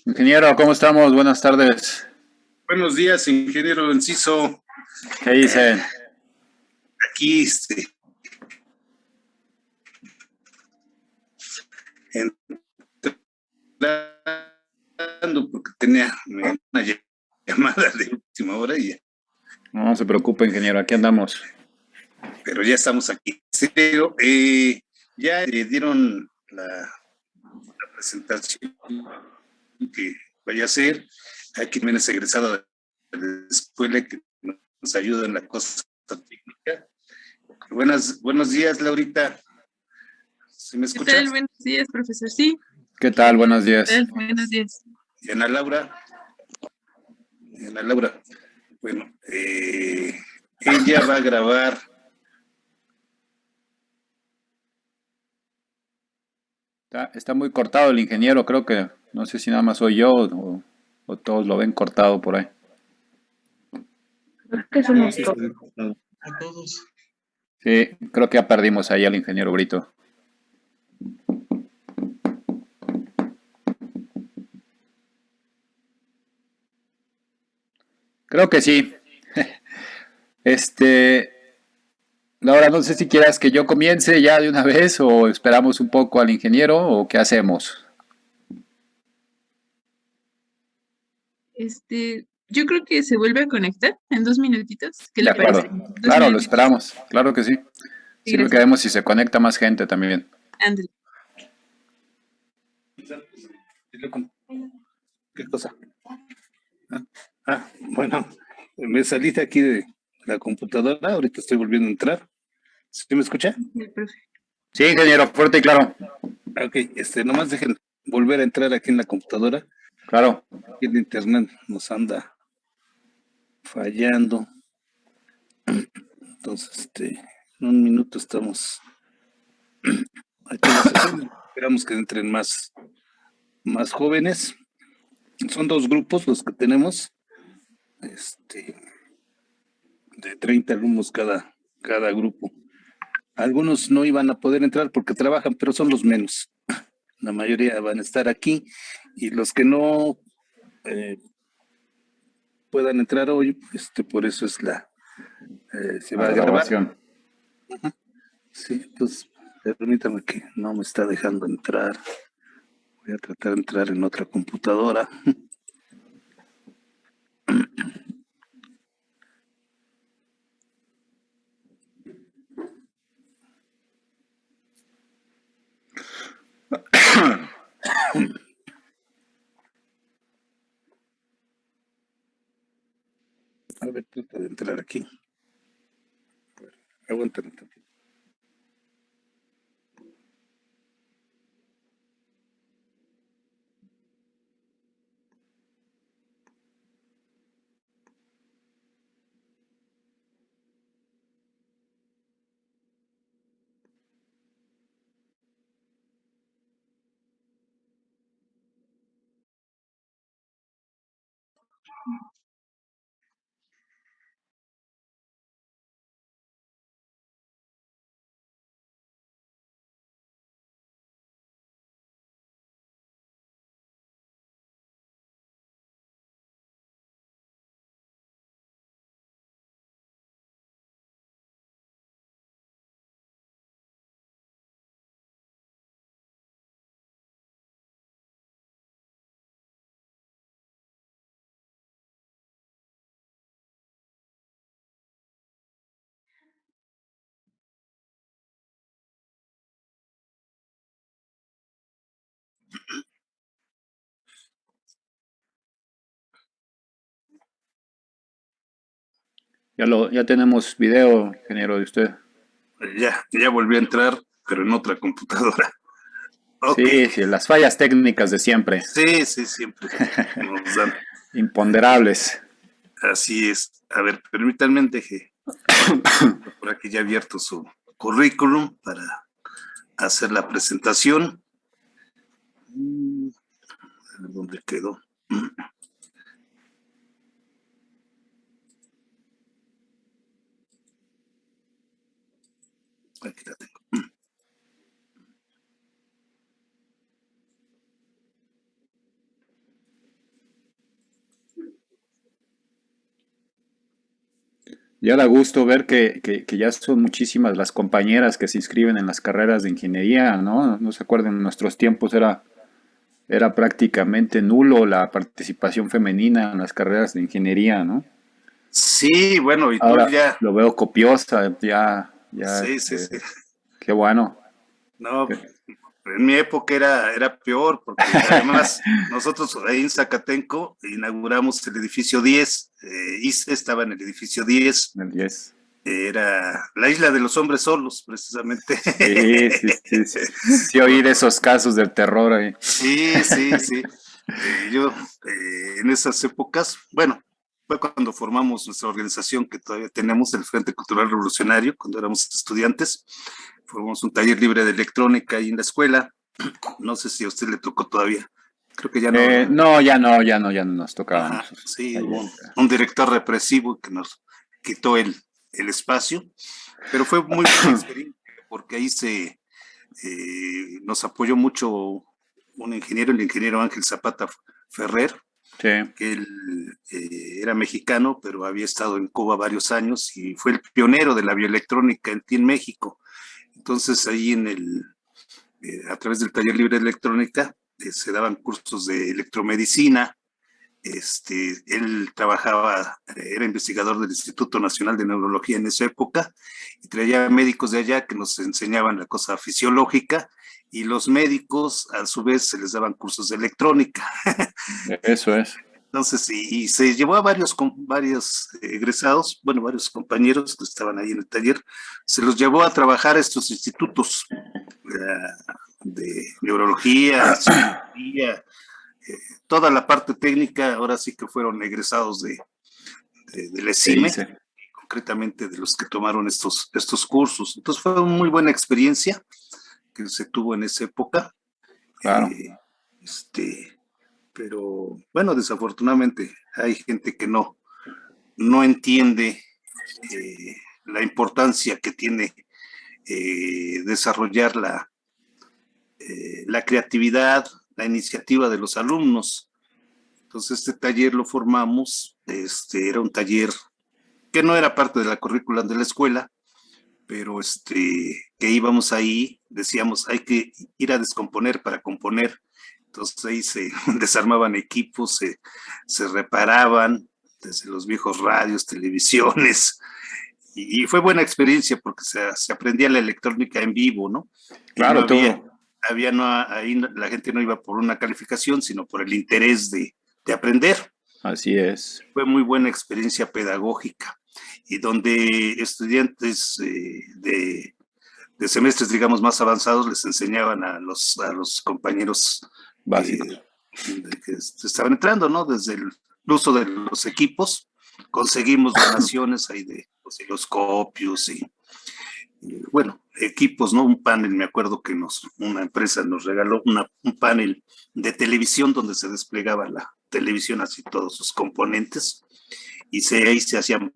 Ingeniero, ¿cómo estamos? Buenas tardes. Buenos días, ingeniero Enciso. ¿Qué dicen? Aquí, entrando porque tenía una llamada de última hora y No se preocupe, ingeniero, aquí andamos. pero ya estamos aquí. Pero, ya dieron la presentación que vaya a hacer. Aquí también es egresado de la escuela que nos ayuda en la cosa técnica. Buenos días, Laurita. ¿Sí me escuchas? ¿Qué tal? Buenos días, profesor. Sí. ¿Qué tal? Buenos días. ¿Qué tal? Buenos días. Y Ana Laura. Bueno, ella va a grabar. Está muy cortado el ingeniero, creo que, no sé si nada más soy yo o todos lo ven cortado por ahí. ¿Qué somos todos? Sí, creo que ya perdimos ahí al ingeniero Brito. Creo que sí. Laura, no sé si quieras que yo comience ya de una vez o esperamos un poco al ingeniero o qué hacemos. Yo creo que se vuelve a conectar en 2 minutitos. ¿Qué De le parece? acuerdo. 2 Claro, lo minutitos. esperamos. Claro que sí. Sí, Sirve que gracias. vemos si se conecta más gente también. Ándale. ¿Qué cosa? Bueno, me salí de aquí de la computadora, ahorita estoy volviendo a entrar. ¿Sí me escucha? El profe. Sí, ingeniero, fuerte y claro. Ok, nomás dejen volver a entrar aquí en la computadora. Claro. Aquí el internet nos anda fallando. Entonces, en un minuto estamos aquí en la sesión. Esperamos que entren más jóvenes. Son 2 grupos los que tenemos, de 30 alumnos cada grupo. Algunos no iban a poder entrar porque trabajan, pero son los menos. La mayoría van a estar aquí y los que no puedan entrar hoy, por eso es se va a grabar. Grabación. Sí, pues permítame que no me está dejando entrar. Voy a tratar de entrar en otra computadora. A ver, trata de entrar aquí. Aguántame tantito. Ya tenemos video, ingeniero, de usted. Ya volví a entrar, pero en otra computadora. Okay. Sí, las fallas técnicas de siempre. Sí, siempre nos dan. Imponderables. Así es. A ver, permítanme, deje por aquí ya abierto su currículum para hacer la presentación. ¿Dónde quedó? Ya da gusto ver que ya son muchísimas las compañeras que se inscriben en las carreras de ingeniería, ¿no? No se acuerdan, en nuestros tiempos era prácticamente nulo la participación femenina en las carreras de ingeniería, ¿no? Sí, bueno, y tú Ahora ya, lo veo copiosa, sí, sí, sí. qué bueno. No, en mi época era peor, porque además nosotros ahí en Zacatenco inauguramos el edificio 10, ICE estaba en el edificio 10, El 10. era la isla de los hombres solos, precisamente. Sí, sí, sí, sí. Sí oí de esos casos del terror ahí. Sí, sí, sí. Yo en esas épocas, bueno, fue cuando formamos nuestra organización que todavía tenemos, el Frente Cultural Revolucionario, cuando éramos estudiantes. Formamos un taller libre de electrónica ahí en la escuela. No sé si a usted le tocó todavía. Creo que ya no, ¿verdad? No, ya no nos tocaban Ajá, esos sí, hubo talleres. un director represivo que nos quitó el espacio, pero fue muy buena experiencia porque ahí nos apoyó mucho un ingeniero, el ingeniero Ángel Zapata Ferrer, Sí, que él era mexicano, pero había estado en Cuba varios años y fue el pionero de la bioelectrónica aquí en México. Entonces ahí a través del taller libre de electrónica se daban cursos de electromedicina. Él trabajaba, era investigador del Instituto Nacional de Neurología en esa época y traía médicos de allá que nos enseñaban la cosa fisiológica y los médicos a su vez se les daban cursos de electrónica. eso es. Entonces, y se llevó a varios egresados, bueno, varios compañeros que estaban ahí en el taller, se los llevó a trabajar a estos institutos de neurología, psicología, toda la parte técnica, ahora sí que fueron egresados del ¿Qué ESIME, hice? concretamente de los que tomaron estos cursos. Entonces fue una muy buena experiencia que se tuvo en esa época. Claro. Eh, este, pero bueno, desafortunadamente hay gente que no entiende la importancia que tiene desarrollar la creatividad, la iniciativa de los alumnos. Entonces este taller lo formamos, era un taller que no era parte de la currícula de la escuela, pero que íbamos ahí, decíamos, hay que ir a descomponer para componer. Entonces ahí se desarmaban equipos, se reparaban desde los viejos radios, televisiones, y fue buena experiencia porque se aprendía la electrónica en vivo, ¿no? Y no Claro, había, todo. ahí la gente no iba por una calificación, sino por el interés de aprender. Así es. Fue muy buena experiencia pedagógica y donde estudiantes de semestres, digamos, más avanzados les enseñaban a los compañeros Básicos. que estaban entrando, ¿no? Desde el uso de los equipos, conseguimos donaciones ahí de osciloscopios bueno, equipos, ¿no? Un panel, me acuerdo que una empresa nos regaló un panel de televisión donde se desplegaba la televisión, así todos sus componentes, y ahí se hacían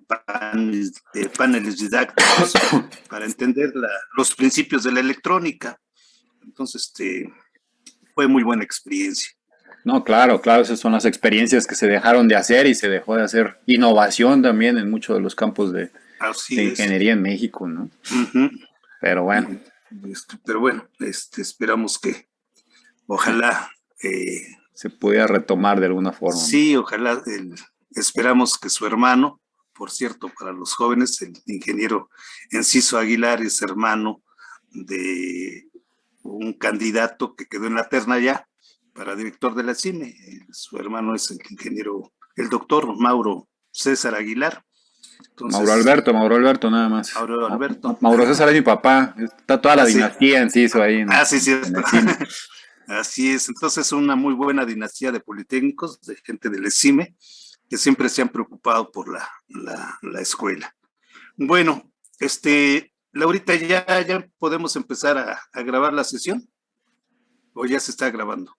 paneles didácticos para entender los principios de la electrónica. Entonces, fue muy buena experiencia. No, claro, claro, esas son las experiencias que se dejaron de hacer y se dejó de hacer innovación también en muchos de los campos de Así es. ingeniería en México, ¿no? Uh-huh. Pero bueno, Pero bueno, esperamos que ojalá se pudiera retomar de alguna forma, ¿no? sí, ojalá, esperamos que su hermano, por cierto, para los jóvenes, el ingeniero Enciso Aguilar es hermano de un candidato que quedó en la terna ya para director de la CIME. Su hermano es el ingeniero, el doctor Mauro César Aguilar. Entonces, Mauro Alberto nada más. Mauro Alberto. Mauro César es mi papá, está toda la Ah, sí, dinastía en sí, ahí sí, en cierto. el cine. Así es. Entonces, una muy buena dinastía de politécnicos, de gente del ESIME, que siempre se han preocupado por la escuela. Bueno, Laurita, ¿ya podemos empezar a grabar la sesión? ¿O ya se está grabando?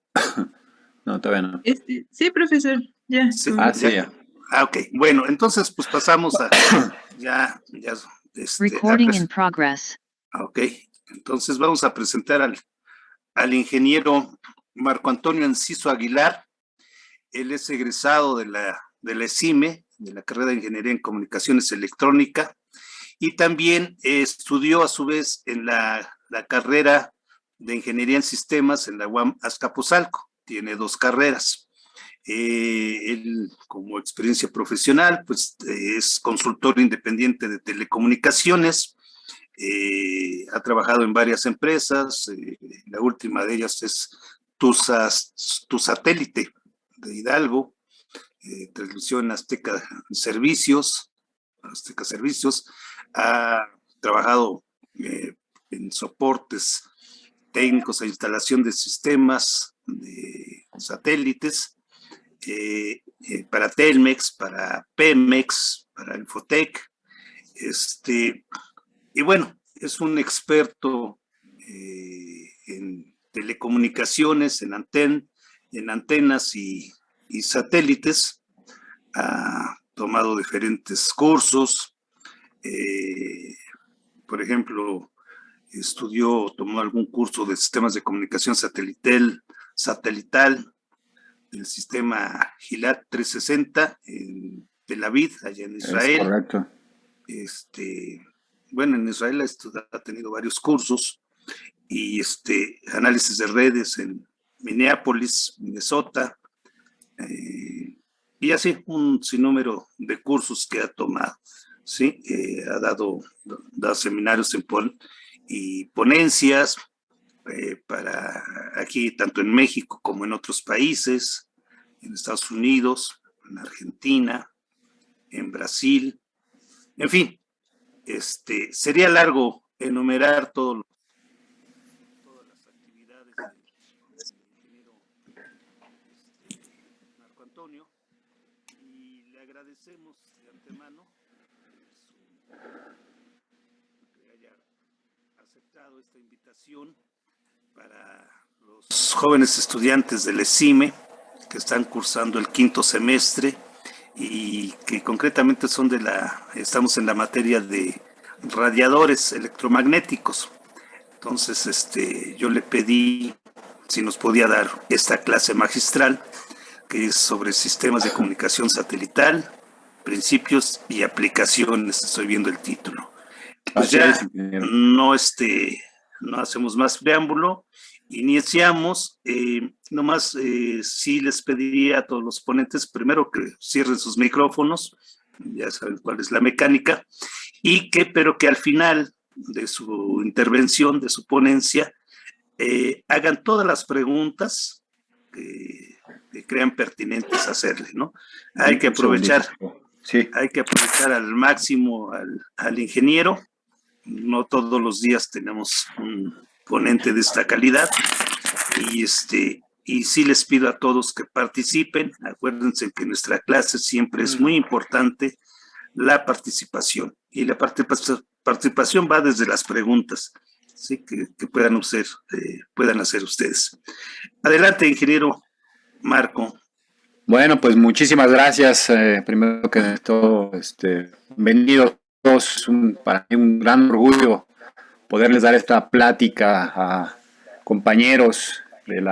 No, todavía no. Sí, profesor, ya. Sí, Ah, sí, ya. ya. Ok. Bueno, entonces, pues pasamos ya, Recording in progress. ok. Entonces vamos a presentar al ingeniero Marco Antonio Enciso Aguilar. Él es egresado de la ESIME, de la carrera de Ingeniería en Comunicaciones Electrónica, y también estudió a su vez en la carrera de Ingeniería en Sistemas en la UAM Azcapotzalco. Tiene 2 carreras. Él, como experiencia profesional, pues es consultor independiente de telecomunicaciones, ha trabajado en varias empresas, la última de ellas es Tu Satélite de Hidalgo, Transmisión Azteca Servicios, ha trabajado en soportes técnicos e instalación de sistemas de satélites, para Telmex, para Pemex, para Infotec, y bueno, es un experto en telecomunicaciones, en antenas y satélites. Ha tomado diferentes cursos, por ejemplo, tomó algún curso de sistemas de comunicación satelital, el sistema Gilat 360 en Tel Aviv, allá en Israel. Es correcto. Bueno, en Israel ha tenido varios cursos, y análisis de redes en Minneapolis, Minnesota, y así un sinnúmero de cursos que ha tomado, ¿sí? Ha dado seminarios y ponencias para aquí, tanto en México como en otros países, en Estados Unidos, en Argentina, en Brasil, en fin. Sería largo enumerar todas las actividades del ingeniero Marco Antonio, y le agradecemos de antemano que haya aceptado esta invitación para los jóvenes estudiantes del ESIME que están cursando el 5º semestre, y que concretamente estamos en la materia de radiadores electromagnéticos. Entonces, yo le pedí si nos podía dar esta clase magistral, que es sobre sistemas de comunicación satelital, principios y aplicaciones. Estoy viendo el título. Pues ya no hacemos más preámbulo, iniciamos. Nomás sí les pediría a todos los ponentes primero que cierren sus micrófonos, ya saben cuál es la mecánica, pero que al final de su intervención, de su ponencia, hagan todas las preguntas que crean pertinentes hacerle, ¿no? Hay que aprovechar al máximo al ingeniero. No todos los días tenemos un ponente de esta calidad, y sí les pido a todos que participen. Acuérdense que en nuestra clase siempre es muy importante la participación, y la participación va desde las preguntas, ¿sí? que puedan hacer ustedes. Adelante, ingeniero Marco. Bueno, pues muchísimas gracias. Primero que todo, bienvenidos todos. Para mí un gran orgullo poderles dar esta plática a compañeros del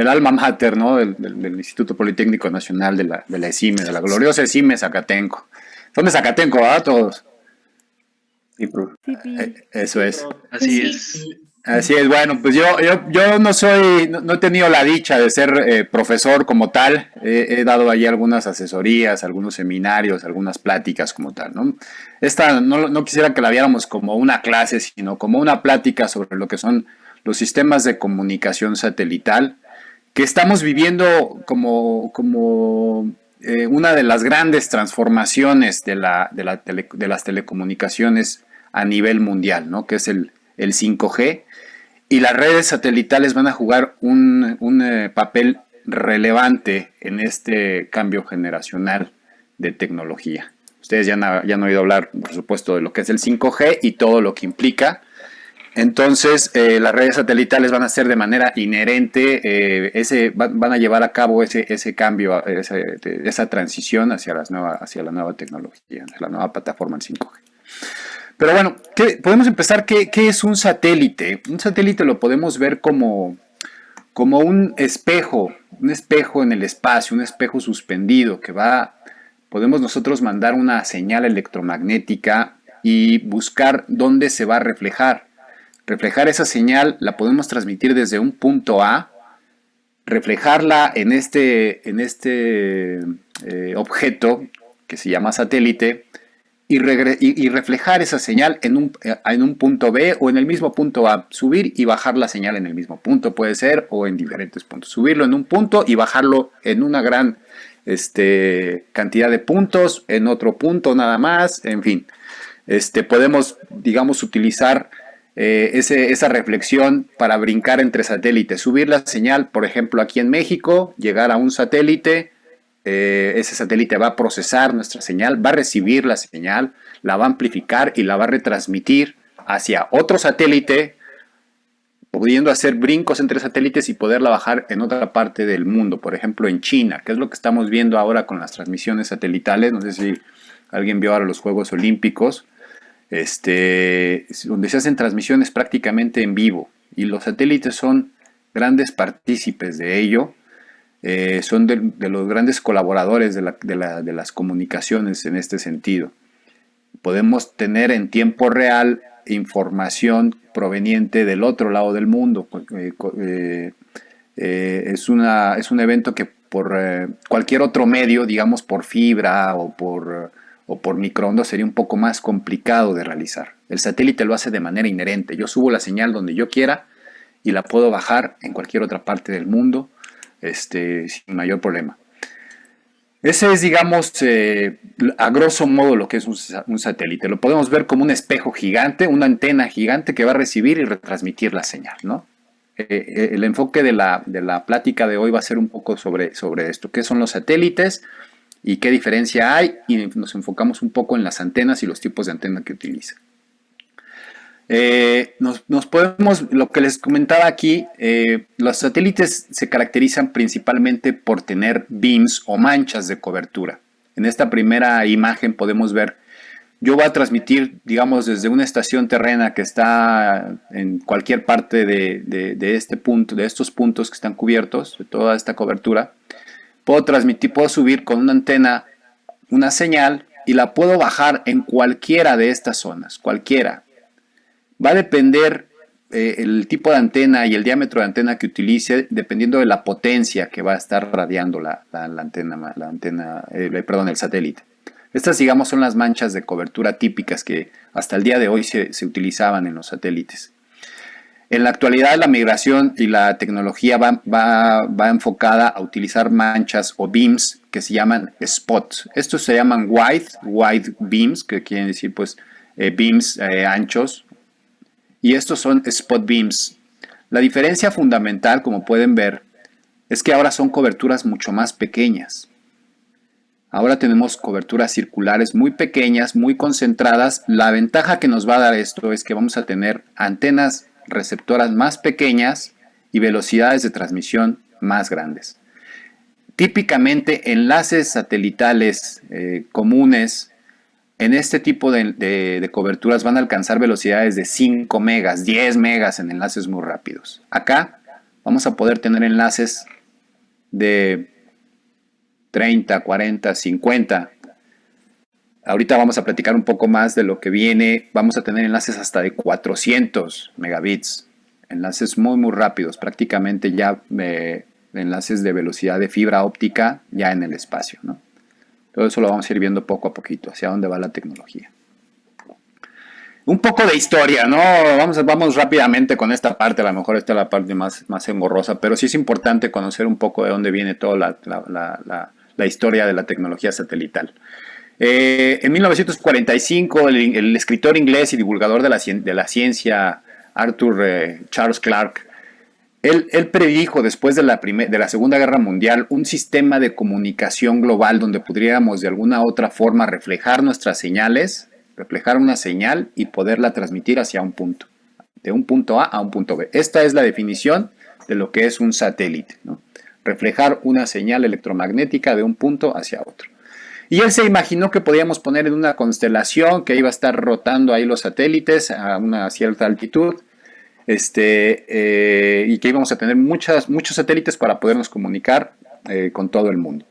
alma mater, ¿no? del Instituto Politécnico Nacional de la ESIME, de la gloriosa ESIME Zacatenco. Son de Zacatenco, ¿verdad? Todos. Sí, eso es. Así es. Así es. Bueno, pues yo no he tenido la dicha de ser profesor como tal. He dado allí algunas asesorías, algunos seminarios, algunas pláticas como tal, ¿no? Esta no quisiera que la viéramos como una clase, sino como una plática sobre lo que son los sistemas de comunicación satelital, que estamos viviendo como una de las grandes transformaciones de las telecomunicaciones a nivel mundial, ¿no? Que es el 5G, y las redes satelitales van a jugar un papel relevante en este cambio generacional de tecnología. Ustedes ya han oído hablar, por supuesto, de lo que es el 5G y todo lo que implica. Entonces, las redes satelitales van a ser de manera inherente, van a llevar a cabo ese cambio, esa transición hacia la nueva tecnología, hacia la nueva plataforma del 5G. Pero bueno, podemos empezar. ¿Qué es un satélite? Un satélite lo podemos ver como un espejo en el espacio, un espejo suspendido que va podemos nosotros mandar una señal electromagnética y buscar dónde se va a reflejar. Reflejar esa señal la podemos transmitir desde un punto A, reflejarla en este objeto que se llama satélite y reflejar esa señal en un punto B o en el mismo punto A. Subir y bajar la señal en el mismo punto puede ser, o en diferentes puntos. Subirlo en un punto y bajarlo en una gran cantidad de puntos, en otro punto nada más, en fin. Podemos, digamos, utilizar esa reflexión para brincar entre satélites, subir la señal, por ejemplo, aquí en México, llegar a un satélite, ese satélite va a procesar nuestra señal, va a recibir la señal, la va a amplificar y la va a retransmitir hacia otro satélite, pudiendo hacer brincos entre satélites y poderla bajar en otra parte del mundo, por ejemplo en China, que es lo que estamos viendo ahora con las transmisiones satelitales. No sé si alguien vio ahora los Juegos Olímpicos, donde se hacen transmisiones prácticamente en vivo y los satélites son grandes partícipes de ello. Son de los grandes colaboradores de las comunicaciones en este sentido. Podemos tener en tiempo real información proveniente del otro lado del mundo. Es un evento que por cualquier otro medio, digamos por fibra o por microondas, sería un poco más complicado de realizar. El satélite lo hace de manera inherente. Yo subo la señal donde yo quiera y la puedo bajar en cualquier otra parte del mundo sin mayor problema. Ese es, digamos, a grosso modo lo que es un satélite. Lo podemos ver como un espejo gigante, una antena gigante que va a recibir y retransmitir la señal, ¿no? El enfoque de la plática de hoy va a ser un poco sobre esto. ¿Qué son los satélites y qué diferencia hay? Y nos enfocamos un poco en las antenas y los tipos de antena que utilizan. Lo que les comentaba aquí, los satélites se caracterizan principalmente por tener beams o manchas de cobertura. En esta primera imagen podemos ver, yo voy a transmitir, digamos, desde una estación terrena que está en cualquier parte de estos puntos que están cubiertos, de toda esta cobertura. Puedo subir con una antena una señal y la puedo bajar en cualquiera de estas zonas, cualquiera. Va a depender el tipo de antena y el diámetro de antena que utilice, dependiendo de la potencia que va a estar radiando el satélite. Estas, digamos, son las manchas de cobertura típicas que hasta el día de hoy se utilizaban en los satélites. En la actualidad, la migración y la tecnología va enfocada a utilizar manchas o beams que se llaman spots. Estos se llaman wide beams, que quieren decir pues beams anchos. Y estos son spot beams. La diferencia fundamental, como pueden ver, es que ahora son coberturas mucho más pequeñas. Ahora tenemos coberturas circulares muy pequeñas, muy concentradas. La ventaja que nos va a dar esto es que vamos a tener antenas receptoras más pequeñas y velocidades de transmisión más grandes. Típicamente, enlaces satelitales comunes en este tipo de coberturas van a alcanzar velocidades de 5 megas, 10 megas en enlaces muy rápidos. Acá vamos a poder tener enlaces de 30, 40, 50. Ahorita vamos a platicar un poco más de lo que viene. Vamos a tener enlaces hasta de 400 megabits. Enlaces muy, muy rápidos. Prácticamente ya enlaces de velocidad de fibra óptica ya en el espacio, ¿no? Todo eso lo vamos a ir viendo poco a poquito, hacia dónde va la tecnología. Un poco de historia, ¿no? Vamos rápidamente con esta parte, a lo mejor esta es la parte más engorrosa, pero sí es importante conocer un poco de dónde viene toda la historia de la tecnología satelital. En 1945, el escritor inglés y divulgador de la ciencia, Arthur Charles Clarke, Él predijo después de la Segunda Guerra Mundial un sistema de comunicación global donde pudiéramos de alguna otra forma reflejar nuestras señales, reflejar una señal y poderla transmitir hacia un punto, de un punto A un punto B. Esta es la definición de lo que es un satélite, ¿no? Reflejar una señal electromagnética de un punto hacia otro. Y él se imaginó que podíamos poner en una constelación que iba a estar rotando ahí los satélites a una cierta altitud, y que íbamos a tener muchos satélites para podernos comunicar con todo el mundo.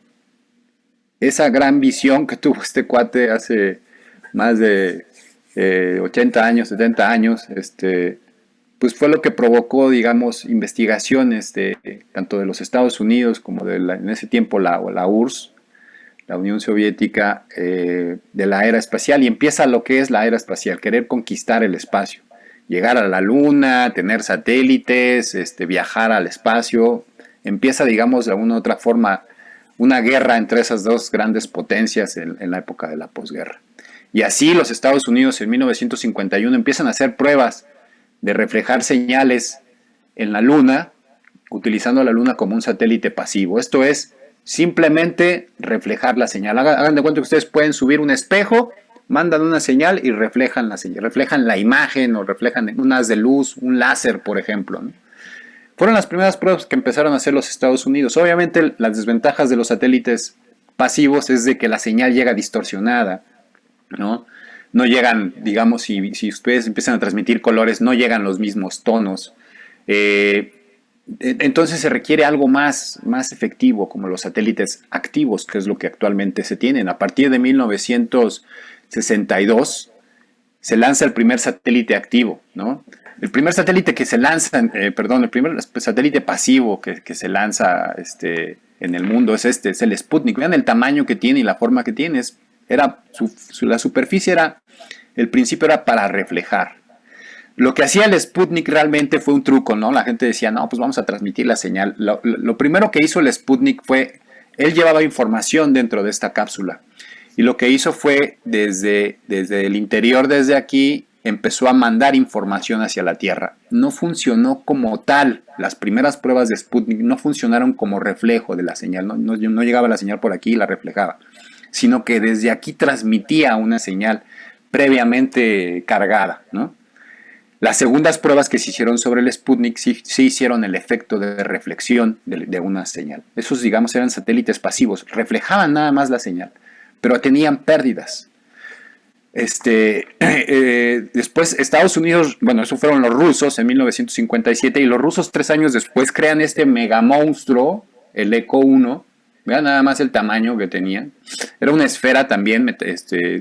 esa gran visión que tuvo este cuate hace más de 80 años, 70 años, pues fue lo que provocó, digamos, investigaciones tanto de los Estados Unidos como en ese tiempo la URSS, la Unión Soviética, de la era espacial, y empieza lo que es la era espacial, querer conquistar el espacio, llegar a la Luna, tener satélites, viajar al espacio. Empieza, digamos, de alguna u otra forma, una guerra entre esas dos grandes potencias en la época de la posguerra. Y así los Estados Unidos en 1951 empiezan a hacer pruebas de reflejar señales en la Luna, utilizando a la Luna como un satélite pasivo. Esto es simplemente reflejar la señal. Hagan de cuenta que ustedes pueden subir un espejo, mandan una señal y reflejan la señal, reflejan la imagen o reflejan un haz de luz, un láser, por ejemplo, ¿no? Fueron las primeras pruebas que empezaron a hacer los Estados Unidos. Obviamente las desventajas de los satélites pasivos es de que la señal llega distorsionada, ¿no? No llegan, digamos, si ustedes empiezan a transmitir colores, no llegan los mismos tonos. Entonces se requiere algo más efectivo, como los satélites activos, que es lo que actualmente se tienen. A partir de 1962 se lanza el primer satélite activo, ¿no? El primer satélite que se lanza, el primer satélite pasivo que se lanza en el mundo es el Sputnik. Vean el tamaño que tiene y la forma que tiene. La superficie el principio era para reflejar. Lo que hacía el Sputnik realmente fue un truco, ¿no? La gente decía, no, pues vamos a transmitir la señal. Lo primero que hizo el Sputnik fue, él llevaba información dentro de esta cápsula. Y lo que hizo fue, desde el interior, desde aquí, empezó a mandar información hacia la Tierra. No funcionó como tal. Las primeras pruebas de Sputnik no funcionaron como reflejo de la señal. No llegaba la señal por aquí y la reflejaba, sino que desde aquí transmitía una señal previamente cargada, ¿no? Las segundas pruebas que se hicieron sobre el Sputnik sí hicieron el efecto de reflexión de una señal. Esos, digamos, eran satélites pasivos, reflejaban nada más la señal, pero tenían pérdidas. Después Estados Unidos, bueno, eso fueron los rusos en 1957, y los rusos 3 años después crean este mega monstruo, el ECO 1. Vean nada más el tamaño que tenía. Era una esfera también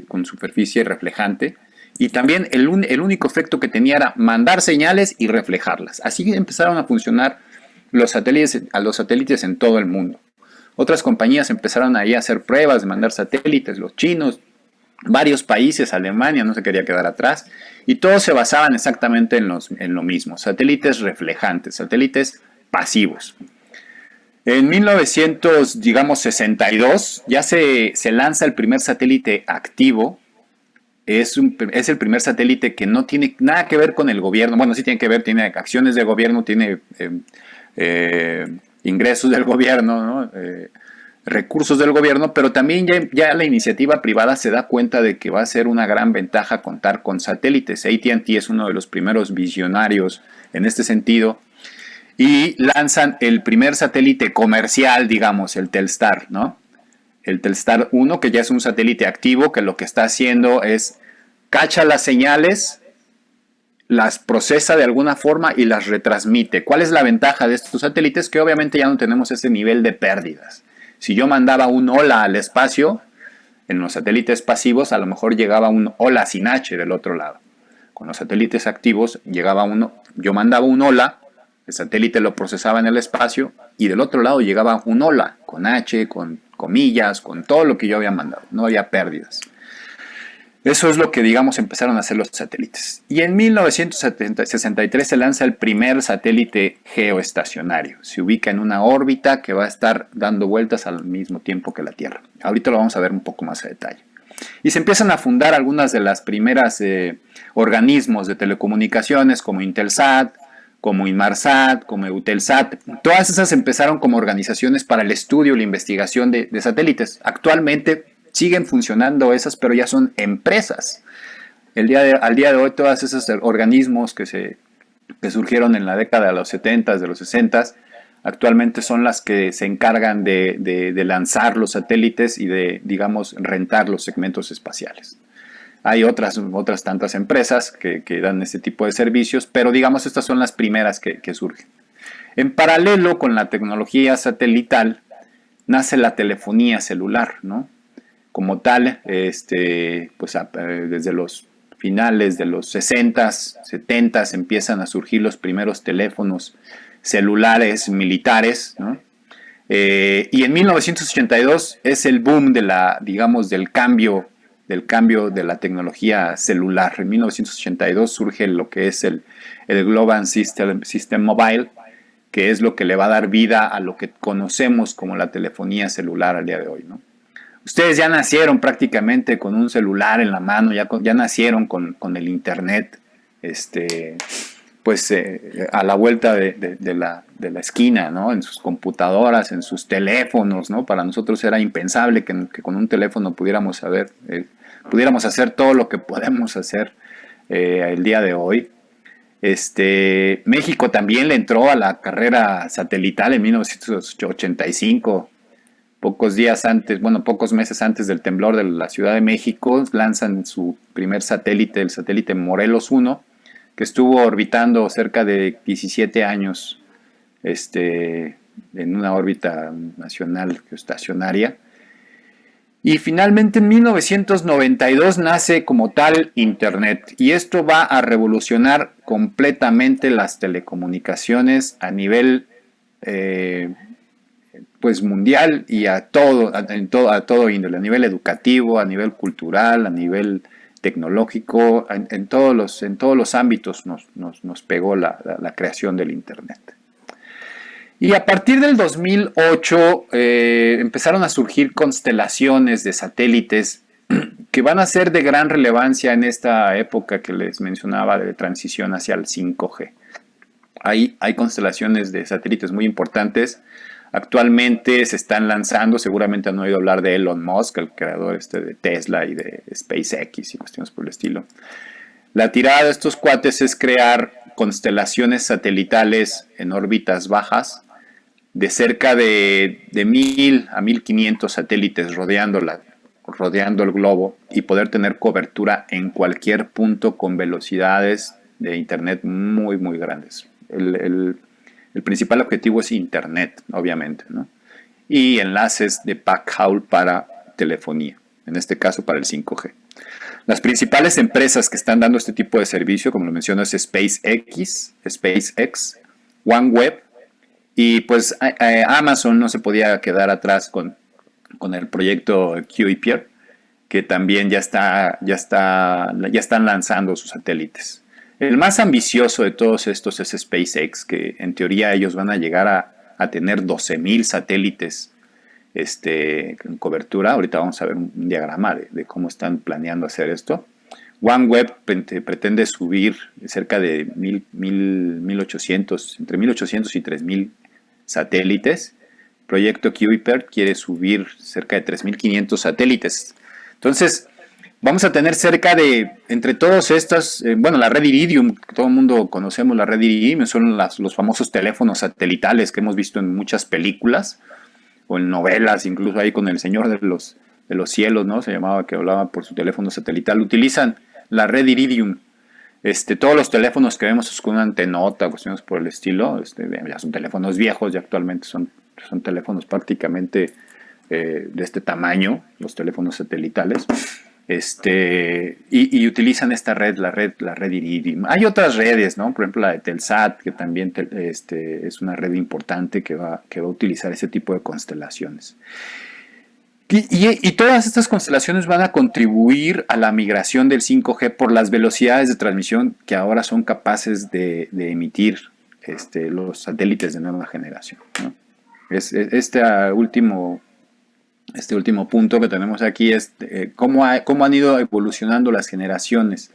con superficie reflejante. Y también el único efecto que tenía era mandar señales y reflejarlas. Así empezaron a funcionar los satélites en todo el mundo. Otras compañías empezaron ahí a hacer pruebas de mandar satélites, los chinos, varios países, Alemania no se quería quedar atrás. Y todos se basaban exactamente en lo mismo. Satélites reflejantes, satélites pasivos. En 1962 ya se lanza el primer satélite activo. Es el primer satélite que no tiene nada que ver con el gobierno. Bueno, sí tiene que ver, tiene acciones de gobierno, tiene ingresos del gobierno, ¿no? Recursos del gobierno, pero también ya la iniciativa privada se da cuenta de que va a ser una gran ventaja contar con satélites. AT&T es uno de los primeros visionarios en este sentido. Y lanzan el primer satélite comercial, digamos, el Telstar, ¿no? El Telstar 1, que ya es un satélite activo, que lo que está haciendo es cacha las señales, las procesa de alguna forma y las retransmite. ¿Cuál es la ventaja de estos satélites? Que obviamente ya no tenemos ese nivel de pérdidas. Si yo mandaba un hola al espacio, en los satélites pasivos a lo mejor llegaba un hola sin H del otro lado. Con los satélites activos yo mandaba un hola, el satélite lo procesaba en el espacio y del otro lado llegaba un hola con H, con comillas, con todo lo que yo había mandado. No había pérdidas. Eso es lo que, digamos, empezaron a hacer los satélites. Y en 1963 se lanza el primer satélite geoestacionario. Se ubica en una órbita que va a estar dando vueltas al mismo tiempo que la Tierra. Ahorita lo vamos a ver un poco más a detalle. Y se empiezan a fundar algunas de las primeras organismos de telecomunicaciones como Intelsat, como Inmarsat, como Eutelsat. Todas esas empezaron como organizaciones para el estudio y la investigación de satélites. Actualmente siguen funcionando esas, pero ya son empresas. Al día de hoy, todos esos organismos que surgieron en la década de los 70, de los 60, actualmente son las que se encargan de lanzar los satélites y de, digamos, rentar los segmentos espaciales. Hay otras tantas empresas que dan este tipo de servicios, pero digamos estas son las primeras que surgen. En paralelo con la tecnología satelital, nace la telefonía celular, ¿no? Como tal, pues desde los finales de los 60s, 70s empiezan a surgir los primeros teléfonos celulares militares, ¿no? Y en 1982 es el boom de digamos, del cambio de la tecnología celular. En 1982 surge lo que es el Global System Mobile, que es lo que le va a dar vida a lo que conocemos como la telefonía celular al día de hoy, ¿no? Ustedes ya nacieron prácticamente con un celular en la mano, ya nacieron con el internet, pues a la vuelta de la esquina, ¿no? En sus computadoras, en sus teléfonos, ¿no? Para nosotros era impensable que con un teléfono pudiéramos hacer todo lo que podemos hacer el día de hoy. México también le entró a la carrera satelital en 1985, pocos meses antes del temblor de la Ciudad de México, lanzan su primer satélite, el satélite Morelos 1, que estuvo orbitando cerca de 17 años en una órbita nacional geoestacionaria. Y finalmente en 1992 nace como tal Internet, y esto va a revolucionar completamente las telecomunicaciones a nivel pues mundial y a todo índole, a nivel educativo, a nivel cultural, a nivel tecnológico, en todos los ámbitos nos pegó la creación del Internet. Y a partir del 2008 empezaron a surgir constelaciones de satélites que van a ser de gran relevancia en esta época que les mencionaba de transición hacia el 5G. Hay constelaciones de satélites muy importantes. Actualmente se están lanzando, seguramente han oído hablar de Elon Musk, el creador de Tesla y de SpaceX y cuestiones por el estilo. La tirada de estos cuates es crear constelaciones satelitales en órbitas bajas de cerca de 1000 a 1500 satélites rodeando el globo y poder tener cobertura en cualquier punto con velocidades de internet muy, muy grandes. El principal objetivo es internet, obviamente, ¿no? Y enlaces de backhaul para telefonía, en este caso para el 5G. Las principales empresas que están dando este tipo de servicio, como lo menciono, es SpaceX, OneWeb, y pues Amazon no se podía quedar atrás con el proyecto Kuiper, que también ya están lanzando sus satélites. El más ambicioso de todos estos es SpaceX, que en teoría ellos van a llegar a tener 12,000 satélites en cobertura. Ahorita vamos a ver un diagrama de cómo están planeando hacer esto. OneWeb pretende subir cerca de 1800, entre 1800 y 3000 satélites. Proyecto Kuiper quiere subir cerca de 3500 satélites. Entonces, vamos a tener cerca de, entre todos estos, la red Iridium, que todo el mundo conocemos, la red Iridium, son los famosos teléfonos satelitales que hemos visto en muchas películas o en novelas, incluso ahí con El Señor de los Cielos, ¿no? Se llamaba, que hablaba por su teléfono satelital. Utilizan la red Iridium. Todos los teléfonos que vemos con una antenota, cuestiones por el estilo, ya son teléfonos viejos, ya actualmente son teléfonos prácticamente de este tamaño, los teléfonos satelitales, y utilizan esta red, la red Iridium. Hay otras redes, ¿no? Por ejemplo, la de Telsat, que también es una red importante que va a utilizar ese tipo de constelaciones. Y todas estas constelaciones van a contribuir a la migración del 5G por las velocidades de transmisión que ahora son capaces de emitir los satélites de nueva generación, ¿no? Este último punto que tenemos aquí es cómo han ido evolucionando las generaciones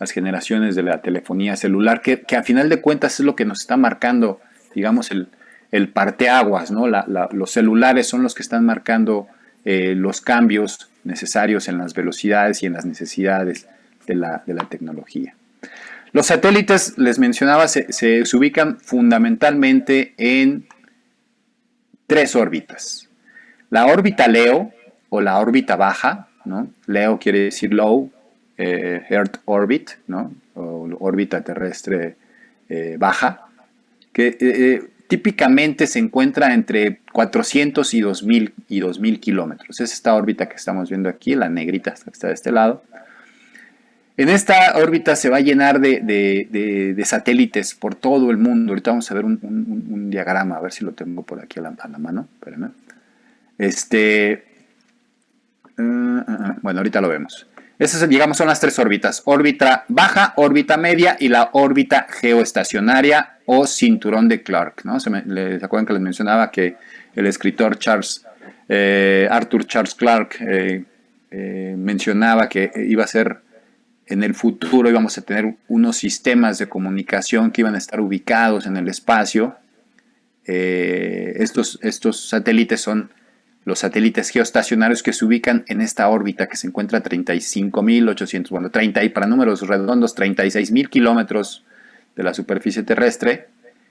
de la telefonía celular, que a final de cuentas es lo que nos está marcando, digamos, el parteaguas, ¿no? Los celulares son los que están marcando los cambios necesarios en las velocidades y en las necesidades de la tecnología. Los satélites, les mencionaba, se ubican fundamentalmente en 3 órbitas. La órbita LEO o la órbita baja, ¿no? LEO quiere decir Low Earth Orbit, ¿no? O órbita terrestre baja, que típicamente se encuentra entre 400 y 2000 kilómetros. Es esta órbita que estamos viendo aquí, la negrita que está de este lado. En esta órbita se va a llenar de satélites por todo el mundo. Ahorita vamos a ver un diagrama, a ver si lo tengo por aquí a la mano. Espérenme. Bueno, ahorita lo vemos. Esas, digamos, son las tres órbitas. Órbita baja, órbita media y la órbita geoestacionaria o cinturón de Clark, ¿no? ¿Se acuerdan que les mencionaba que el escritor Arthur Charles Clarke mencionaba que iba a ser en el futuro íbamos a tener unos sistemas de comunicación que iban a estar ubicados en el espacio? Estos satélites son los satélites geoestacionarios que se ubican en esta órbita que se encuentra a 35.800, bueno, 30 y para números redondos, 36.000 kilómetros de la superficie terrestre,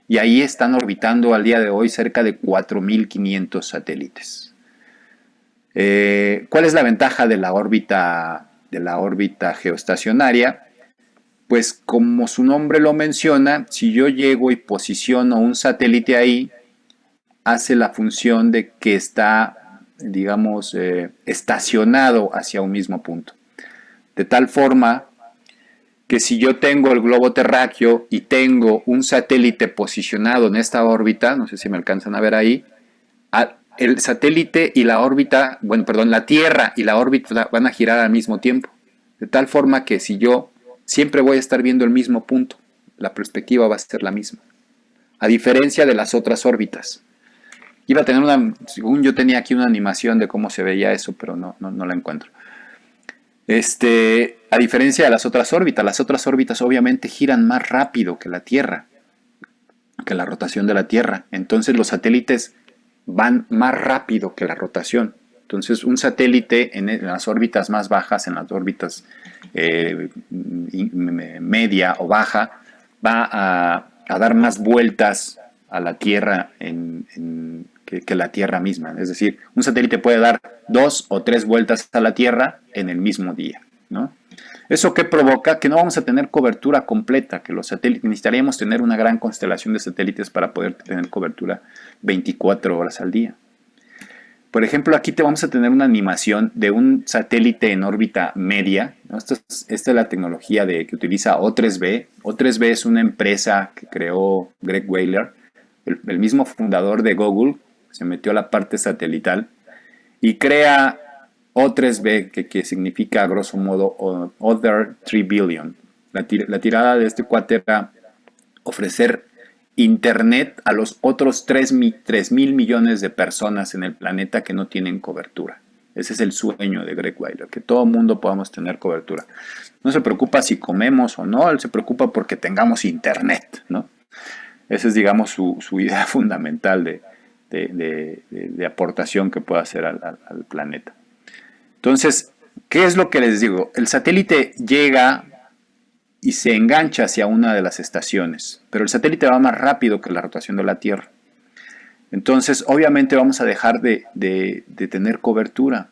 y ahí están orbitando al día de hoy cerca de 4.500 satélites. ¿Cuál es la ventaja de la órbita geoestacionaria? Pues como su nombre lo menciona, si yo llego y posiciono un satélite ahí, hace la función de que está, digamos, estacionado hacia un mismo punto. De tal forma que si yo tengo el globo terráqueo y tengo un satélite posicionado en esta órbita, no sé si me alcanzan a ver ahí, el satélite y la órbita, bueno, perdón, la Tierra y la órbita van a girar al mismo tiempo. De tal forma que si yo siempre voy a estar viendo el mismo punto, la perspectiva va a ser la misma. A diferencia de las otras órbitas. Iba a tener según yo tenía aquí una animación de cómo se veía eso, pero no la encuentro. A diferencia de las otras órbitas obviamente giran más rápido que la Tierra, que la rotación de la Tierra. Entonces los satélites van más rápido que la rotación. Entonces un satélite en las órbitas más bajas, en las órbitas media o baja, va a dar más vueltas a la Tierra que la Tierra misma. Es decir, un satélite puede dar 2 o 3 vueltas a la Tierra en el mismo día, ¿no? ¿Eso qué provoca? Que no vamos a tener cobertura completa, que los satélites, necesitaríamos tener una gran constelación de satélites para poder tener cobertura 24 horas al día. Por ejemplo, aquí vamos a tener una animación de un satélite en órbita media, ¿no? Esta es la tecnología que utiliza O3B. O3B es una empresa que creó Greg Wheeler, el mismo fundador de Google. Se metió a la parte satelital y crea O3B, que significa a grosso modo Other 3 Billion. La tirada de este cuate era ofrecer internet a los otros 3.000 millones de personas en el planeta que no tienen cobertura. Ese es el sueño de Greg Wheeler, que todo el mundo podamos tener cobertura. No se preocupa si comemos o no, él se preocupa porque tengamos internet, ¿no? Esa es, digamos, su idea fundamental de aportación que pueda hacer al planeta. Entonces, ¿qué es lo que les digo? El satélite llega y se engancha hacia una de las estaciones, pero el satélite va más rápido que la rotación de la Tierra. Entonces, obviamente vamos a dejar de tener cobertura.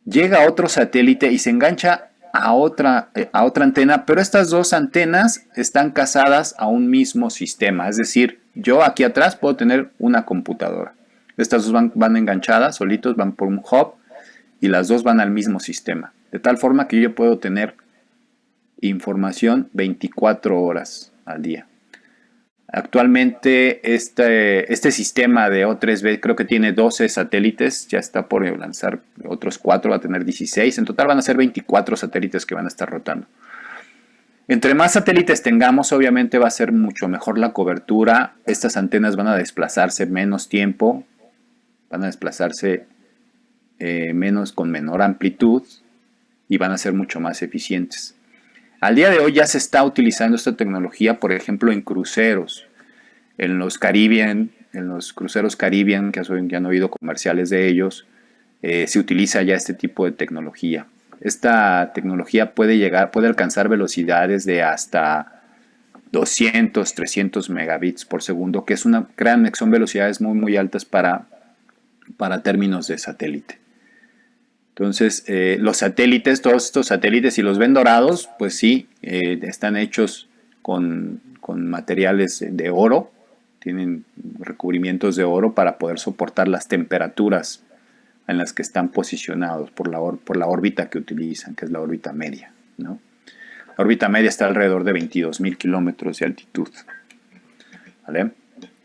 Llega otro satélite y se engancha a otra antena, pero estas dos antenas están casadas a un mismo sistema. Es decir, yo aquí atrás puedo tener una computadora. Estas dos van enganchadas, solitos, van por un hub y las dos van al mismo sistema. De tal forma que yo puedo tener información 24 horas al día. Actualmente este sistema de O3B creo que tiene 12 satélites, ya está por lanzar otros 4, va a tener 16, en total van a ser 24 satélites que van a estar rotando. Entre más satélites tengamos, obviamente va a ser mucho mejor la cobertura, estas antenas van a desplazarse menos tiempo, van a desplazarse con menor amplitud y van a ser mucho más eficientes. Al día de hoy ya se está utilizando esta tecnología, por ejemplo, en cruceros, en los cruceros Caribbean, que ya han oído comerciales de ellos, se utiliza ya este tipo de tecnología. Esta tecnología puede alcanzar velocidades de hasta 200, 300 megabits por segundo, que son velocidades muy, muy altas para términos de satélite. Entonces, los satélites, todos estos satélites, si los ven dorados, pues sí, están hechos con materiales de oro, tienen recubrimientos de oro para poder soportar las temperaturas en las que están posicionados por la órbita que utilizan, que es la órbita media, ¿no? La órbita media está alrededor de 22.000 kilómetros de altitud, ¿vale?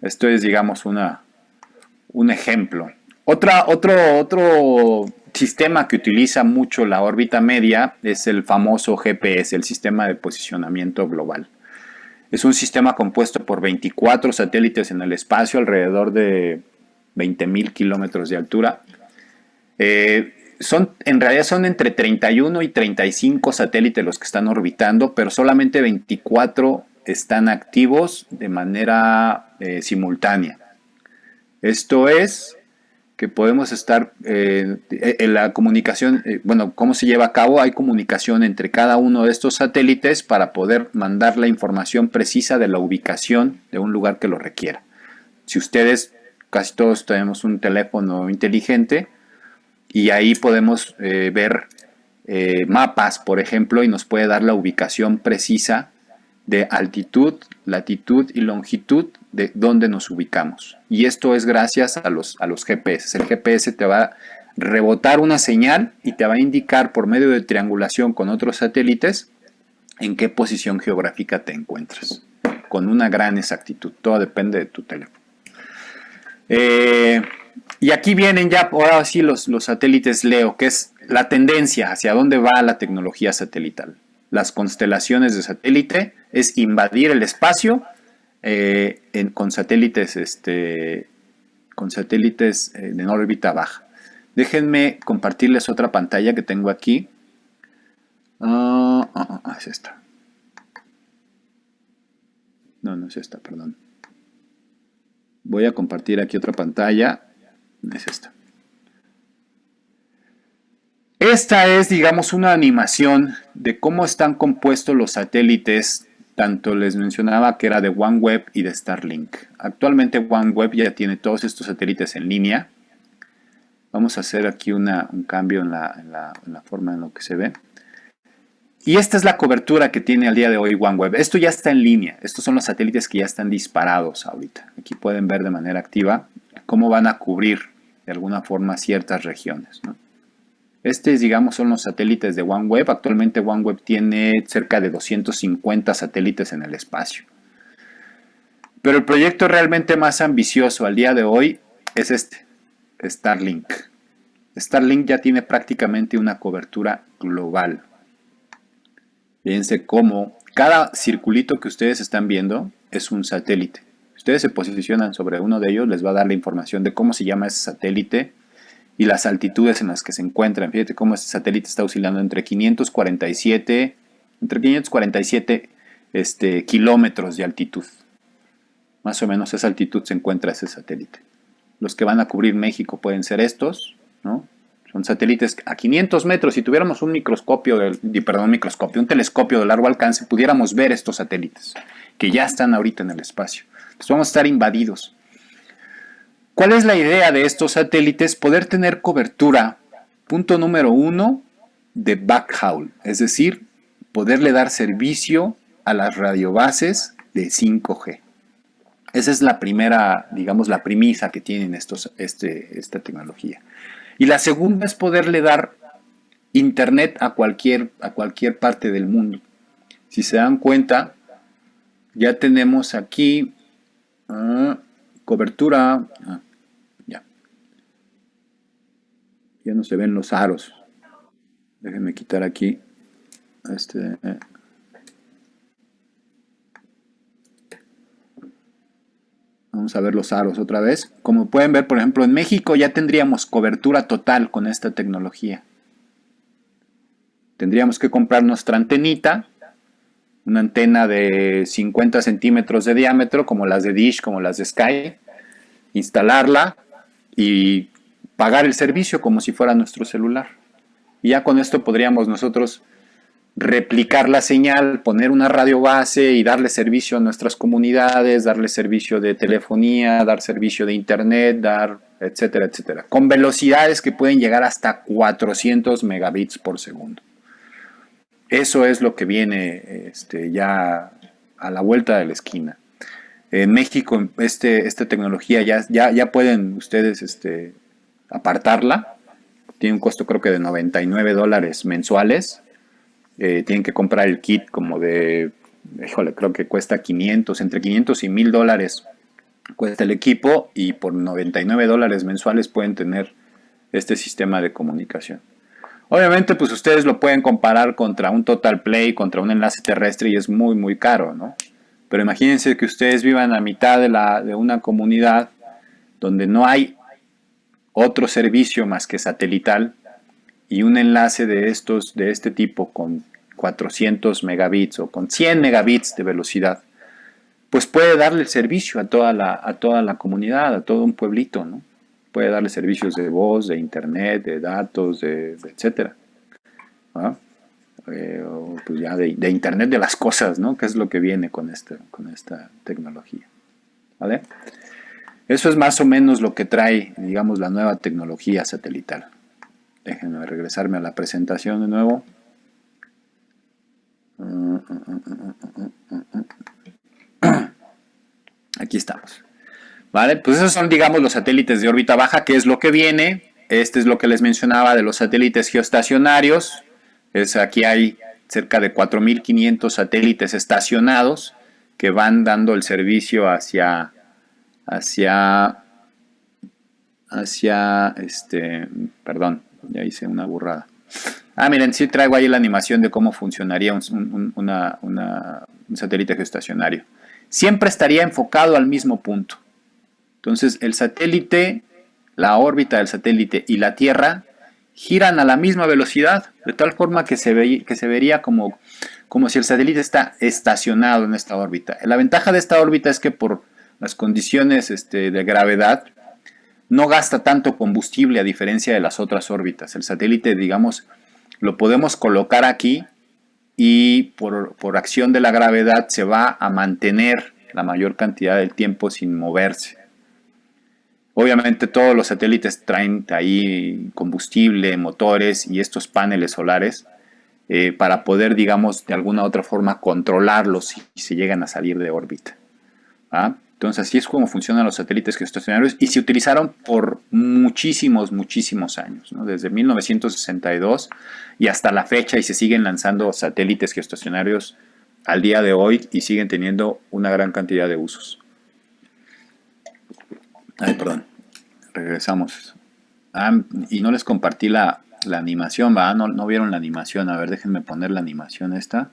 Esto es, digamos, un ejemplo. Otro sistema que utiliza mucho la órbita media es el famoso GPS, el Sistema de Posicionamiento Global. Es un sistema compuesto por 24 satélites en el espacio, alrededor de 20.000 kilómetros de altura. En realidad son entre 31 y 35 satélites los que están orbitando, pero solamente 24 están activos de manera simultánea. Esto es que podemos estar en la comunicación, bueno, ¿cómo se lleva a cabo? Hay comunicación entre cada uno de estos satélites para poder mandar la información precisa de la ubicación de un lugar que lo requiera. Si ustedes, casi todos tenemos un teléfono inteligente y ahí podemos ver mapas, por ejemplo, y nos puede dar la ubicación precisa de altitud, latitud y longitud de dónde nos ubicamos. Y esto es gracias a los GPS. El GPS te va a rebotar una señal y te va a indicar por medio de triangulación con otros satélites en qué posición geográfica te encuentras. Con una gran exactitud. Todo depende de tu teléfono. Y aquí vienen ya ahora sí los satélites LEO, que es la tendencia hacia dónde va la tecnología satelital. Las constelaciones de satélite es invadir el espacio con satélites en órbita baja. Déjenme compartirles otra pantalla que tengo aquí. Es esta. No es esta, perdón. Voy a compartir aquí otra pantalla. Es esta. Esta es, digamos, una animación de cómo están compuestos los satélites. Tanto les mencionaba que era de OneWeb y de Starlink. Actualmente OneWeb ya tiene todos estos satélites en línea. Vamos a hacer aquí un cambio en la forma en lo que se ve. Y esta es la cobertura que tiene al día de hoy OneWeb. Esto ya está en línea. Estos son los satélites que ya están disparados ahorita. Aquí pueden ver de manera activa cómo van a cubrir de alguna forma ciertas regiones, ¿no? Digamos, son los satélites de OneWeb. Actualmente OneWeb tiene cerca de 250 satélites en el espacio. Pero el proyecto realmente más ambicioso al día de hoy es Starlink. Starlink ya tiene prácticamente una cobertura global. Fíjense cómo cada circulito que ustedes están viendo es un satélite. Si ustedes se posicionan sobre uno de ellos, les va a dar la información de cómo se llama ese satélite y las altitudes en las que se encuentran. Fíjate cómo este satélite está oscilando entre 547 kilómetros de altitud. Más o menos esa altitud se encuentra ese satélite. Los que van a cubrir México pueden ser estos, ¿no? Son satélites a 500 metros. Si tuviéramos un telescopio de largo alcance, pudiéramos ver estos satélites que ya están ahorita en el espacio. Entonces vamos a estar invadidos. ¿Cuál es la idea de estos satélites? Poder tener cobertura, punto número 1, de backhaul, es decir, poderle dar servicio a las radiobases de 5G. Esa es la primera, digamos, la premisa que tienen esta tecnología. Y la segunda es poderle dar internet a cualquier parte del mundo. Si se dan cuenta, ya tenemos aquí cobertura. Ya no se ven los aros. Déjenme quitar aquí. Vamos a ver los aros otra vez. Como pueden ver, por ejemplo, en México ya tendríamos cobertura total con esta tecnología. Tendríamos que comprar nuestra antenita, una antena de 50 centímetros de diámetro, como las de Dish, como las de Sky, instalarla y pagar el servicio como si fuera nuestro celular. Y ya con esto podríamos nosotros replicar la señal, poner una radio base y darle servicio a nuestras comunidades, darle servicio de telefonía, dar servicio de internet, etcétera, etcétera. Con velocidades que pueden llegar hasta 400 megabits por segundo. Eso es lo que viene ya a la vuelta de la esquina. En México esta tecnología ya pueden ustedes apartarla. Tiene un costo creo que de $99 mensuales. Tienen que comprar el kit como de, híjole, creo que cuesta 500, entre 500 y $1000 cuesta el equipo, y por $99 mensuales pueden tener este sistema de comunicación. Obviamente, pues ustedes lo pueden comparar contra un Total Play, contra un enlace terrestre, y es muy, muy caro, ¿no? Pero imagínense que ustedes vivan a mitad de una comunidad donde no hay otro servicio más que satelital, y un enlace de este tipo con 400 megabits o con 100 megabits de velocidad, pues puede darle el servicio a toda la comunidad, a todo un pueblito, ¿no? Puede darle servicios de voz, de internet, de datos, etcétera. ¿Ah? O pues ya de internet de las cosas, ¿no? Que es lo que viene con esta tecnología. ¿Vale? Eso es más o menos lo que trae, digamos, la nueva tecnología satelital. Déjenme regresarme a la presentación de nuevo. Aquí estamos. ¿Vale? Pues esos son, digamos, los satélites de órbita baja, que es lo que viene. Este es lo que les mencionaba de los satélites geoestacionarios. Aquí hay cerca de 4500 satélites estacionados que van dando el servicio hacia perdón, ya hice una burrada. Miren, sí traigo ahí la animación de cómo funcionaría un satélite geoestacionario. Siempre estaría enfocado al mismo punto. Entonces, el satélite, la órbita del satélite y la Tierra giran a la misma velocidad, de tal forma que se vería como si el satélite está estacionado en esta órbita. La ventaja de esta órbita es que por las condiciones de gravedad no gasta tanto combustible, a diferencia de las otras órbitas. El satélite, digamos, lo podemos colocar aquí y por acción de la gravedad se va a mantener la mayor cantidad del tiempo sin moverse. Obviamente todos los satélites traen ahí combustible, motores y estos paneles solares para poder, digamos, de alguna u otra forma controlarlos si se llegan a salir de órbita. ¿Ah? Entonces así es como funcionan los satélites geoestacionarios, y se utilizaron por muchísimos años, ¿no? Desde 1962 y hasta la fecha, y se siguen lanzando satélites geoestacionarios al día de hoy y siguen teniendo una gran cantidad de usos. Perdón, regresamos. Y no les compartí la animación, ¿va? No vieron la animación. A ver, déjenme poner la animación esta.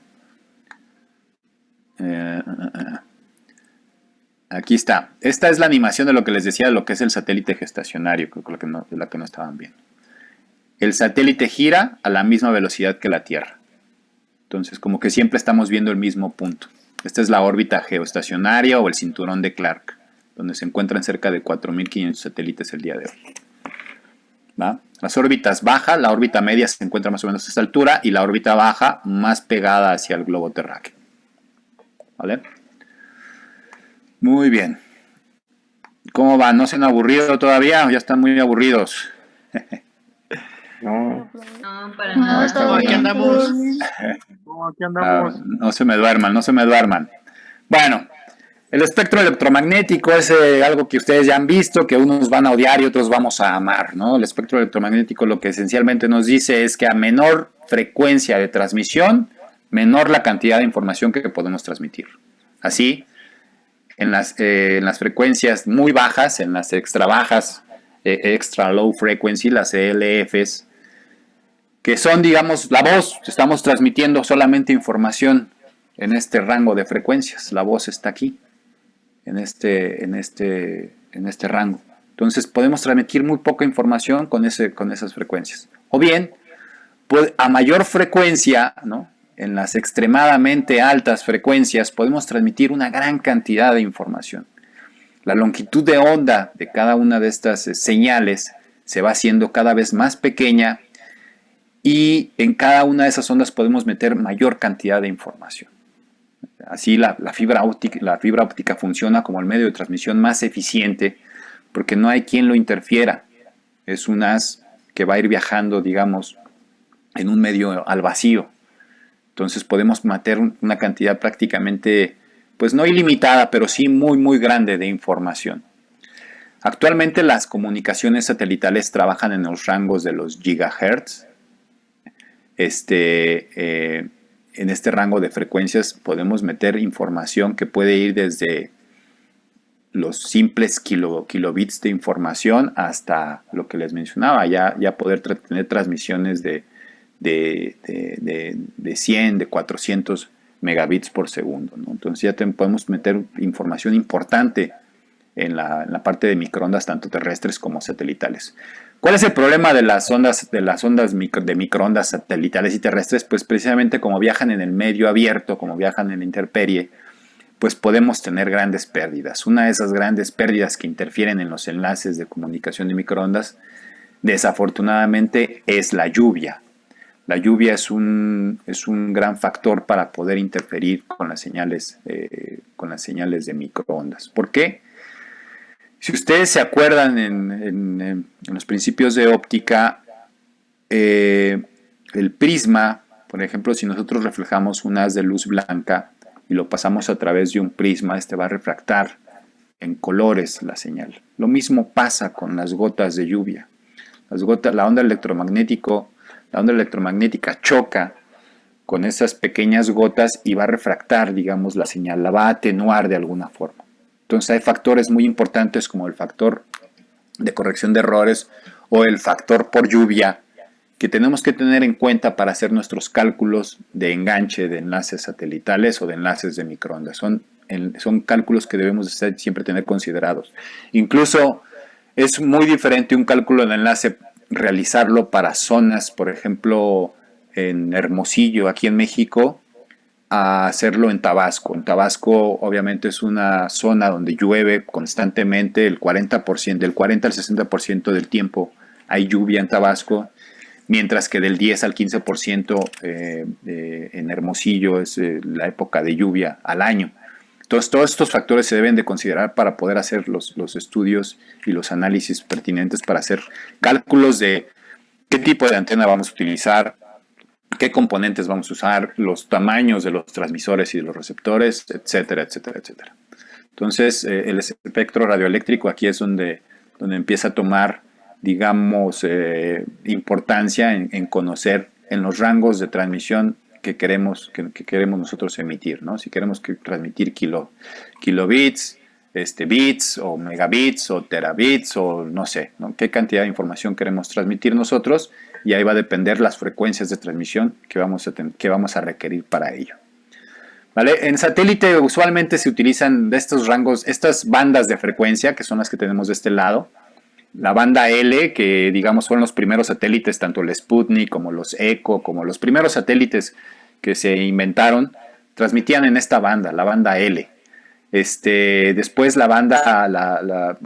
Aquí está. Esta es la animación de lo que les decía, de lo que es el satélite geoestacionario, creo que de la que no estaban viendo. El satélite gira a la misma velocidad que la Tierra. Entonces, como que siempre estamos viendo el mismo punto. Esta es la órbita geoestacionaria o el cinturón de Clark, donde se encuentran cerca de 4500 satélites el día de hoy. ¿Va? Las órbitas bajas, la órbita media se encuentra más o menos a esta altura, y la órbita baja más pegada hacia el globo terráqueo. ¿Vale? Muy bien. ¿Cómo van? ¿No se han aburrido todavía o ya están muy aburridos? No, Para nada. está Aquí bien. andamos. Aquí andamos. No se me duerman. Bueno, el espectro electromagnético es algo que ustedes ya han visto, que unos van a odiar y otros vamos a amar, ¿no? El espectro electromagnético lo que esencialmente nos dice es que a menor frecuencia de transmisión, menor la cantidad de información que podemos transmitir. Así, en las frecuencias muy bajas, en las extra bajas, extra low frequency, las ELFs, que son, digamos, la voz, estamos transmitiendo solamente información en este rango de frecuencias. La voz está aquí, en este rango. Entonces podemos transmitir muy poca información con esas frecuencias. O bien, a mayor frecuencia, ¿no? En las extremadamente altas frecuencias podemos transmitir una gran cantidad de información. La longitud de onda de cada una de estas señales se va haciendo cada vez más pequeña, y en cada una de esas ondas podemos meter mayor cantidad de información. Así la fibra óptica funciona como el medio de transmisión más eficiente, porque no hay quien lo interfiera. Es un haz que va a ir viajando, digamos, en un medio al vacío. Entonces podemos meter una cantidad prácticamente pues no ilimitada, pero sí muy, muy grande de información. Actualmente las comunicaciones satelitales trabajan en los rangos de los gigahertz. En este rango de frecuencias podemos meter información que puede ir desde los simples kilobits de información hasta lo que les mencionaba, ya poder tener transmisiones de 100, de 400 megabits por segundo, ¿no? Entonces ya podemos meter información importante en la parte de microondas, tanto terrestres como satelitales. ¿Cuál es el problema de las ondas de microondas satelitales y terrestres? Pues precisamente como viajan en el medio abierto, como viajan en la intemperie, pues podemos tener grandes pérdidas. Una de esas grandes pérdidas que interfieren en los enlaces de comunicación de microondas, desafortunadamente, es la lluvia. La lluvia es un gran factor para poder interferir con las señales de microondas. ¿Por qué? Si ustedes se acuerdan en los principios de óptica, el prisma, por ejemplo, si nosotros reflejamos un haz de luz blanca y lo pasamos a través de un prisma, este va a refractar en colores la señal. Lo mismo pasa con las gotas de lluvia. La onda electromagnética choca con esas pequeñas gotas y va a refractar, digamos, la señal, la va a atenuar de alguna forma. Entonces hay factores muy importantes como el factor de corrección de errores o el factor por lluvia que tenemos que tener en cuenta para hacer nuestros cálculos de enganche de enlaces satelitales o de enlaces de microondas. Son cálculos que debemos siempre tener considerados. Incluso es muy diferente un cálculo de enlace realizarlo para zonas, por ejemplo, en Hermosillo, aquí en México, a hacerlo en Tabasco. En Tabasco obviamente es una zona donde llueve constantemente, del 40 al 60% del tiempo hay lluvia en Tabasco, mientras que del 10 al 15% en Hermosillo es la época de lluvia al año. Entonces todos estos factores se deben de considerar para poder hacer los estudios y los análisis pertinentes para hacer cálculos de qué tipo de antena vamos a utilizar, qué componentes vamos a usar, los tamaños de los transmisores y de los receptores, etcétera, etcétera, etcétera. Entonces, el espectro radioeléctrico aquí es donde empieza a tomar, digamos, importancia en conocer en los rangos de transmisión que queremos nosotros emitir, ¿no? Si queremos transmitir kilobits, bits o megabits o terabits o no sé, ¿no? Qué cantidad de información queremos transmitir nosotros, y ahí va a depender las frecuencias de transmisión que vamos a requerir para ello. ¿Vale? En satélite usualmente se utilizan de estos rangos, estas bandas de frecuencia, que son las que tenemos de este lado. La banda L, que digamos son los primeros satélites, tanto el Sputnik como los ECO, como los primeros satélites que se inventaron, transmitían en esta banda, la banda L. Después la banda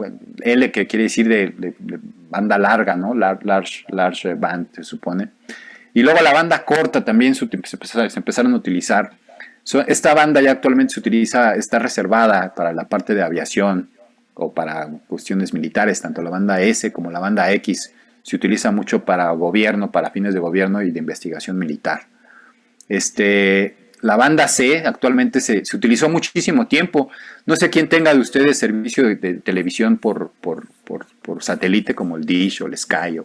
L, que quiere decir de banda larga, ¿no? Large band, se supone. Y luego la banda corta también se empezaron a utilizar. Esta banda ya actualmente se utiliza, está reservada para la parte de aviación o para cuestiones militares, tanto la banda S como la banda X se utiliza mucho para gobierno, para fines de gobierno y de investigación militar. La banda C actualmente se utilizó muchísimo tiempo. No sé quién tenga de ustedes servicio de televisión por satélite como el Dish o el Sky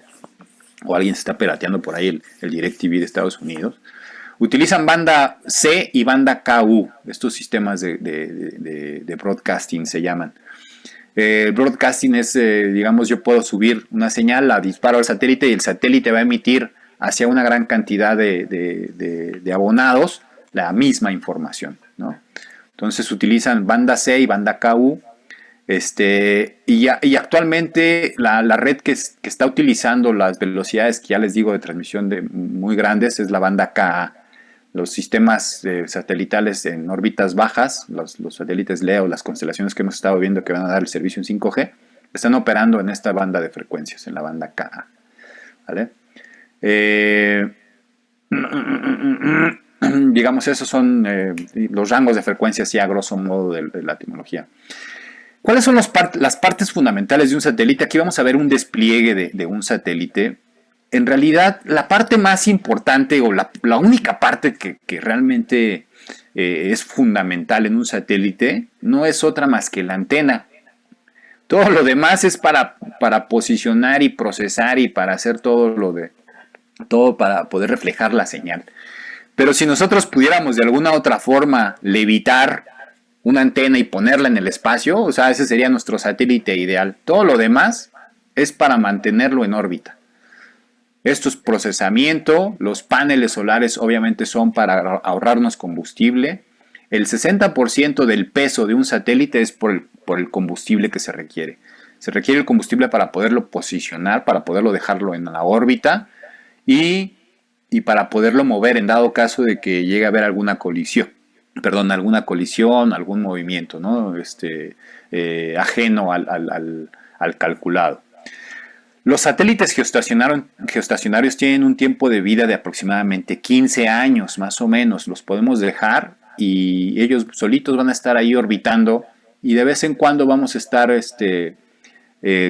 o alguien se está pirateando por ahí el DirecTV de Estados Unidos. Utilizan banda C y banda KU. Estos sistemas de broadcasting se llaman. Broadcasting es, digamos, yo puedo subir una señal, la disparo al satélite y el satélite va a emitir hacia una gran cantidad de abonados la misma información, ¿no? Entonces utilizan banda C y banda KU. Y actualmente la red que está utilizando las velocidades que ya les digo de transmisión muy grandes es la banda KA. Los sistemas satelitales en órbitas bajas, los satélites LEO, las constelaciones que hemos estado viendo que van a dar el servicio en 5G, están operando en esta banda de frecuencias, en la banda KA. ¿Vale? Digamos, esos son los rangos de frecuencias y a grosso modo de la tecnología. ¿Cuáles son las partes fundamentales de un satélite? Aquí vamos a ver un despliegue de un satélite. En realidad, la parte más importante o la única parte que realmente es fundamental en un satélite, no es otra más que la antena. Todo lo demás es para posicionar y procesar y para hacer todo para poder reflejar la señal. Pero si nosotros pudiéramos de alguna otra forma levitar una antena y ponerla en el espacio, o sea, ese sería nuestro satélite ideal. Todo lo demás es para mantenerlo en órbita. Esto es procesamiento, los paneles solares obviamente son para ahorrarnos combustible. El 60% del peso de un satélite es por el combustible que se requiere. Se requiere el combustible para poderlo posicionar, para poderlo dejarlo en la órbita y para poderlo mover en dado caso de que llegue a haber alguna colisión, algún movimiento, ¿no? Ajeno al calculado. Los satélites geoestacionarios tienen un tiempo de vida de aproximadamente 15 años, más o menos. Los podemos dejar y ellos solitos van a estar ahí orbitando y de vez en cuando vamos a estar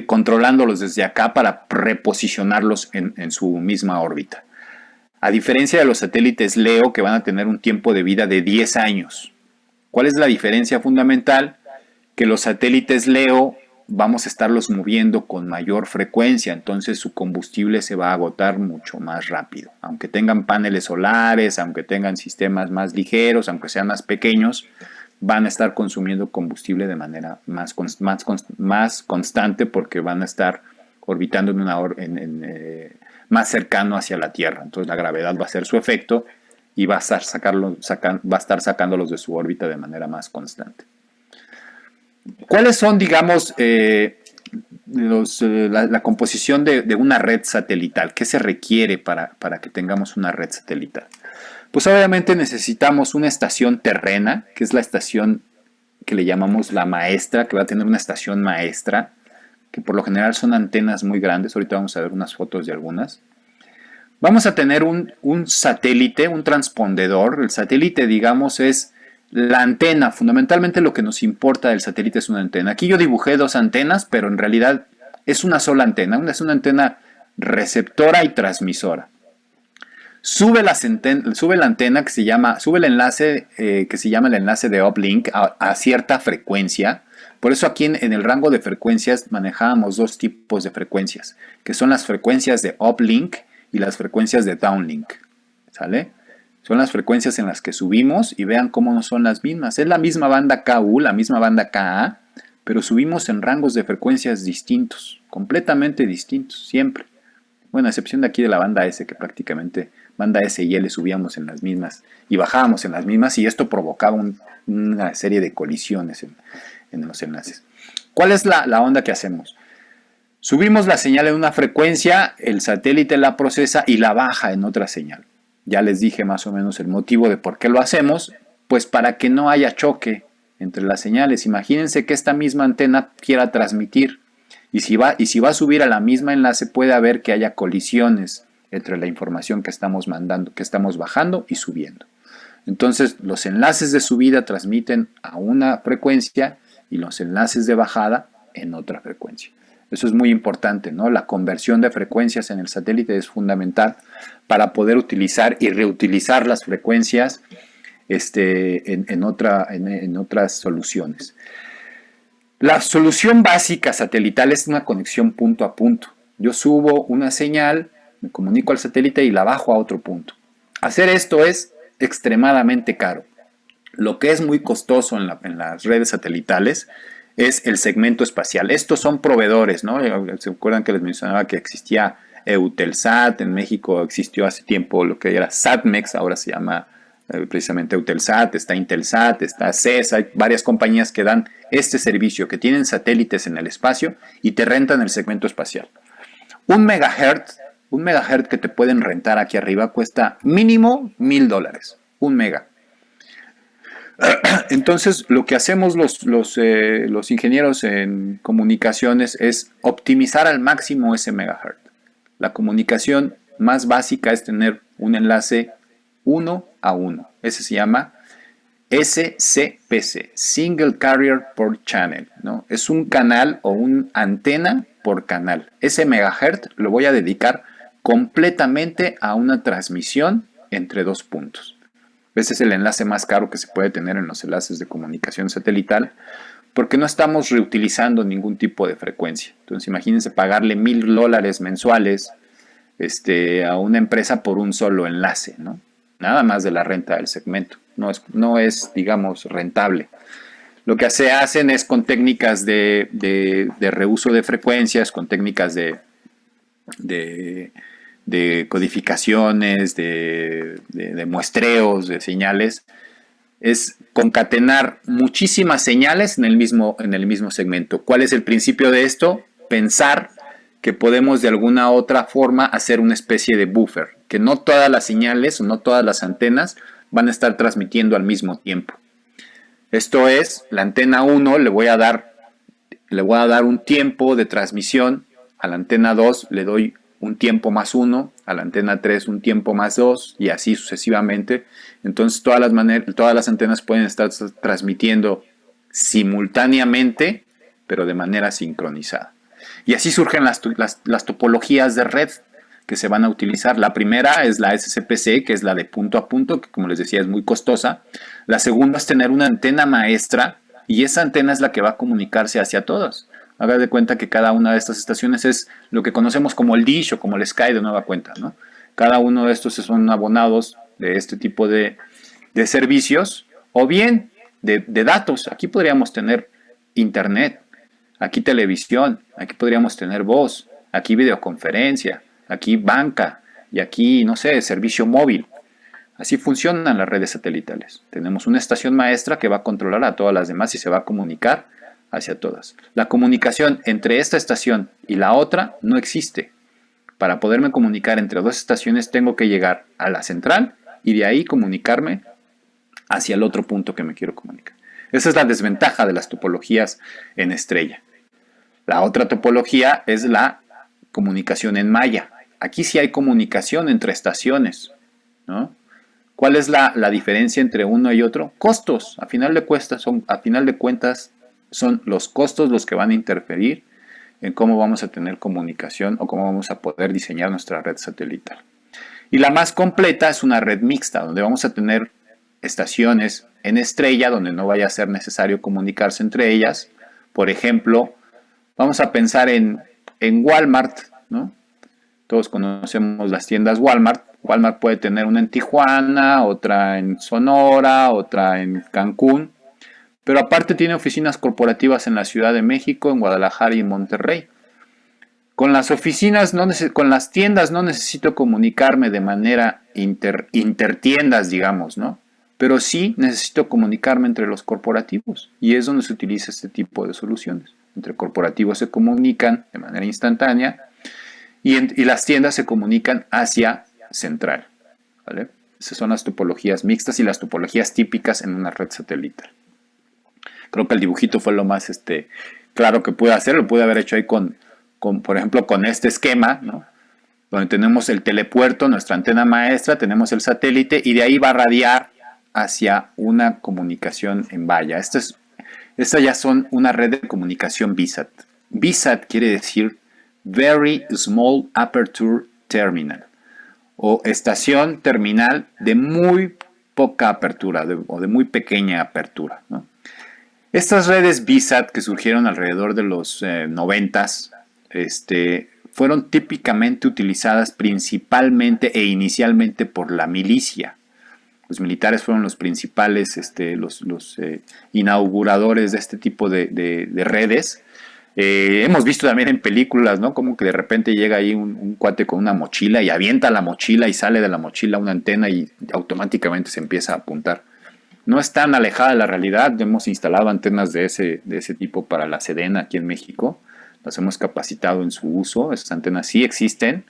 controlándolos desde acá para reposicionarlos en su misma órbita. A diferencia de los satélites LEO que van a tener un tiempo de vida de 10 años. ¿Cuál es la diferencia fundamental? Que los satélites LEO vamos a estarlos moviendo con mayor frecuencia, entonces su combustible se va a agotar mucho más rápido. Aunque tengan paneles solares, aunque tengan sistemas más ligeros, aunque sean más pequeños, van a estar consumiendo combustible de manera más constante porque van a estar orbitando más cercano hacia la Tierra. Entonces la gravedad va a hacer su efecto y va a estar sacándolos de su órbita de manera más constante. ¿Cuáles son, digamos, la composición de una red satelital? ¿Qué se requiere para que tengamos una red satelital? Pues obviamente necesitamos una estación terrena, que es la estación que le llamamos la maestra, que va a tener una estación maestra, que por lo general son antenas muy grandes. Ahorita vamos a ver unas fotos de algunas. Vamos a tener un satélite, un transpondedor. El satélite, digamos, es la antena. Fundamentalmente lo que nos importa del satélite es una antena. Aquí yo dibujé dos antenas, pero en realidad es una sola antena. Es una antena receptora y transmisora. Sube la antena sube el enlace que se llama el enlace de uplink a cierta frecuencia. Por eso aquí en el rango de frecuencias manejábamos dos tipos de frecuencias, que son las frecuencias de uplink y las frecuencias de downlink. ¿Sale? Son las frecuencias en las que subimos y vean cómo no son las mismas. Es la misma banda KU, la misma banda KA, pero subimos en rangos de frecuencias distintos, completamente distintos, siempre. Bueno, a excepción de aquí de la banda S, que prácticamente banda S y L subíamos en las mismas y bajábamos en las mismas y esto provocaba una serie de colisiones en los enlaces. ¿Cuál es la onda que hacemos? Subimos la señal en una frecuencia, el satélite la procesa y la baja en otra señal. Ya les dije más o menos el motivo de por qué lo hacemos, pues para que no haya choque entre las señales. Imagínense que esta misma antena quiera transmitir y si va a subir a la misma enlace puede haber que haya colisiones entre la información que estamos mandando, que estamos bajando y subiendo. Entonces los enlaces de subida transmiten a una frecuencia y los enlaces de bajada en otra frecuencia. Eso es muy importante, ¿no? La conversión de frecuencias en el satélite es fundamental para poder utilizar y reutilizar las frecuencias en otras soluciones. La solución básica satelital es una conexión punto a punto. Yo subo una señal, me comunico al satélite y la bajo a otro punto. Hacer esto es extremadamente caro. Lo que es muy costoso en las redes satelitales es el segmento espacial. Estos son proveedores, ¿no? ¿Se acuerdan que les mencionaba que existía Eutelsat? En México existió hace tiempo lo que era Satmex, ahora se llama precisamente Eutelsat, está Intelsat, está CES, hay varias compañías que dan este servicio, que tienen satélites en el espacio y te rentan el segmento espacial. Un megahertz que te pueden rentar aquí arriba cuesta mínimo $1,000, un mega. Entonces, lo que hacemos los ingenieros en comunicaciones es optimizar al máximo ese megahertz. La comunicación más básica es tener un enlace 1 a 1. Ese se llama SCPC, Single Carrier per Channel, ¿no? Es un canal o una antena por canal. Ese megahertz lo voy a dedicar completamente a una transmisión entre dos puntos. Ese es el enlace más caro que se puede tener en los enlaces de comunicación satelital, porque no estamos reutilizando ningún tipo de frecuencia. Entonces, imagínense pagarle $1,000 mensuales a una empresa por un solo enlace, ¿no? Nada más de la renta del segmento. No es, digamos, rentable. Lo que se hacen es con técnicas de reuso de frecuencias, con técnicas de codificaciones, de muestreos, de señales, es concatenar muchísimas señales en el mismo segmento. ¿Cuál es el principio de esto? Pensar que podemos de alguna u otra forma hacer una especie de buffer, que no todas las señales o no todas las antenas van a estar transmitiendo al mismo tiempo. Esto es, la antena 1 le voy a dar un tiempo de transmisión, a la antena 2 le doy un tiempo más 1, a la antena 3 un tiempo más 2 y así sucesivamente. Entonces todas las antenas pueden estar transmitiendo simultáneamente, pero de manera sincronizada. Y así surgen las topologías de red que se van a utilizar. La primera es la SCPC, que es la de punto a punto, que como les decía es muy costosa. La segunda es tener una antena maestra y esa antena es la que va a comunicarse hacia todas. Haga de cuenta que cada una de estas estaciones es lo que conocemos como el Dish o como el Sky de nueva cuenta, ¿no? Cada uno de estos son abonados de este tipo de servicios o bien de datos. Aquí podríamos tener internet, aquí televisión, aquí podríamos tener voz, aquí videoconferencia, aquí banca y aquí, no sé, servicio móvil. Así funcionan las redes satelitales. Tenemos una estación maestra que va a controlar a todas las demás y se va a comunicar hacia todas. La comunicación entre esta estación y la otra no existe. Para poderme comunicar entre dos estaciones tengo que llegar a la central y de ahí comunicarme hacia el otro punto que me quiero comunicar. Esa es la desventaja de las topologías en estrella. La otra topología es la comunicación en malla. Aquí sí hay comunicación entre estaciones, ¿no? ¿Cuál es la diferencia entre uno y otro? Costos. A final de cuentas son los costos los que van a interferir en cómo vamos a tener comunicación o cómo vamos a poder diseñar nuestra red satelital. Y la más completa es una red mixta, donde vamos a tener estaciones en estrella, donde no vaya a ser necesario comunicarse entre ellas. Por ejemplo, vamos a pensar en Walmart, ¿no? Todos conocemos las tiendas Walmart. Walmart puede tener una en Tijuana, otra en Sonora, otra en Cancún. Pero aparte tiene oficinas corporativas en la Ciudad de México, en Guadalajara y en Monterrey. Con las con las tiendas no necesito comunicarme de manera intertiendas, digamos, ¿no? Pero sí necesito comunicarme entre los corporativos. Y es donde se utiliza este tipo de soluciones. Entre corporativos se comunican de manera instantánea y las tiendas se comunican hacia central, ¿vale? Esas son las topologías mixtas y las topologías típicas en una red satelital. Creo que el dibujito fue lo más claro que pude hacer. Lo pude haber hecho ahí por ejemplo, con este esquema, ¿no? Donde tenemos el telepuerto, nuestra antena maestra, tenemos el satélite y de ahí va a radiar hacia una comunicación en valla. Estas ya son una red de comunicación VSAT. VSAT quiere decir Very Small Aperture Terminal o estación terminal de muy poca apertura o de muy pequeña apertura, ¿no? Estas redes VSAT que surgieron alrededor de los 90s fueron típicamente utilizadas principalmente e inicialmente por la milicia. Los militares fueron los principales, los inauguradores de este tipo de redes. Hemos visto también en películas, ¿no? Como que de repente llega ahí un cuate con una mochila y avienta la mochila y sale de la mochila una antena y automáticamente se empieza a apuntar. No es tan alejada de la realidad. Hemos instalado antenas de ese tipo para la Sedena aquí en México. Las hemos capacitado en su uso. Esas antenas sí existen.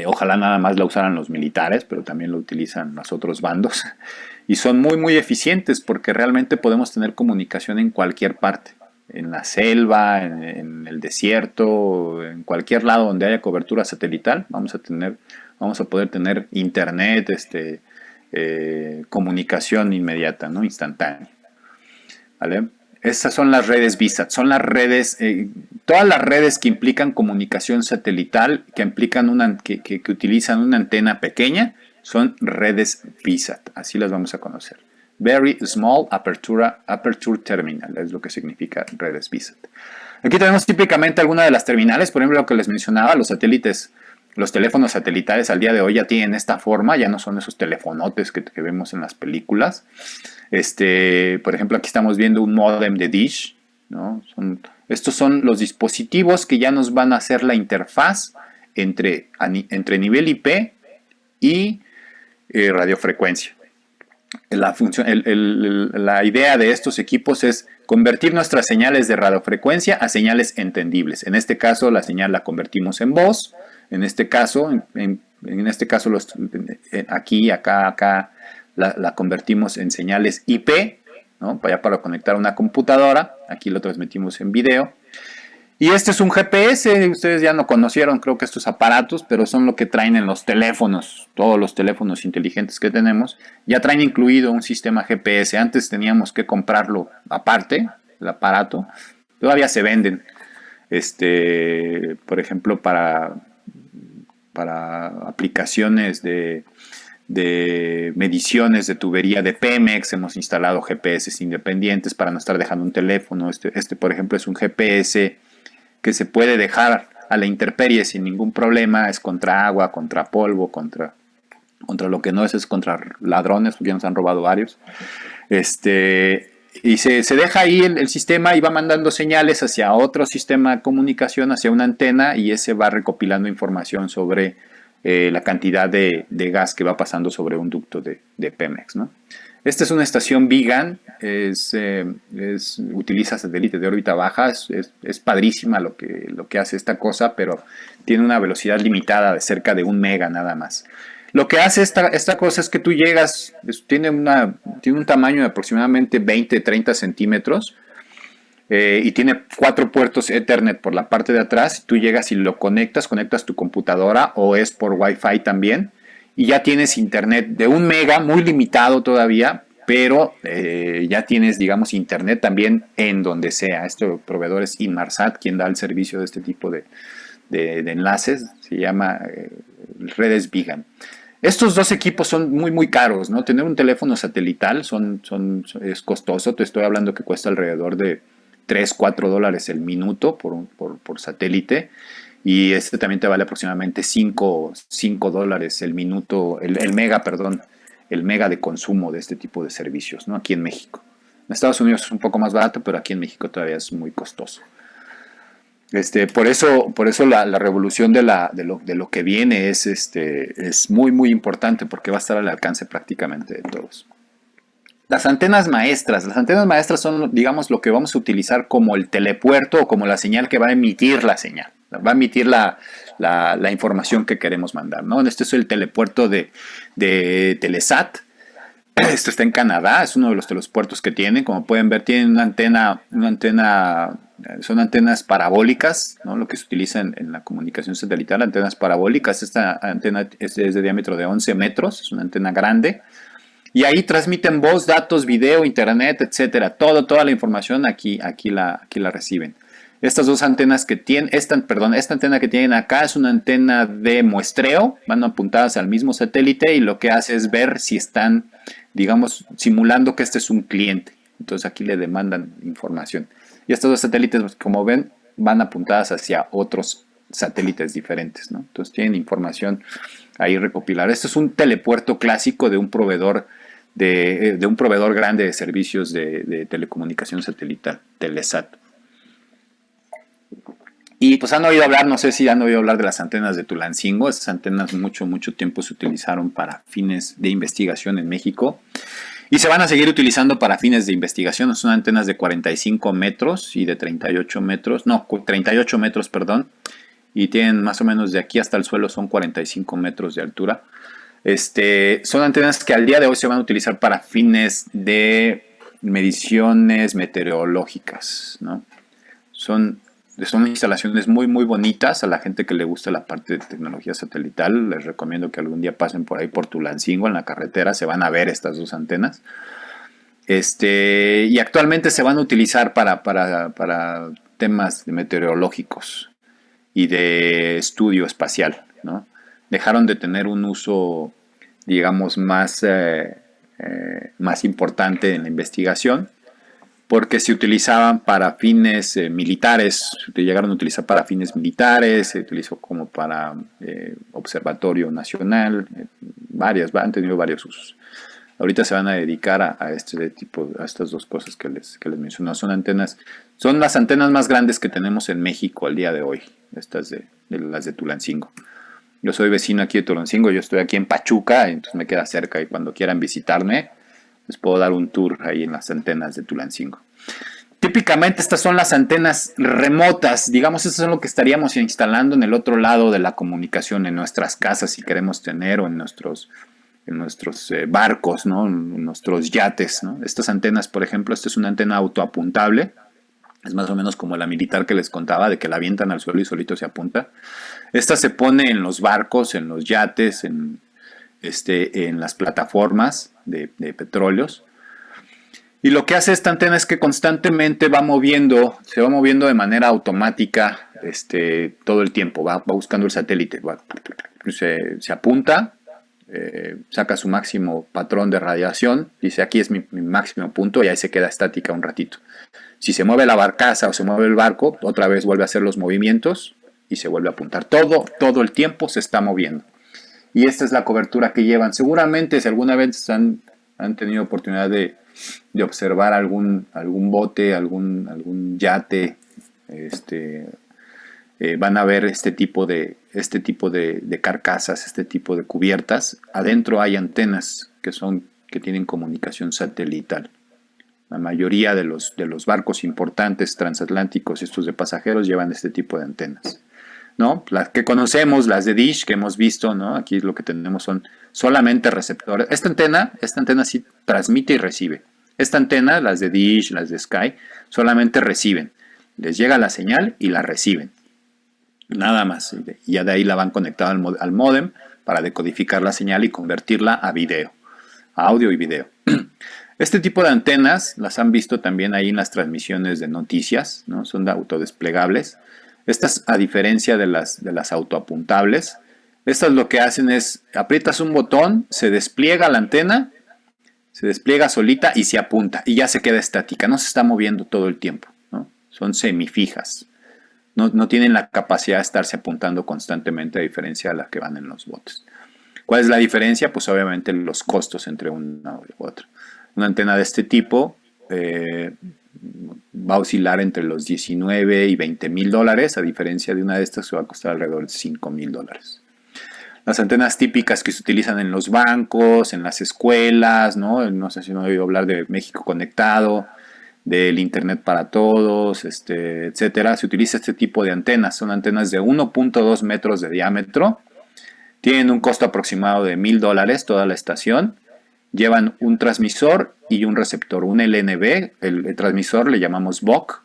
Ojalá nada más la usaran los militares, pero también lo utilizan los otros bandos. Y son muy, muy eficientes porque realmente podemos tener comunicación en cualquier parte. En la selva, en el desierto, en cualquier lado donde haya cobertura satelital, vamos a poder tener internet, comunicación inmediata, ¿no? Instantánea. ¿Vale? Estas son las redes VSAT, son las redes, todas las redes que implican comunicación satelital, que utilizan una antena pequeña son redes VSAT, así las vamos a conocer. Very Small Aperture Terminal, es lo que significa redes VSAT. Aquí tenemos típicamente algunas de las terminales, por ejemplo, lo que les mencionaba, los satélites, los teléfonos satelitales al día de hoy ya tienen esta forma, ya no son esos telefonotes que vemos en las películas. Por ejemplo, aquí estamos viendo un módem de Dish, ¿no? Estos son los dispositivos que ya nos van a hacer la interfaz entre nivel IP y radiofrecuencia. La idea de estos equipos es convertir nuestras señales de radiofrecuencia a señales entendibles. En este caso, la señal la convertimos en voz. En este caso, aquí, acá, la convertimos en señales IP, ¿no? Para conectar a una computadora. Aquí lo transmitimos en video. Y este es un GPS, ustedes ya no conocieron, creo que estos aparatos, pero son lo que traen en los teléfonos, todos los teléfonos inteligentes que tenemos, ya traen incluido un sistema GPS. Antes teníamos que comprarlo aparte, el aparato, todavía se venden, por ejemplo, para aplicaciones de mediciones de tubería de Pemex, hemos instalado GPS independientes para no estar dejando un teléfono. Por ejemplo, es un GPS que se puede dejar a la intemperie sin ningún problema, es contra agua, contra polvo, contra lo que no es contra ladrones, porque ya nos han robado varios. Y se deja ahí el sistema y va mandando señales hacia otro sistema de comunicación, hacia una antena, y ese va recopilando información sobre la cantidad de gas que va pasando sobre un ducto de Pemex, ¿no? Esta es una estación Vigan, utiliza satélite de órbita baja, es padrísima lo que hace esta cosa, pero tiene una velocidad limitada de cerca de 1 mega nada más. Lo que hace esta cosa es que tú llegas, tiene un tamaño de aproximadamente 20-30 centímetros y tiene 4 puertos Ethernet por la parte de atrás. Tú llegas y lo conectas tu computadora o es por Wi-Fi también. Y ya tienes internet de 1 mega, muy limitado todavía, pero ya tienes, digamos, internet también en donde sea. Este proveedor es Inmarsat, quien da el servicio de este tipo de enlaces. Se llama Redes Vigan. Estos dos equipos son muy, muy caros, ¿no? Tener un teléfono satelital es costoso. Te estoy hablando que cuesta alrededor de $3-4 el minuto por satélite. Y también te vale aproximadamente $5 el minuto, el mega de consumo de este tipo de servicios, ¿no? Aquí en México. En Estados Unidos es un poco más barato, pero aquí en México todavía es muy costoso. Por eso la revolución de lo que viene es muy, muy importante, porque va a estar al alcance prácticamente de todos. Las antenas maestras son, digamos, lo que vamos a utilizar como el telepuerto o como la señal que va a emitir la señal. Va a emitir la información que queremos mandar, ¿no? Este es el telepuerto de Telesat. Esto está en Canadá, es uno de los telepuertos que tienen. Como pueden ver, tienen una antena, son antenas parabólicas, ¿no? Lo que se utiliza en la comunicación satelital, antenas parabólicas. Esta antena es de diámetro de 11 metros, es una antena grande. Y ahí transmiten voz, datos, video, internet, etcétera. Toda la información aquí la reciben. Estas dos antenas que tienen, esta antena que tienen acá es una antena de muestreo, van apuntadas al mismo satélite y lo que hace es ver si están, digamos, simulando que este es un cliente. Entonces aquí le demandan información. Y estos dos satélites, como ven, van apuntadas hacia otros satélites diferentes, ¿no? Entonces tienen información ahí recopilar. Esto es un telepuerto clásico de un proveedor grande de servicios de telecomunicación satelital, Telesat. Y pues han oído hablar, no sé si han oído hablar de las antenas de Tulancingo. Esas antenas mucho tiempo se utilizaron para fines de investigación en México. Y se van a seguir utilizando para fines de investigación. Son antenas de 45 metros y de 38 metros. No, 38 metros, perdón. Y tienen más o menos de aquí hasta el suelo son 45 metros de altura. Son antenas que al día de hoy se van a utilizar para fines de mediciones meteorológicas, ¿no? Son instalaciones muy, muy bonitas. A la gente que le gusta la parte de tecnología satelital, les recomiendo que algún día pasen por ahí por Tulancingo, en la carretera, se van a ver estas dos antenas. Y actualmente se van a utilizar para temas meteorológicos y de estudio espacial, ¿no? Dejaron de tener un uso digamos, más importante en la investigación, porque se utilizaban para fines militares, se llegaron a utilizar para fines militares, se utilizó como para observatorio nacional, han tenido varios usos. Ahorita se van a dedicar a este tipo, a estas dos cosas que les menciono. Son las antenas más grandes que tenemos en México al día de hoy, estas de las de Tulancingo. Yo soy vecino aquí de Tulancingo, yo estoy aquí en Pachuca, entonces me queda cerca y cuando quieran visitarme, les puedo dar un tour ahí en las antenas de Tulancingo. Típicamente estas son las antenas remotas, digamos, eso es lo que estaríamos instalando en el otro lado de la comunicación, en nuestras casas si queremos tener, o en nuestros barcos, ¿no? En nuestros yates, ¿no? Estas antenas, por ejemplo, esta es una antena autoapuntable, es más o menos como la militar que les contaba, de que la avientan al suelo y solito se apunta. Esta se pone en los barcos, en los yates, en las plataformas de petróleos. Y lo que hace esta antena es que constantemente se va moviendo de manera automática todo el tiempo. Va buscando el satélite, se apunta, saca su máximo patrón de radiación, dice aquí es mi máximo punto y ahí se queda estática un ratito. Si se mueve la barcaza o se mueve el barco, otra vez vuelve a hacer los movimientos y se vuelve a apuntar. Todo el tiempo se está moviendo. Y esta es la cobertura que llevan. Seguramente si alguna vez han tenido oportunidad de observar algún bote, algún yate, van a ver este tipo de carcasas, este tipo de cubiertas. Adentro hay antenas que tienen comunicación satelital. La mayoría de los barcos importantes transatlánticos, estos de pasajeros, llevan este tipo de antenas, ¿no? Las que conocemos, las de Dish, que hemos visto, ¿no? Aquí lo que tenemos son solamente receptores. Esta antena sí transmite y recibe. Esta antena, las de Dish, las de Sky, solamente reciben. Les llega la señal y la reciben. Nada más. Y ya de ahí la van conectada al módem para decodificar la señal y convertirla a video, a audio y video. Este tipo de antenas las han visto también ahí en las transmisiones de noticias, ¿no? Son de autodesplegables. Estas, a diferencia de las autoapuntables, estas lo que hacen es, aprietas un botón, se despliega la antena, se despliega solita y se apunta y ya se queda estática, no se está moviendo todo el tiempo, ¿no? Son semifijas, no tienen la capacidad de estarse apuntando constantemente a diferencia de las que van en los botes. ¿Cuál es la diferencia? Pues obviamente los costos entre una u otra. Una antena de este tipo va a oscilar entre los 19 y 20 mil dólares, a diferencia de una de estas que va a costar alrededor de 5 mil dólares. Las antenas típicas que se utilizan en los bancos, en las escuelas, no sé si no he oído hablar de México Conectado, del Internet para Todos, etcétera. Se utiliza este tipo de antenas. Son antenas de 1.2 metros de diámetro. Tienen un costo aproximado de $1,000 toda la estación. Llevan un transmisor y un receptor, un LNB. El transmisor le llamamos BOC.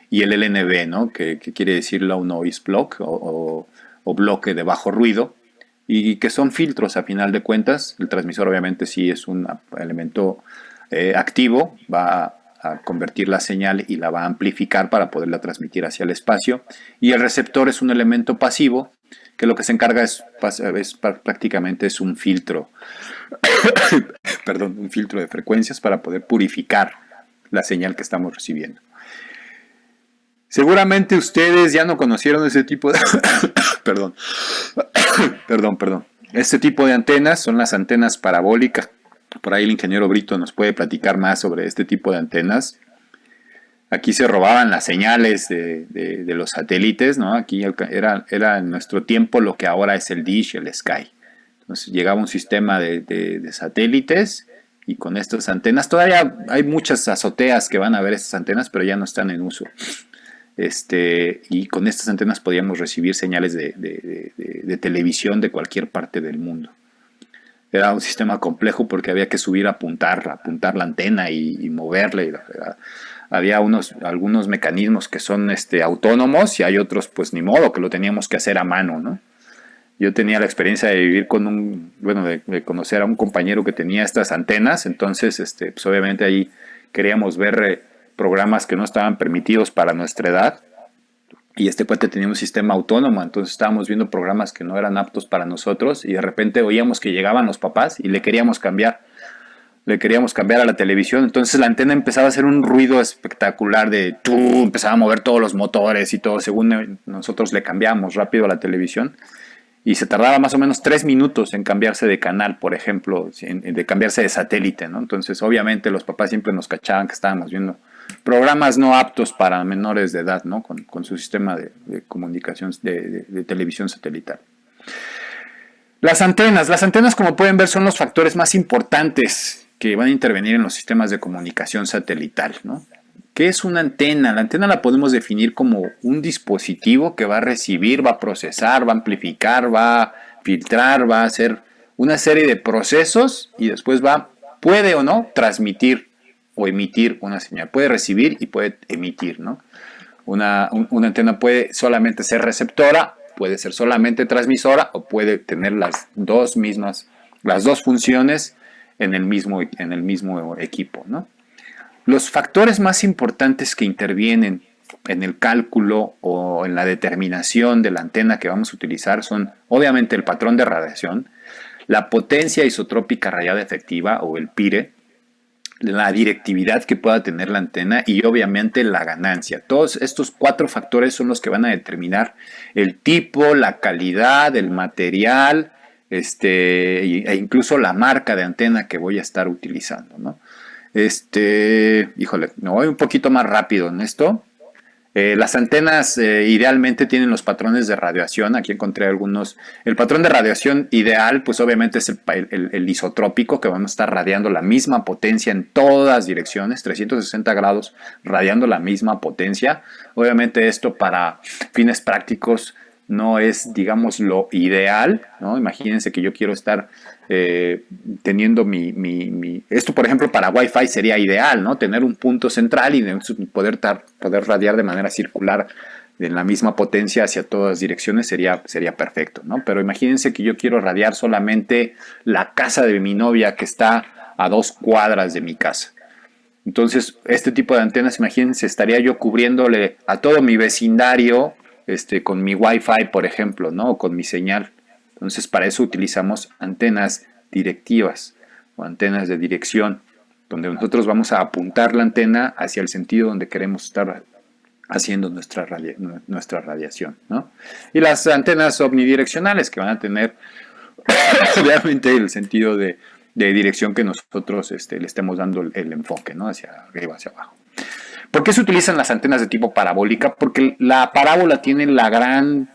Y el LNB, ¿no? que quiere decir Low Noise Block o bloque de bajo ruido. Y que son filtros a final de cuentas. El transmisor obviamente sí es un elemento activo. Va a convertir la señal y la va a amplificar para poderla transmitir hacia el espacio. Y el receptor es un elemento pasivo, que lo que se encarga prácticamente es un filtro, perdón, un filtro de frecuencias para poder purificar la señal que estamos recibiendo. Seguramente ustedes ya no conocieron ese tipo de perdón. Este tipo de antenas son las antenas parabólicas. Por ahí el ingeniero Brito nos puede platicar más sobre este tipo de antenas. Aquí se robaban las señales de los satélites, ¿no? Aquí era en nuestro tiempo lo que ahora es el Dish, el Sky. Entonces llegaba un sistema de satélites y con estas antenas, todavía hay muchas azoteas que van a ver estas antenas, pero ya no están en uso. Y con estas antenas podíamos recibir señales de televisión de cualquier parte del mundo. Era un sistema complejo porque había que subir a apuntar la antena y moverle. Había algunos mecanismos que son autónomos y hay otros, pues ni modo, que lo teníamos que hacer a mano, ¿no? Yo tenía la experiencia de vivir de conocer a un compañero que tenía estas antenas, entonces, pues obviamente ahí queríamos ver programas que no estaban permitidos para nuestra edad y este cuate tenía un sistema autónomo, entonces estábamos viendo programas que no eran aptos para nosotros y de repente oíamos que llegaban los papás y le queríamos cambiar a la televisión, entonces la antena empezaba a hacer un ruido espectacular de empezaba a mover todos los motores y todo, según nosotros le cambiábamos rápido a la televisión y se tardaba más o menos 3 minutos en cambiarse de canal, por ejemplo, de cambiarse de satélite, ¿no? Entonces obviamente los papás siempre nos cachaban que estábamos viendo programas no aptos para menores de edad, ¿no? Con su sistema de comunicación de televisión satelital. Las antenas, como pueden ver, son los factores más importantes que van a intervenir en los sistemas de comunicación satelital, ¿no? ¿Qué es una antena? La antena la podemos definir como un dispositivo que va a recibir, va a procesar, va a amplificar, va a filtrar, va a hacer una serie de procesos y después puede o no transmitir o emitir una señal. Puede recibir y puede emitir, ¿no? Una antena puede solamente ser receptora, puede ser solamente transmisora o puede tener las dos funciones en el mismo equipo, ¿no? Los factores más importantes que intervienen en el cálculo o en la determinación de la antena que vamos a utilizar son obviamente el patrón de radiación, la potencia isotrópica radiada efectiva o el PIRE, la directividad que pueda tener la antena y obviamente la ganancia. Todos estos 4 factores son los que van a determinar el tipo, la calidad, el material, e incluso la marca de antena que voy a estar utilizando, ¿no? Híjole, me voy un poquito más rápido en esto. Las antenas idealmente tienen los patrones de radiación. Aquí encontré algunos. El patrón de radiación ideal, pues obviamente es el isotrópico, que van a estar radiando la misma potencia en todas direcciones, 360 grados, radiando la misma potencia. Obviamente esto para fines prácticos no es, digamos, lo ideal, ¿no? Imagínense que yo quiero estar teniendo esto, por ejemplo, para Wi-Fi sería ideal, ¿no? Tener un punto central y poder radiar de manera circular en la misma potencia hacia todas direcciones sería perfecto, ¿no? Pero imagínense que yo quiero radiar solamente la casa de mi novia que está a 2 cuadras de mi casa. Entonces, este tipo de antenas, imagínense, estaría yo cubriéndole a todo mi vecindario con mi Wi-Fi, por ejemplo, ¿no? O con mi señal. Entonces, para eso utilizamos antenas directivas o antenas de dirección, donde nosotros vamos a apuntar la antena hacia el sentido donde queremos estar haciendo nuestra radiación, ¿no? Y las antenas omnidireccionales, que van a tener realmente el sentido de dirección que nosotros le estemos dando el enfoque, ¿no? Hacia arriba, hacia abajo. ¿Por qué se utilizan las antenas de tipo parabólica? Porque la parábola tiene la gran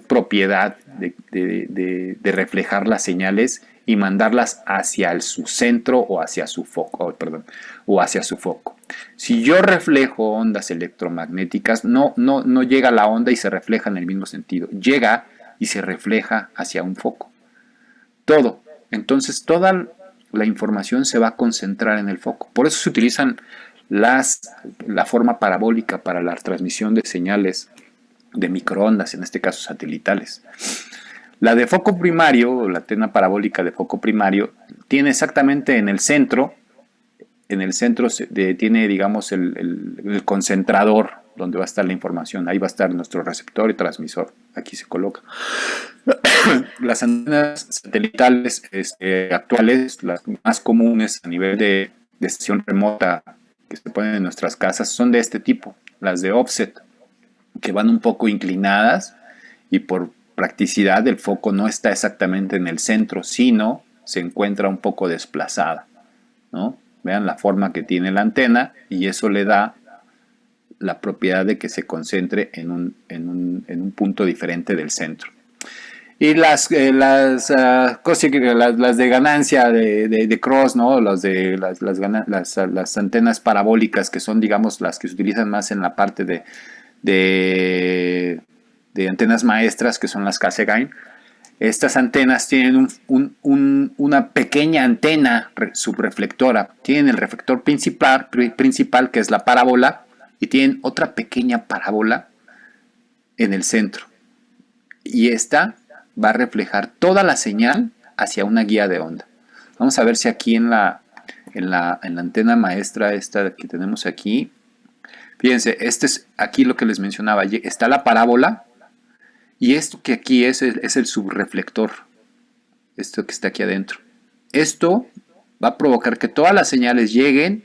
propiedad de reflejar las señales y mandarlas hacia su centro o hacia su foco, Si yo reflejo ondas electromagnéticas, no llega la onda y se refleja en el mismo sentido. Llega y se refleja hacia un foco. Entonces toda la información se va a concentrar en el foco. Por eso se utilizan la forma parabólica para la transmisión de señales de microondas, en este caso satelitales. La de foco primario, la antena parabólica de foco primario, tiene exactamente en el centro tiene, digamos, el concentrador donde va a estar la información. Ahí va a estar nuestro receptor y transmisor. Aquí se coloca. Las antenas satelitales actuales, las más comunes a nivel de estación remota que se ponen en nuestras casas, son de este tipo, las de offset, que van un poco inclinadas y por practicidad el foco no está exactamente en el centro, sino se encuentra un poco desplazada, ¿no? Vean la forma que tiene la antena y eso le da la propiedad de que se concentre en un punto diferente del centro. Y las de ganancia de cross, ¿no? Las antenas parabólicas, que son, digamos, las que se utilizan más en la parte de antenas maestras, que son las Cassegrain. Estas antenas tienen una pequeña antena subreflectora. Tienen el reflector principal, que es la parábola, y tienen otra pequeña parábola en el centro. Y esta va a reflejar toda la señal hacia una guía de onda. Vamos a ver si aquí en la antena maestra esta que tenemos aquí, Fíjense, este es aquí lo que les mencionaba. Está la parábola y esto que aquí es el subreflector. Esto que está aquí adentro. Esto va a provocar que todas las señales lleguen,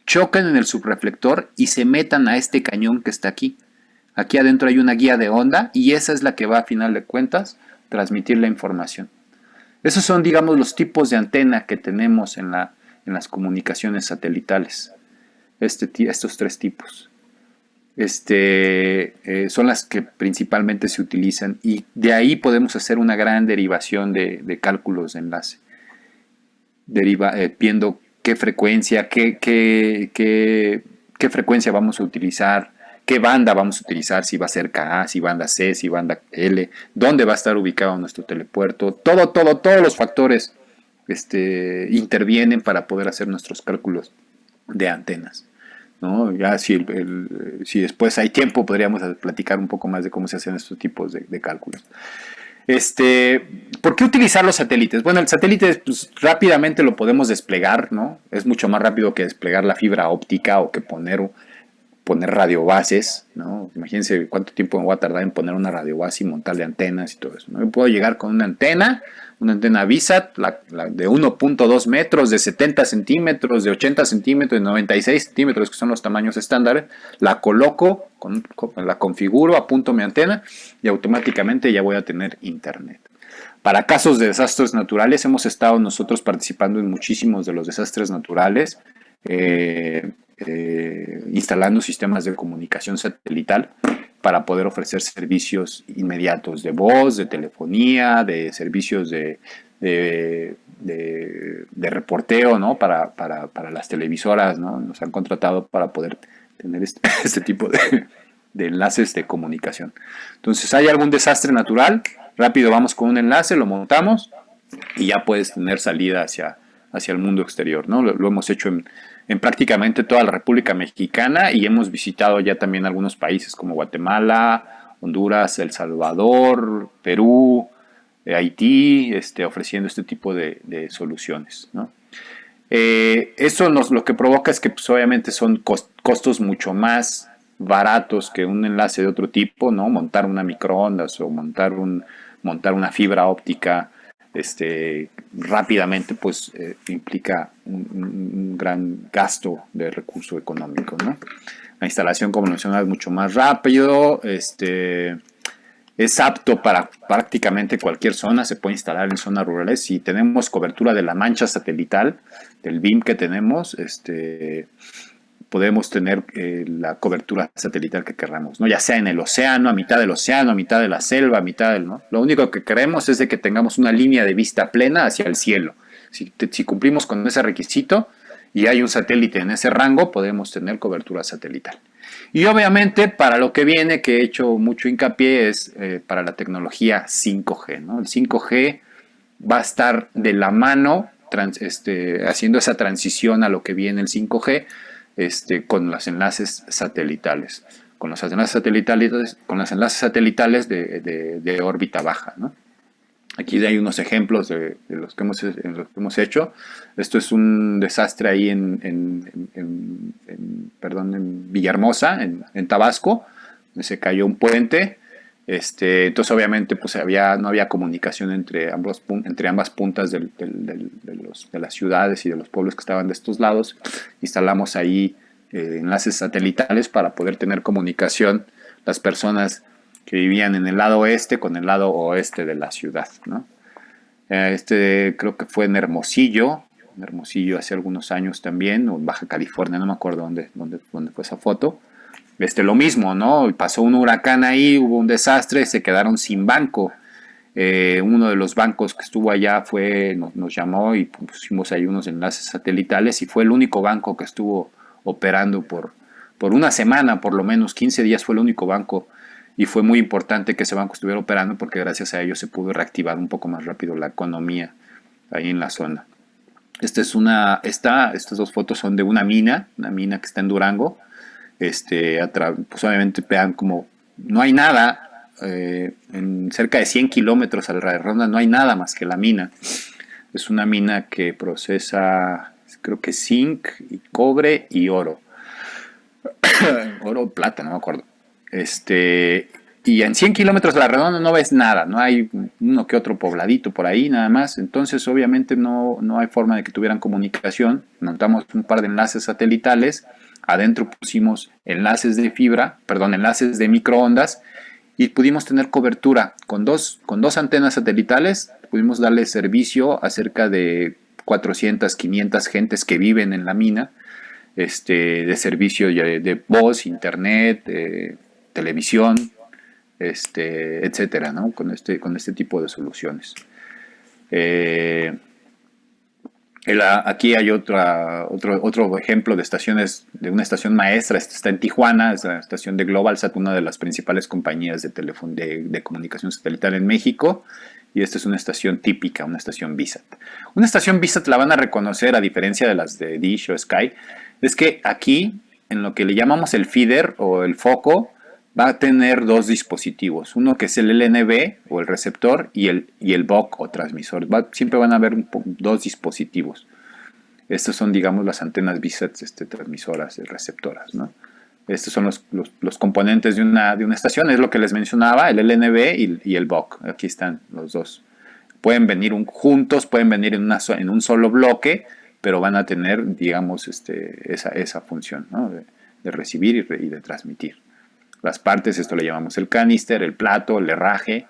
choquen en el subreflector y se metan a este cañón que está aquí. Aquí adentro hay una guía de onda y esa es la que va a final de cuentas transmitir la información. Esos son, digamos, los tipos de antena que tenemos en las comunicaciones satelitales. Estos tres tipos. Son las que principalmente se utilizan y de ahí podemos hacer una gran derivación de cálculos de enlace. Viendo qué frecuencia, qué frecuencia vamos a utilizar, qué banda vamos a utilizar, si va a ser KA, si banda C, si banda L, dónde va a estar ubicado nuestro telepuerto. Todos los factores intervienen para poder hacer nuestros cálculos de antenas, ¿no? Ya si después hay tiempo podríamos platicar un poco más de cómo se hacen estos tipos de cálculos. ¿Por qué utilizar los satélites? Bueno, el satélite pues, rápidamente lo podemos desplegar, ¿no? Es mucho más rápido que desplegar la fibra óptica o que poner radiobases, ¿no? Imagínense cuánto tiempo me voy a tardar en poner una radiobase y montarle antenas y todo eso, ¿no? Yo puedo llegar con una antena VISAT, la de 1.2 metros, de 70 centímetros, de 80 centímetros, de 96 centímetros, que son los tamaños estándares, la coloco, la configuro, apunto mi antena y automáticamente ya voy a tener internet. Para casos de desastres naturales, hemos estado nosotros participando en muchísimos de los desastres naturales, instalando sistemas de comunicación satelital para poder ofrecer servicios inmediatos de voz, de telefonía, de servicios de reporteo, ¿no? Para las televisoras, ¿no? Nos han contratado para poder tener este tipo de enlaces de comunicación. Entonces, hay algún desastre natural, rápido vamos con un enlace, lo montamos y ya puedes tener salida hacia el mundo exterior, ¿no? Lo hemos hecho en prácticamente toda la República Mexicana y hemos visitado ya también algunos países como Guatemala, Honduras, El Salvador, Perú, Haití, ofreciendo este tipo de soluciones, ¿no? Eso lo que provoca es que pues, obviamente son costos mucho más baratos que un enlace de otro tipo, ¿no? Montar una microondas o montar una fibra óptica rápidamente pues implica un gran gasto de recurso económico, ¿no? La instalación, como mencionaba, es mucho más rápido, es apto para prácticamente cualquier zona, se puede instalar en zonas rurales. Si tenemos cobertura de la mancha satelital, del BIM que tenemos, podemos tener la cobertura satelital que queramos, ¿no? Ya sea en el océano, a mitad del océano, a mitad de la selva, a mitad del, ¿no? Lo único que queremos es de que tengamos una línea de vista plena hacia el cielo. Si cumplimos con ese requisito y hay un satélite en ese rango, podemos tener cobertura satelital. Y obviamente para lo que viene, que he hecho mucho hincapié, es para la tecnología 5G, ¿no? El 5G va a estar de la mano haciendo esa transición a lo que viene el 5G, con los enlaces satelitales, con los enlaces satelitales de órbita baja, ¿no? Aquí hay unos ejemplos de los que hemos hecho. Esto es un desastre ahí en Villahermosa, en Tabasco, donde se cayó un puente. Entonces obviamente pues no había comunicación entre ambas puntas de las ciudades y de los pueblos que estaban de estos lados. Instalamos ahí enlaces satelitales para poder tener comunicación las personas que vivían en el lado oeste con el lado oeste de la ciudad, ¿no? Creo que fue en Hermosillo hace algunos años también, o en Baja California, no me acuerdo dónde fue esa foto. Lo mismo, ¿no? Pasó un huracán ahí, hubo un desastre, se quedaron sin banco. Uno de los bancos que estuvo allá nos llamó y pusimos ahí unos enlaces satelitales y fue el único banco que estuvo operando por una semana, por lo menos 15 días fue el único banco. Y fue muy importante que ese banco estuviera operando porque gracias a ello se pudo reactivar un poco más rápido la economía ahí en la zona. Estas dos fotos son de una mina que está en Durango. Pues obviamente vean como no hay nada, en cerca de 100 kilómetros alrededor no hay nada más que la mina. Es una mina que procesa, creo que zinc, y cobre y oro. oro o plata, no me acuerdo. Y en 100 kilómetros a la redonda no ves nada, no hay uno que otro pobladito por ahí nada más, entonces obviamente no hay forma de que tuvieran comunicación. Montamos un par de enlaces satelitales, adentro pusimos enlaces de fibra, perdón, enlaces de microondas, y pudimos tener cobertura con dos antenas satelitales. Pudimos darle servicio a cerca de 400, 500 gentes que viven en la mina, de servicio de voz, internet, televisión, etcétera, ¿no? Con este tipo de soluciones. Aquí hay otro ejemplo de estaciones, de una estación maestra. Esta está en Tijuana, es la estación de Globalsat, una de las principales compañías de comunicación satelital en México. Y esta es una estación típica, una estación VSAT. Una estación VSAT la van a reconocer, a diferencia de las de Dish o Sky, es que aquí, en lo que le llamamos el feeder o el foco, va a tener dos dispositivos. Uno que es el LNB o el receptor y el BOC o transmisor. Siempre van a haber dos dispositivos. Estos son, digamos, las antenas VSAT transmisoras y receptoras, ¿no? Estos son los componentes de una estación. Es lo que les mencionaba, el LNB y el BOC. Aquí están los dos. Pueden venir juntos, pueden venir en un solo bloque, pero van a tener, digamos, esa función, ¿no? de recibir y de transmitir. Las partes, esto le llamamos el canister, el plato, el herraje.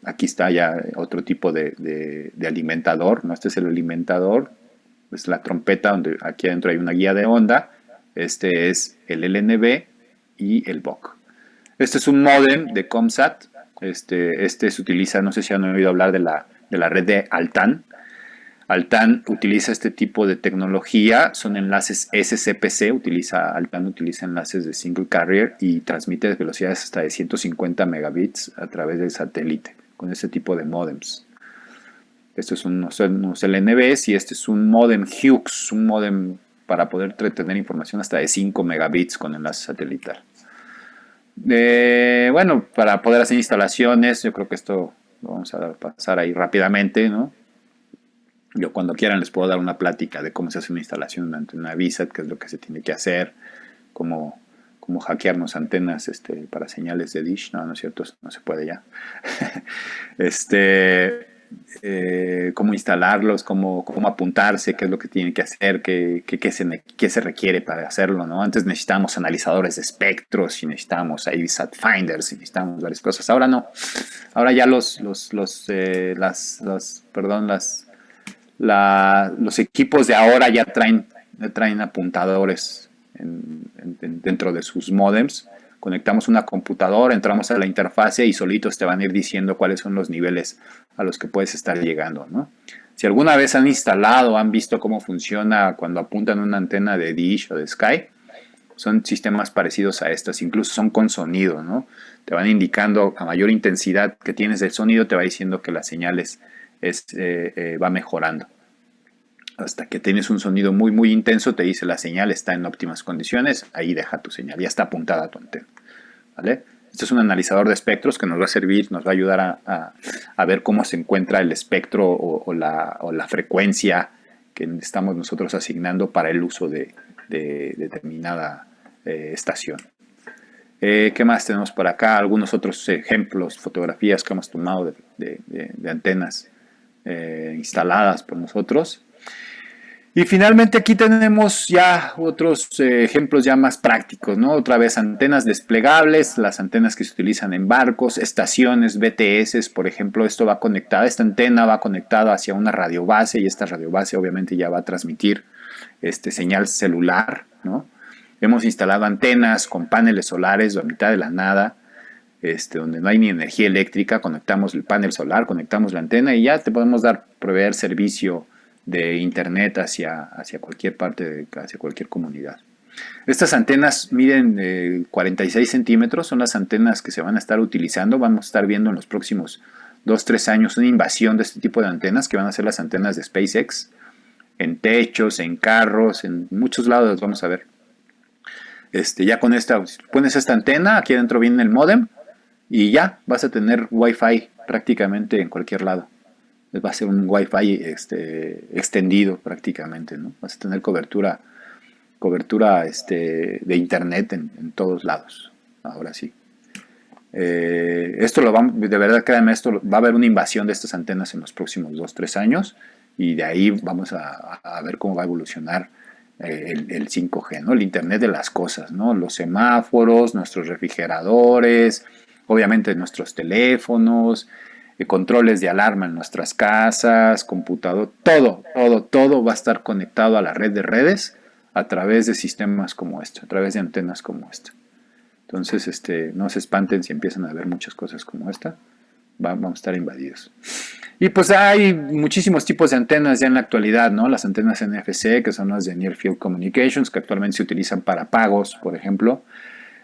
Aquí está ya otro tipo de alimentador, ¿no? Este es el alimentador, es la trompeta, donde aquí adentro hay una guía de onda. Este es el LNB y el BOC. Este es un módem de ComSat. Se utiliza, no sé si han oído hablar de la red de Altan. Altan utiliza este tipo de tecnología, son enlaces SCPC, Altan utiliza enlaces de single carrier y transmite velocidades hasta de 150 megabits a través del satélite, con este tipo de modems. Estos son unos LNBs y este es un modem Hughes, un modem para poder tener información hasta de 5 megabits con enlace satelital. Bueno, para poder hacer instalaciones, yo creo que esto lo vamos a pasar ahí rápidamente, ¿no? Yo cuando quieran les puedo dar una plática de cómo se hace una instalación de una antena VSAT, qué es lo que se tiene que hacer, cómo hackearnos antenas para señales de Dish. No es cierto, no se puede ya. Cómo instalarlos, cómo apuntarse, qué es lo que tienen que hacer, qué se requiere para hacerlo, ¿no? Antes necesitábamos analizadores de espectros y necesitábamos ahí VSAT finders y necesitábamos varias cosas. Ahora no. Ahora ya los equipos de ahora ya traen apuntadores dentro de sus modems. Conectamos una computadora, entramos a la interfase y solitos te van a ir diciendo cuáles son los niveles a los que puedes estar llegando, ¿no? Si alguna vez han instalado, han visto cómo funciona cuando apuntan una antena de Dish o de Sky, son sistemas parecidos a estas, incluso son con sonido, ¿no? Te van indicando a mayor intensidad que tienes del sonido, te va diciendo que las señales va mejorando. Hasta que tienes un sonido muy muy intenso, te dice la señal está en óptimas condiciones, ahí deja tu señal, ya está apuntada a tu antena, ¿vale? Este es un analizador de espectros que nos va a servir, nos va a ayudar a ver cómo se encuentra el espectro o la frecuencia que estamos nosotros asignando para el uso de determinada estación. ¿Qué más tenemos por acá? Algunos otros ejemplos, fotografías que hemos tomado de antenas instaladas por nosotros. Y finalmente aquí tenemos ya otros ejemplos ya más prácticos, ¿no? Otra vez antenas desplegables, las antenas que se utilizan en barcos, estaciones, BTS, por ejemplo. Esta antena va conectada hacia una radiobase y esta radiobase obviamente ya va a transmitir señal celular, ¿no? Hemos instalado antenas con paneles solares a mitad de la nada, donde no hay ni energía eléctrica. Conectamos el panel solar, conectamos la antena y ya te podemos proveer servicio de internet hacia cualquier parte, hacia cualquier comunidad. Estas antenas miden 46 centímetros, son las antenas que se van a estar utilizando. Vamos a estar viendo en los próximos 2-3 años una invasión de este tipo de antenas que van a ser las antenas de SpaceX, en techos, en carros, en muchos lados las vamos a ver. Ya con pones esta antena, aquí adentro viene el módem y ya vas a tener Wi-Fi prácticamente en cualquier lado. Va a ser un Wi-Fi extendido prácticamente, ¿no? Vas a tener cobertura cobertura de internet en todos lados. Ahora sí. Esto de verdad, créanme, va a haber una invasión de estas antenas en los próximos 2-3 años y de ahí vamos a ver cómo va a evolucionar el 5G, ¿no? El Internet de las cosas, ¿no? Los semáforos, nuestros refrigeradores, obviamente nuestros teléfonos, controles de alarma en nuestras casas, computador, todo va a estar conectado a la red de redes a través de sistemas como este, a través de antenas como esta. Entonces, no se espanten si empiezan a ver muchas cosas como esta. Vamos a estar invadidos. Y pues hay muchísimos tipos de antenas ya en la actualidad, ¿no? Las antenas NFC, que son las de Near Field Communications, que actualmente se utilizan para pagos, por ejemplo.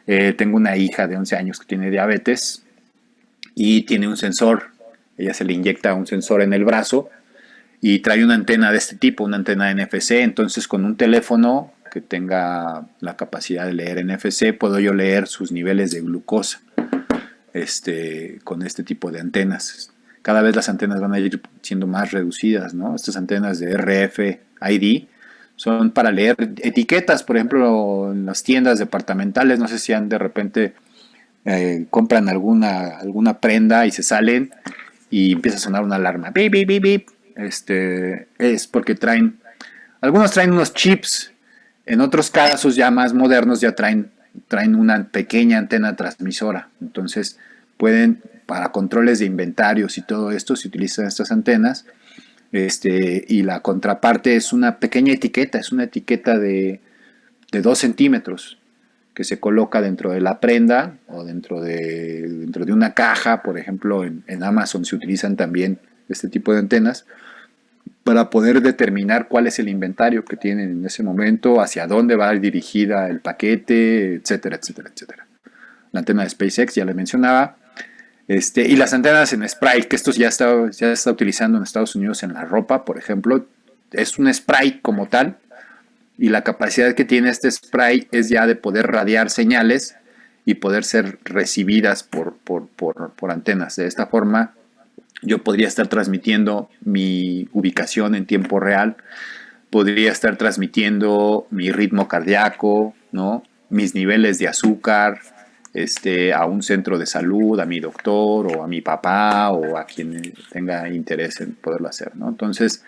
Tengo una hija de 11 años que tiene diabetes y tiene un sensor. Ella se le inyecta un sensor en el brazo y trae una antena de este tipo, una antena NFC. Entonces, con un teléfono que tenga la capacidad de leer NFC, puedo yo leer sus niveles de glucosa con este tipo de antenas. Cada vez las antenas van a ir siendo más reducidas, ¿no? Estas antenas de RFID son para leer etiquetas, por ejemplo, en las tiendas departamentales. No sé si han de repente compran alguna prenda y se salen y empieza a sonar una alarma. Bip, bip, bip, bip. Es porque algunos traen unos chips. En otros casos ya más modernos ya traen una pequeña antena transmisora. Entonces para controles de inventarios y todo esto se utilizan estas antenas. Y la contraparte es una pequeña etiqueta, es una etiqueta de 2 centímetros que se coloca dentro de la prenda o dentro de una caja. Por ejemplo, en Amazon se utilizan también este tipo de antenas para poder determinar cuál es el inventario que tienen en ese momento, hacia dónde va dirigida el paquete, etcétera, etcétera, etcétera. La antena de SpaceX ya le mencionaba. Y las antenas en spray, que esto ya está utilizando en Estados Unidos en la ropa, por ejemplo. Es un spray como tal, y la capacidad que tiene este spray es ya de poder radiar señales y poder ser recibidas por antenas. De esta forma, yo podría estar transmitiendo mi ubicación en tiempo real, podría estar transmitiendo mi ritmo cardíaco, ¿no? Mis niveles de azúcar, a un centro de salud, a mi doctor o a mi papá o a quien tenga interés en poderlo hacer, ¿no? Entonces,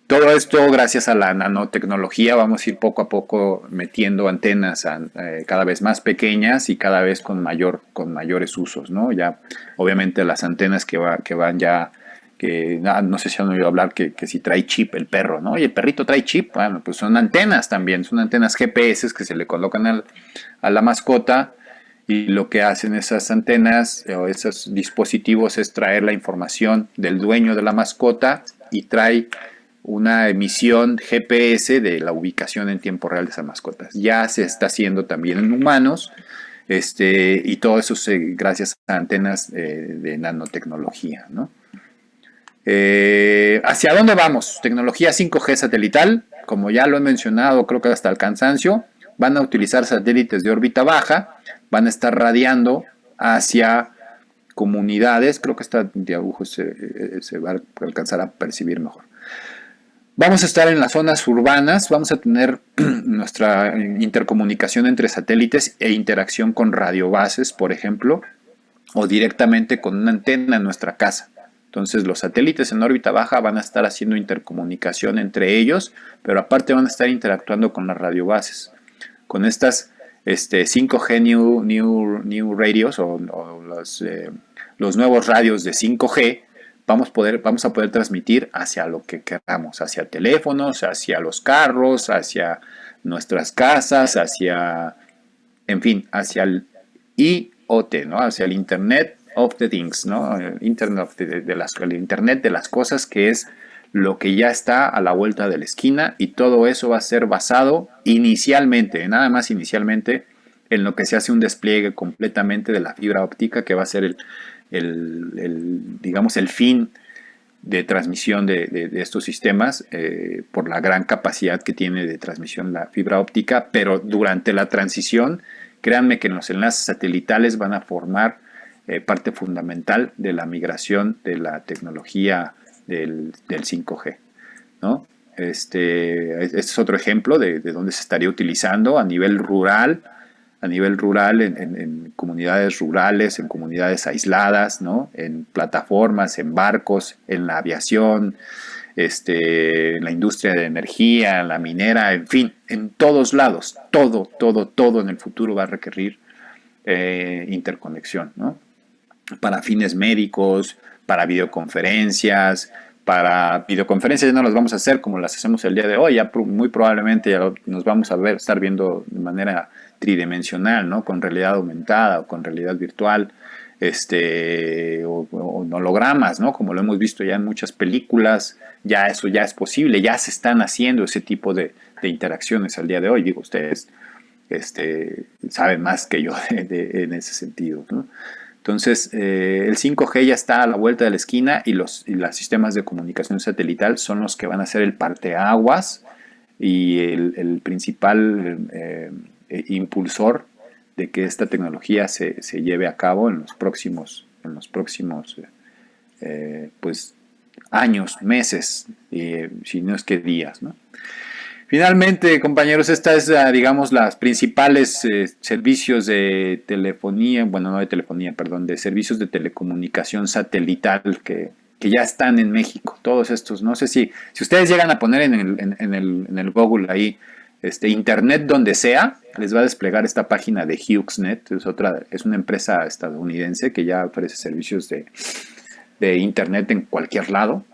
todo esto gracias a la nanotecnología. Vamos a ir poco a poco metiendo antenas cada vez más pequeñas y cada vez con mayores usos, ¿no? Ya, obviamente las antenas que van ya, no sé si han oído hablar que si trae chip el perro, ¿no? Y el perrito trae chip. Bueno, pues son antenas también, son antenas GPS que se le colocan a la mascota, y lo que hacen esas antenas o esos dispositivos es traer la información del dueño de la mascota y trae una emisión GPS de la ubicación en tiempo real de esas mascotas. Ya se está haciendo también en humanos, y todo eso gracias a antenas de nanotecnología, ¿no? ¿Hacia dónde vamos? Tecnología 5G satelital, como ya lo he mencionado, creo que hasta el cansancio. Van a utilizar satélites de órbita baja, van a estar radiando hacia comunidades. Creo que esta dibujo se va a alcanzar a percibir mejor. Vamos a estar en las zonas urbanas, vamos a tener nuestra intercomunicación entre satélites e interacción con radiobases, por ejemplo, o directamente con una antena en nuestra casa. Entonces los satélites en órbita baja van a estar haciendo intercomunicación entre ellos, pero aparte van a estar interactuando con las radiobases. Con estas 5G new radios o los nuevos radios de 5G, vamos a poder transmitir hacia lo que queramos, hacia teléfonos, hacia los carros, hacia nuestras casas, hacia el IoT, ¿no? Hacia el Internet of the Things, ¿no? El Internet de las cosas, que es lo que ya está a la vuelta de la esquina, y todo eso va a ser basado inicialmente, nada más inicialmente, en lo que se hace un despliegue completamente de la fibra óptica, que va a ser digamos, el fin de transmisión de estos sistemas, por la gran capacidad que tiene de transmisión la fibra óptica. Pero durante la transición, créanme que los enlaces satelitales van a formar parte fundamental de la migración de la tecnología del 5G, ¿no? Este es otro ejemplo de dónde se estaría utilizando a nivel rural, en comunidades rurales, en comunidades aisladas, ¿no? En plataformas, en barcos, en la aviación, en la industria de energía, en la minera, en fin, en todos lados, todo en el futuro va a requerir interconexión, ¿no? Para fines médicos, para videoconferencias ya no las vamos a hacer como las hacemos el día de hoy, ya muy probablemente ya nos vamos a estar viendo de manera tridimensional, ¿no? Con realidad aumentada o con realidad virtual, o hologramas, ¿no? Como lo hemos visto ya en muchas películas, ya eso ya es posible, ya se están haciendo ese tipo de interacciones al día de hoy. Digo, ustedes saben más que yo en ese sentido, ¿no? Entonces, el 5G ya está a la vuelta de la esquina y los sistemas de comunicación satelital son los que van a ser el parteaguas y el principal impulsor de que esta tecnología se lleve a cabo en los próximos pues, años, meses, si no es que días, ¿no? Finalmente, compañeros, esta es, digamos, las principales servicios de telefonía, bueno, no de telefonía, perdón, de servicios de telecomunicación satelital que ya están en México. Todos estos, no sé si ustedes llegan a poner en el Google ahí, Internet donde sea, les va a desplegar esta página de HughesNet, es una empresa estadounidense que ya ofrece servicios de Internet en cualquier lado.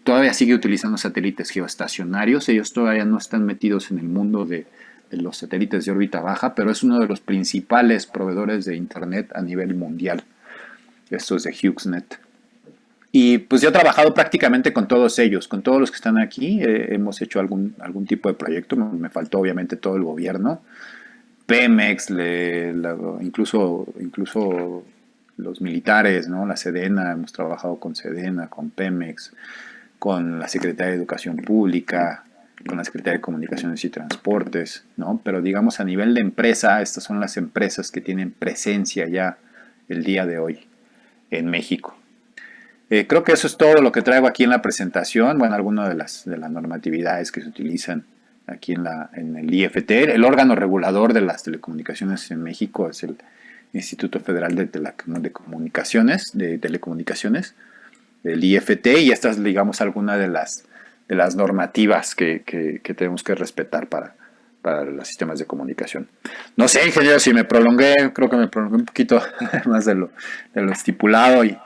Todavía sigue utilizando satélites geoestacionarios. Ellos todavía no están metidos en el mundo de los satélites de órbita baja, pero es uno de los principales proveedores de Internet a nivel mundial. Esto es de HughesNet. Y pues yo he trabajado prácticamente con todos ellos, con todos los que están aquí. Hemos hecho algún tipo de proyecto. Me faltó obviamente todo el gobierno. Pemex, incluso los militares, ¿no? La Sedena, hemos trabajado con Sedena, con Pemex, con la Secretaría de Educación Pública, con la Secretaría de Comunicaciones y Transportes, ¿no? Pero digamos a nivel de empresa, estas son las empresas que tienen presencia ya el día de hoy en México. Creo que eso es todo lo que traigo aquí en la presentación. Bueno, algunas de las normatividades que se utilizan aquí en el IFT. El órgano regulador de las telecomunicaciones en México es el Instituto Federal de Telecomunicaciones, el IFT, y estas, digamos, algunas de las normativas que tenemos que respetar para los sistemas de comunicación. No sé, ingeniero, si me prolongué, creo que me prolongué un poquito más de lo estipulado y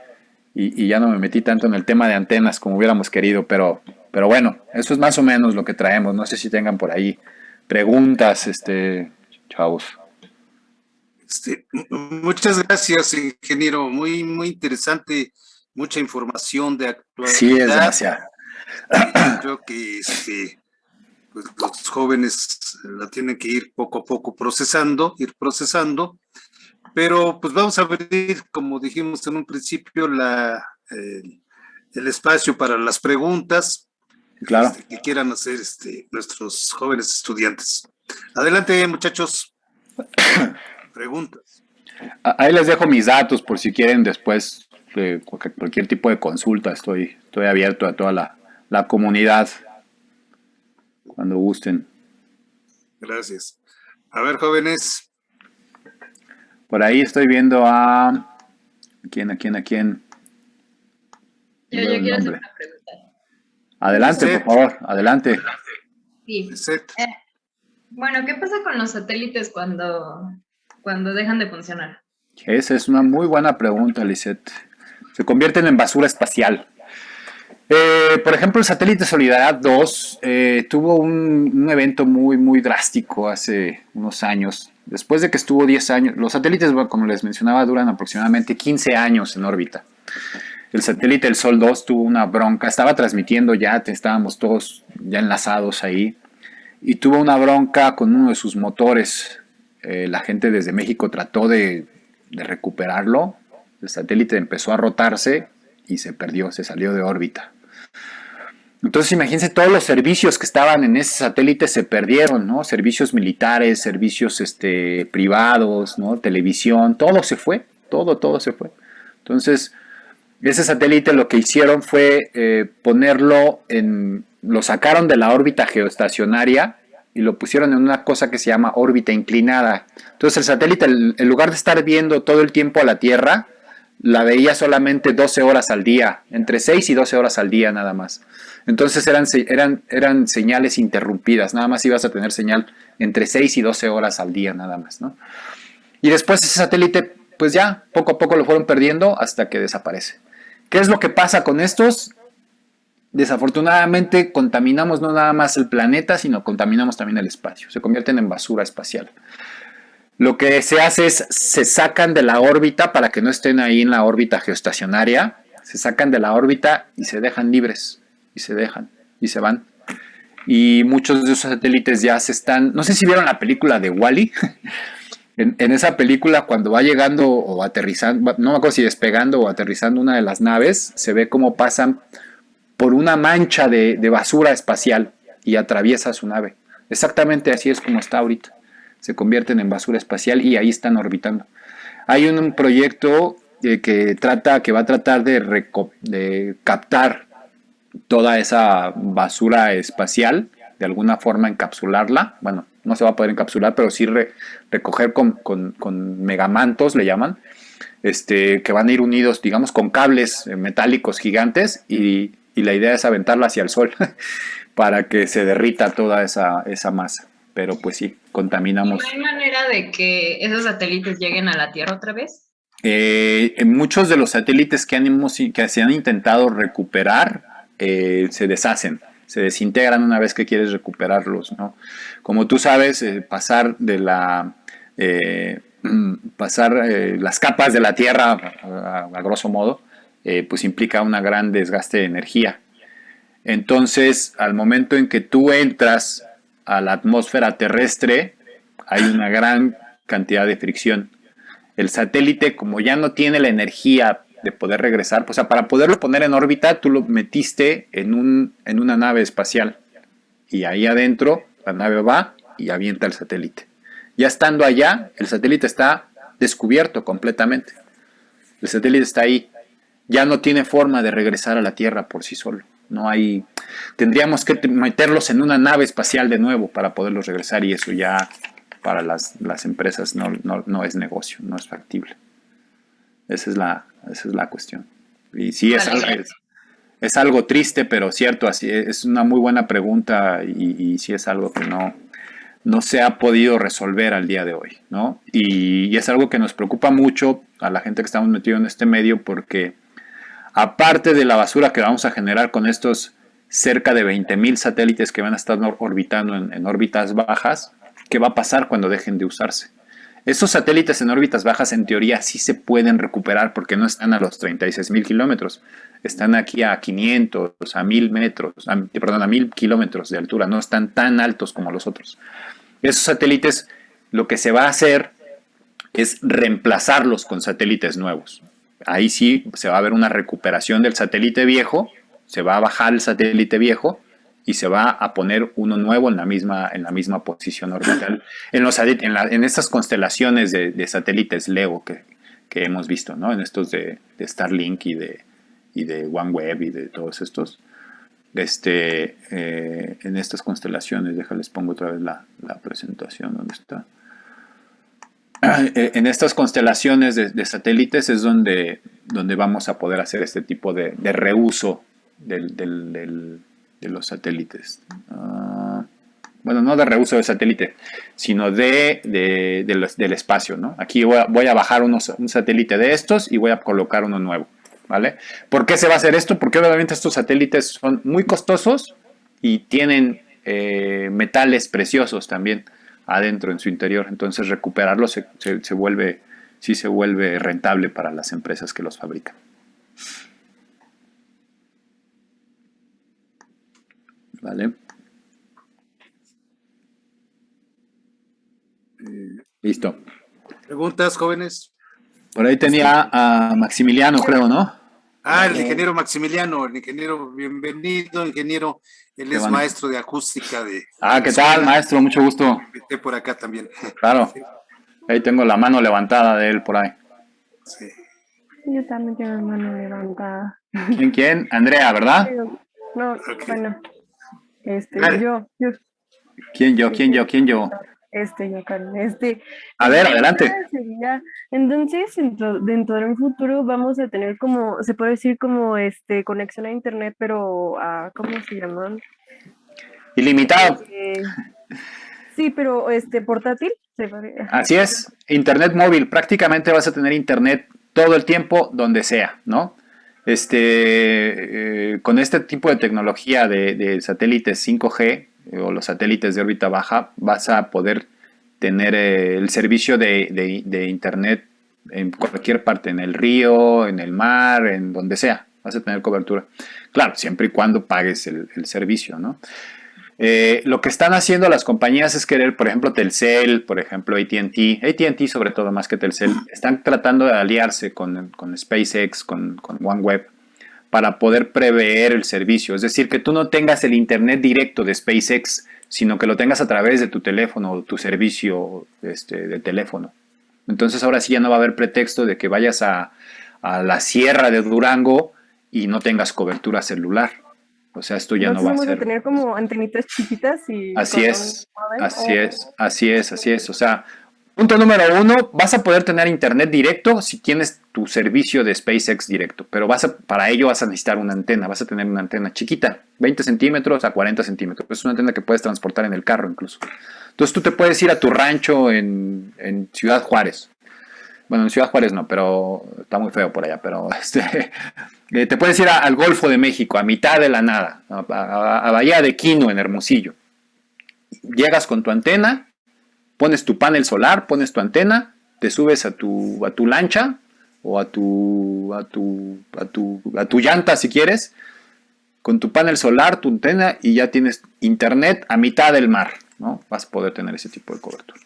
ya no me metí tanto en el tema de antenas como hubiéramos querido, pero bueno, eso es más o menos lo que traemos. No sé si tengan por ahí preguntas, chavos. Muchas gracias, ingeniero. Muy interesante, mucha información de actualidad. Sí, es demasiado. Creo que pues los jóvenes la tienen que ir poco a poco procesando, pero pues vamos a abrir, como dijimos en un principio, el espacio para las preguntas, claro, que quieran hacer nuestros jóvenes estudiantes. Adelante, muchachos. Preguntas. Ahí les dejo mis datos por si quieren después cualquier tipo de consulta. Estoy abierto a toda la comunidad cuando gusten. Gracias. A ver, jóvenes. Por ahí estoy viendo ¿A quién? Yo quiero hacer una pregunta. Adelante, por favor, adelante. Sí. Bueno, ¿qué pasa con los satélites cuando dejan de funcionar? Esa es una muy buena pregunta, Lisette. Se convierten en basura espacial. Por ejemplo, el satélite Solidaridad 2 tuvo un evento muy drástico hace unos años. Después de que estuvo 10 años, los satélites, como les mencionaba, duran aproximadamente 15 años en órbita. El satélite El Sol 2 tuvo una bronca, estaba transmitiendo ya, estábamos todos ya enlazados ahí, y tuvo una bronca con uno de sus motores. La gente desde México trató de recuperarlo. El satélite empezó a rotarse y se perdió, se salió de órbita. Entonces imagínense, todos los servicios que estaban en ese satélite se perdieron, ¿no? Servicios militares, servicios privados, ¿no? Televisión, todo se fue, todo se fue. Entonces, ese satélite lo que hicieron fue ponerlo en lo sacaron de la órbita geoestacionaria y lo pusieron en una cosa que se llama órbita inclinada. Entonces el satélite, en lugar de estar viendo todo el tiempo a la Tierra, la veía solamente 12 horas al día, entre 6 y 12 horas al día nada más. Entonces eran señales interrumpidas, nada más ibas a tener señal entre 6 y 12 horas al día nada más, ¿no? Y después ese satélite, pues ya, poco a poco lo fueron perdiendo hasta que desaparece. ¿Qué es lo que pasa con estos? Desafortunadamente contaminamos no nada más el planeta, sino contaminamos también el espacio. Se convierten en basura espacial. Lo que se hace es, se sacan de la órbita para que no estén ahí en la órbita geoestacionaria. Se sacan de la órbita y se dejan libres. Y se dejan. Y se van. Y muchos de esos satélites ya se están... No sé si vieron la película de Wall-E. En esa película, cuando va llegando o aterrizando, no me acuerdo si despegando o aterrizando una de las naves, se ve cómo pasan por una mancha de basura espacial y atraviesa su nave. Exactamente así es como está ahorita. Se convierten en basura espacial y ahí están orbitando. Hay un proyecto que va a tratar de captar toda esa basura espacial, de alguna forma encapsularla. Bueno, no se va a poder encapsular, pero sí recoger con megamantos, le llaman, que van a ir unidos, digamos, con cables metálicos gigantes y la idea es aventarla hacia el sol para que se derrita toda esa masa. Pero pues sí, contaminamos. ¿No hay manera de que esos satélites lleguen a la Tierra otra vez? Muchos de los satélites que se han intentado recuperar se deshacen, se desintegran una vez que quieres recuperarlos, ¿no? Como tú sabes, pasar las capas de la Tierra, a grosso modo, pues implica un gran desgaste de energía. Entonces, al momento en que tú entras a la atmósfera terrestre, hay una gran cantidad de fricción. El satélite, como ya no tiene la energía de poder regresar, o sea, para poderlo poner en órbita, tú lo metiste en una nave espacial. Y ahí adentro, la nave va y avienta el satélite. Ya estando allá, el satélite está descubierto completamente. El satélite está ahí. Ya no tiene forma de regresar a la Tierra por sí solo. No hay... Tendríamos que meterlos en una nave espacial de nuevo para poderlos regresar y eso ya para las empresas no es negocio, no es factible. Esa es la cuestión. Y sí, es algo triste, pero cierto, así es una muy buena pregunta y sí es algo que no se ha podido resolver al día de hoy, ¿no? Y es algo que nos preocupa mucho a la gente que estamos metidos en este medio porque aparte de la basura que vamos a generar con estos cerca de 20,000 satélites que van a estar orbitando en órbitas bajas, ¿qué va a pasar cuando dejen de usarse? Esos satélites en órbitas bajas en teoría sí se pueden recuperar porque no están a los 36,000 kilómetros. Están aquí a 500, a 1,000 metros, a 1,000 kilómetros de altura. No están tan altos como los otros. Esos satélites, lo que se va a hacer es reemplazarlos con satélites nuevos. Ahí sí se va a ver una recuperación del satélite viejo, se va a bajar el satélite viejo y se va a poner uno nuevo en la misma posición orbital. En estas constelaciones de satélites LEO que hemos visto, ¿no? En estos de Starlink y de OneWeb y de todos estos. En estas constelaciones, déjales pongo otra vez la presentación, ¿dónde está? En estas constelaciones de satélites es donde vamos a poder hacer este tipo de reuso de los satélites. Bueno, no de reuso de satélite, sino del espacio, ¿no? Aquí voy a bajar un satélite de estos y voy a colocar uno nuevo, ¿vale? ¿Por qué se va a hacer esto? Porque obviamente estos satélites son muy costosos y tienen metales preciosos también adentro en su interior. Entonces recuperarlos se vuelve rentable para las empresas que los fabrican. ¿Vale? Listo. ¿Preguntas, jóvenes? Por ahí tenía a Maximiliano, creo, ¿no? El ingeniero Maximiliano, el ingeniero, bienvenido, ingeniero. Él es maestro de acústica de... ¿Qué tal, maestro? Mucho gusto. Invité por acá también. Claro. Ahí tengo la mano levantada de él por ahí. Sí. Yo también tengo la mano levantada. ¿Quién? Andrea, ¿verdad? No, Okay. bueno. Dale. Yo, ¿Quién yo? ¿Quién yo? ¿Quién yo? yo, Karen, A ver, adelante. sería, entonces, dentro de un futuro vamos a tener como, se puede decir como, conexión a internet, pero, ¿cómo se llaman? Ilimitado. Sí, pero, portátil, ajá. Así es. Internet móvil. Prácticamente vas a tener internet todo el tiempo, donde sea, ¿no? Con este tipo de tecnología de satélites 5G o los satélites de órbita baja, vas a poder tener el servicio de internet en cualquier parte, en el río, en el mar, en donde sea. Vas a tener cobertura. Claro, siempre y cuando pagues el servicio, ¿no? Lo que están haciendo las compañías es querer, por ejemplo, Telcel, por ejemplo, AT&T sobre todo más que Telcel, están tratando de aliarse con SpaceX, con OneWeb, para poder prever el servicio. Es decir, que tú no tengas el internet directo de SpaceX, sino que lo tengas a través de tu teléfono o tu servicio de teléfono. Entonces ahora sí ya no va a haber pretexto de que vayas a la sierra de Durango y no tengas cobertura celular. O sea, esto ya no va a Vamos a ser. tener como antenitas chiquitas y Así con es, un modem, así es, así es, así es. O sea, punto número uno, vas a poder tener internet directo si tienes tu servicio de SpaceX directo, pero para ello vas a necesitar una antena, vas a tener una antena chiquita, 20 centímetros a 40 centímetros. Es una antena que puedes transportar en el carro incluso. Entonces tú te puedes ir a tu rancho en Ciudad Juárez. Bueno, en Ciudad Juárez no, pero está muy feo por allá, pero te puedes ir al Golfo de México, a mitad de la nada, a Bahía de Quino, en Hermosillo. Llegas con tu antena, pones tu panel solar, pones tu antena, te subes a tu lancha o a tu llanta si quieres, con tu panel solar, tu antena y ya tienes internet a mitad del mar, ¿no? Vas a poder tener ese tipo de cobertura.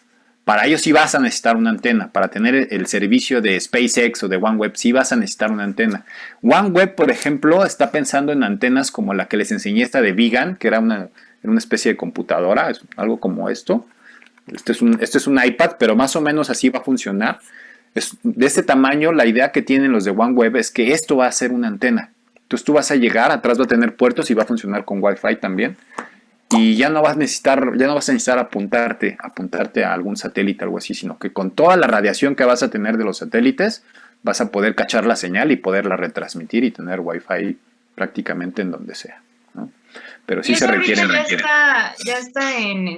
Para ello sí vas a necesitar una antena. Para tener el servicio de SpaceX o de OneWeb sí vas a necesitar una antena. OneWeb, por ejemplo, está pensando en antenas como la que les enseñé esta de Vegan, que era una especie de computadora, algo como esto. Este es un iPad, pero más o menos así va a funcionar. De este tamaño, la idea que tienen los de OneWeb es que esto va a ser una antena. Entonces tú vas a llegar, atrás va a tener puertos y va a funcionar con Wi-Fi también. Y ya no vas a necesitar apuntarte a algún satélite o algo así, sino que con toda la radiación que vas a tener de los satélites, vas a poder cachar la señal y poderla retransmitir y tener Wi-Fi prácticamente en donde sea, ¿no? Pero sí y se eso requiere. ahorita ya está en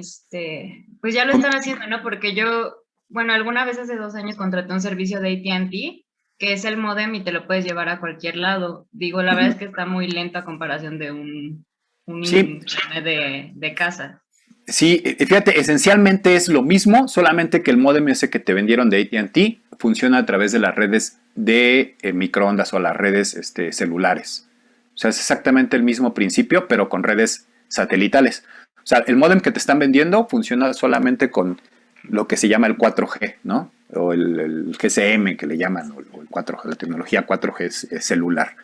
pues ya lo están haciendo, ¿no? Porque yo, bueno, alguna vez hace 2 años contraté un servicio de AT&T, que es el modem y te lo puedes llevar a cualquier lado. Digo, la verdad es que está muy lento a comparación de un Sí, internet de casa. sí, fíjate, esencialmente es lo mismo, solamente que el módem ese que te vendieron de AT&T funciona a través de las redes de microondas o las redes celulares. O sea, es exactamente el mismo principio, pero con redes satelitales. O sea, el módem que te están vendiendo funciona solamente con lo que se llama el 4G, ¿no? O el GSM que le llaman, o el 4G, la tecnología 4G es celular.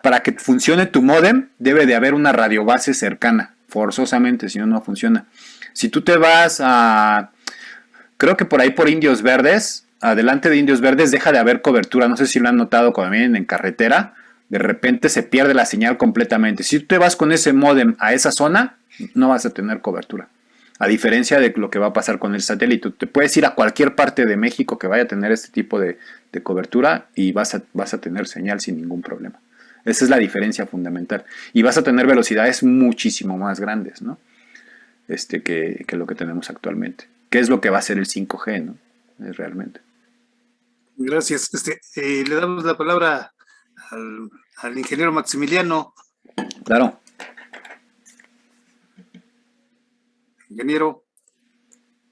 Para que funcione tu módem debe de haber una radiobase cercana, forzosamente, si no, no funciona. Si tú te vas creo que por ahí por Indios Verdes, adelante de Indios Verdes deja de haber cobertura, no sé si lo han notado cuando vienen en carretera, de repente se pierde la señal completamente. Si tú te vas con ese módem a esa zona, no vas a tener cobertura. A diferencia de lo que va a pasar con el satélite, te puedes ir a cualquier parte de México que vaya a tener este tipo de cobertura y vas a tener señal sin ningún problema. Esa es la diferencia fundamental. Y vas a tener velocidades muchísimo más grandes, ¿no? Que lo que tenemos actualmente. ¿Qué es lo que va a ser el 5G, ¿no? Realmente. Gracias. Le damos la palabra al ingeniero Maximiliano. Claro. Ingeniero.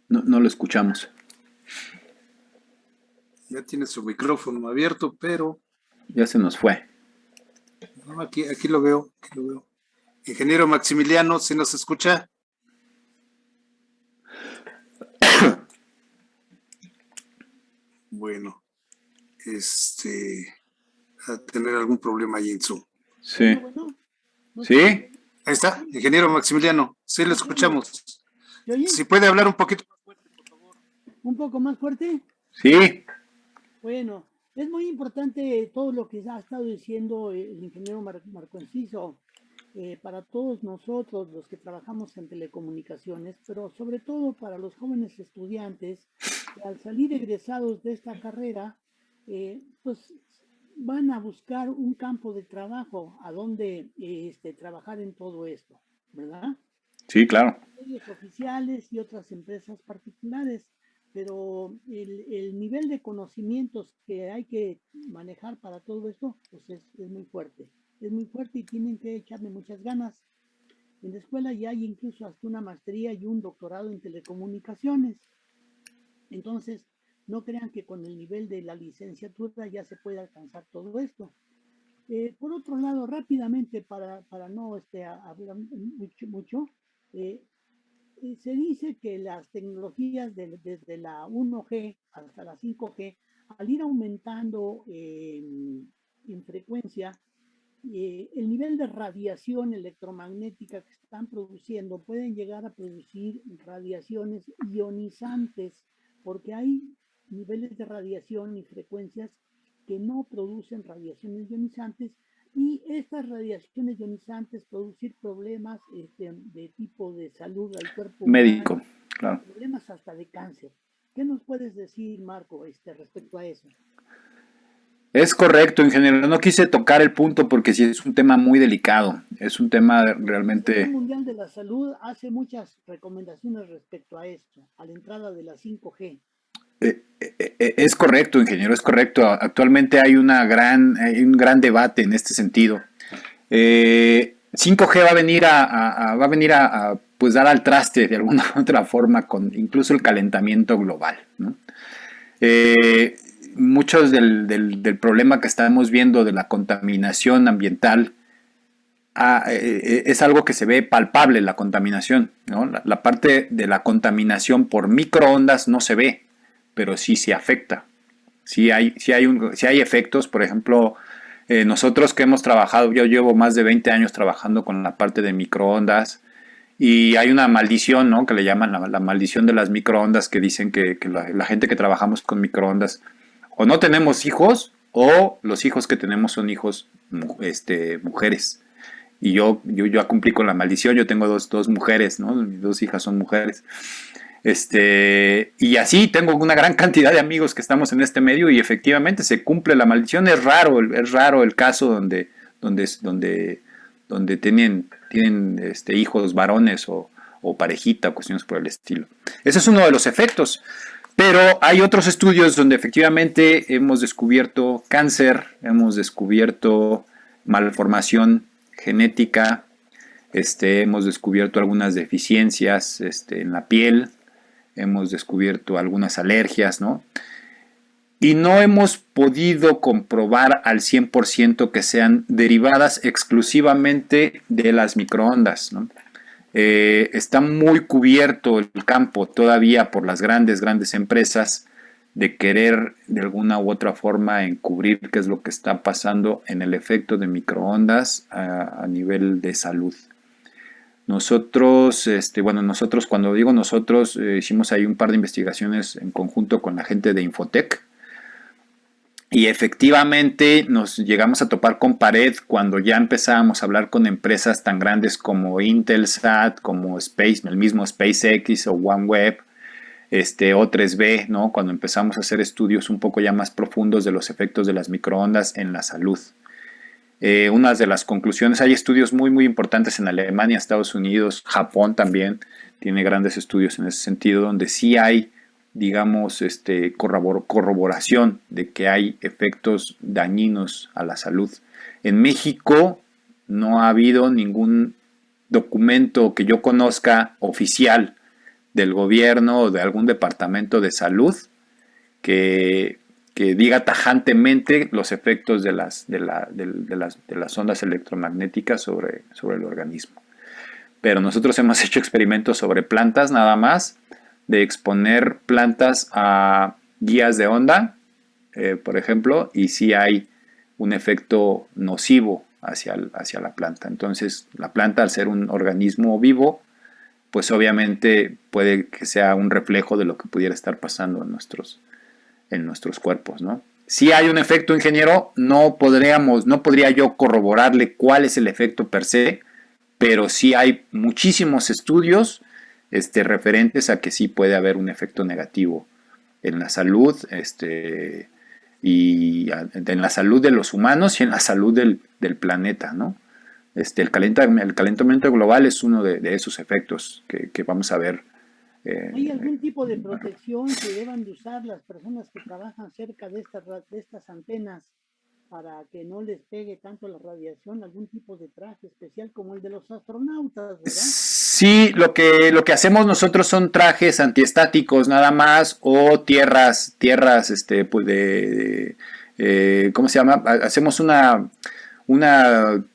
No lo escuchamos. Ya tiene su micrófono abierto, pero... Ya se nos fue. No, aquí lo veo, Ingeniero Maximiliano, ¿se nos escucha? Bueno, a tener algún problema ahí en su... Sí. ¿Sí? Ahí está, ingeniero Maximiliano, sí lo escuchamos. Si puede hablar un poquito más fuerte, por favor. ¿Un poco más fuerte? Sí. Bueno, es muy importante todo lo que ha estado diciendo el ingeniero Marco Enciso. para todos nosotros los que trabajamos en telecomunicaciones, pero sobre todo para los jóvenes estudiantes que al salir egresados de esta carrera, pues van a buscar un campo de trabajo a donde trabajar en todo esto, ¿verdad? Sí, claro. Medios oficiales y otras empresas particulares, pero el nivel de conocimientos que hay que manejar para todo esto, pues es muy fuerte. Es muy fuerte y tienen que echarle muchas ganas. En la escuela ya hay incluso hasta una maestría y un doctorado en telecomunicaciones. Entonces, no crean que con el nivel de la licenciatura ya se puede alcanzar todo esto. Por otro lado, rápidamente, para no hablar mucho, se dice que las tecnologías desde la 1G hasta la 5G, al ir aumentando en frecuencia, el nivel de radiación electromagnética que están produciendo pueden llegar a producir radiaciones ionizantes, porque hay niveles de radiación y frecuencias que no producen radiaciones ionizantes, y estas radiaciones ionizantes producir problemas de tipo de salud al cuerpo Médico, humano, claro. problemas hasta de cáncer. ¿Qué nos puedes decir, Marco, respecto a eso? Es correcto, ingeniero. No quise tocar el punto porque sí es un tema muy delicado. Es un tema El realmente... Mundial de la Salud hace muchas recomendaciones respecto a esto, a la entrada de la 5G. Es correcto, ingeniero, es correcto. Actualmente hay un gran debate en este sentido. 5G va a venir a pues dar al traste de alguna u otra forma con incluso el calentamiento global, ¿no? Muchos del problema que estamos viendo de la contaminación ambiental es algo que se ve palpable, la contaminación, ¿no? La parte de la contaminación por microondas no se ve, pero sí se afecta. Sí hay efectos. Por ejemplo, nosotros que hemos trabajado, yo llevo más de 20 años trabajando con la parte de microondas, y hay una maldición, ¿no?, que le llaman la maldición de las microondas, que dicen que la gente que trabajamos con microondas o no tenemos hijos, o los hijos que tenemos son hijos mujeres. Y yo ya cumplí con la maldición. Yo tengo dos mujeres, ¿no? Mis 2 hijas son mujeres. Y así tengo una gran cantidad de amigos que estamos en este medio, y efectivamente se cumple la maldición. Es raro el caso donde tienen hijos varones o parejita, o cuestiones por el estilo. Ese es uno de los efectos. Pero hay otros estudios donde efectivamente hemos descubierto cáncer, hemos descubierto malformación genética, hemos descubierto algunas deficiencias en la piel, hemos descubierto algunas alergias, ¿no? Y no hemos podido comprobar al 100% que sean derivadas exclusivamente de las microondas, ¿no? Está muy cubierto el campo todavía por las grandes empresas de querer de alguna u otra forma encubrir qué es lo que está pasando en el efecto de microondas a nivel de salud. Nosotros, cuando digo nosotros, hicimos ahí un par de investigaciones en conjunto con la gente de Infotec, y efectivamente nos llegamos a topar con pared cuando ya empezábamos a hablar con empresas tan grandes como Intelsat, como el mismo SpaceX o OneWeb, O3B, ¿no? Cuando empezamos a hacer estudios un poco ya más profundos de los efectos de las microondas en la salud. Unas de las conclusiones, hay estudios muy importantes en Alemania, Estados Unidos, Japón también tiene grandes estudios en ese sentido, donde sí hay, digamos, corroboración de que hay efectos dañinos a la salud. En México no ha habido ningún documento que yo conozca oficial del gobierno o de algún departamento de salud que diga tajantemente los efectos de las ondas electromagnéticas sobre el organismo. Pero nosotros hemos hecho experimentos sobre plantas nada más, de exponer plantas a guías de onda, por ejemplo, y sí hay un efecto nocivo hacia la planta. Entonces, la planta, al ser un organismo vivo, pues obviamente puede que sea un reflejo de lo que pudiera estar pasando en nuestros cuerpos, ¿no? Si hay un efecto, ingeniero, no podría yo corroborarle cuál es el efecto per se, pero sí hay muchísimos estudios referentes a que sí puede haber un efecto negativo en la salud, y en la salud de los humanos y en la salud del planeta, ¿no? El calentamiento global es uno de esos efectos que vamos a ver. ¿Hay algún tipo de protección que deban de usar las personas que trabajan cerca de estas antenas para que no les pegue tanto la radiación? ¿Algún tipo de traje especial como el de los astronautas, verdad? Sí, lo que hacemos nosotros son trajes antiestáticos nada más, o tierras, pues ¿cómo se llama? Hacemos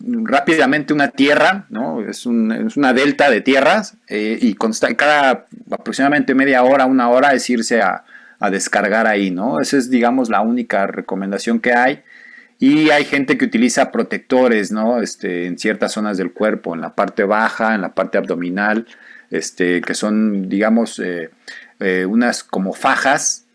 rápidamente una tierra, ¿no? Es una delta de tierras, y cada aproximadamente media hora, una hora es irse a descargar ahí, ¿no? Esa es, digamos, la única recomendación que hay. Y hay gente que utiliza protectores, ¿no? En ciertas zonas del cuerpo, en la parte baja, en la parte abdominal, que son, digamos, unas como fajas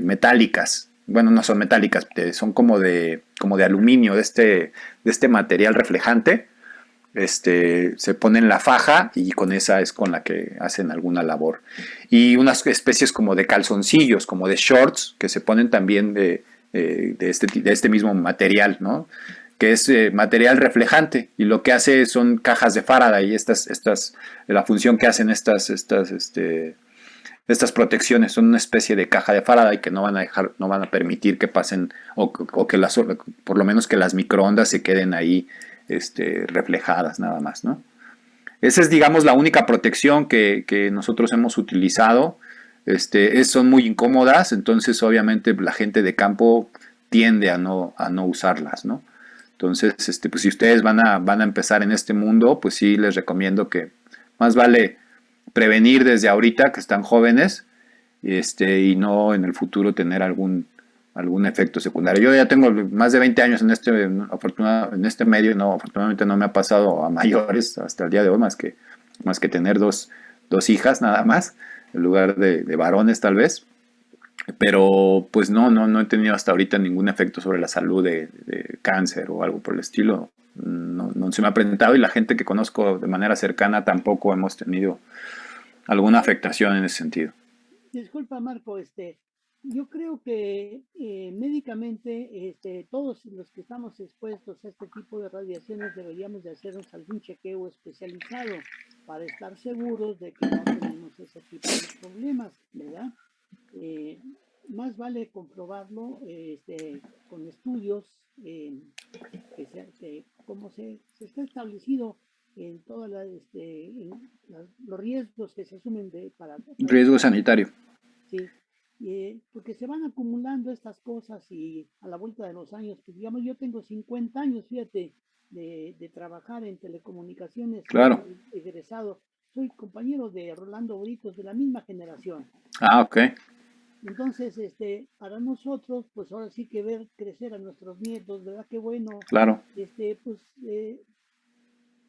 metálicas. Bueno, no son metálicas, son como de aluminio, de este material reflejante. Se ponen la faja y con esa es con la que hacen alguna labor. Y unas especies como de calzoncillos, como de shorts, que se ponen también de este mismo material, ¿no? Que es material reflejante, y lo que hace son cajas de Faraday. La función que hacen estas protecciones son una especie de caja de Faraday que no van a permitir que pasen, o que por lo menos que las microondas se queden ahí reflejadas nada más, ¿no? Esa es, digamos, la única protección que nosotros hemos utilizado. Son muy incómodas, entonces obviamente la gente de campo tiende a no usarlas, ¿no? Entonces, pues si ustedes van a empezar en este mundo, pues sí les recomiendo que más vale prevenir desde ahorita, que están jóvenes, y no en el futuro tener algún efecto secundario. Yo ya tengo más de 20 años en este medio, no, afortunadamente no me ha pasado a mayores hasta el día de hoy, más que tener dos hijas nada más, en lugar de varones tal vez, pero pues no he tenido hasta ahorita ningún efecto sobre la salud de cáncer o algo por el estilo. No se me ha presentado, y la gente que conozco de manera cercana tampoco hemos tenido alguna afectación en ese sentido. Disculpa, Marco, yo creo que médicamente todos los que estamos expuestos a este tipo de radiaciones deberíamos de hacernos algún chequeo especializado para estar seguros de que no tenemos ese tipo de problemas, ¿verdad? Más vale comprobarlo con estudios como se está establecido en todas los riesgos que se asumen para Riesgo sanitario. Sí, porque se van acumulando estas cosas, y a la vuelta de los años, pues digamos, yo tengo 50 años, fíjate, de trabajar en telecomunicaciones. Claro. Egresado, soy compañero de Rolando Britos, de la misma generación. Ah, ok. Entonces, para nosotros, pues ahora sí que ver crecer a nuestros nietos, ¿verdad? Qué bueno. Claro. Pues,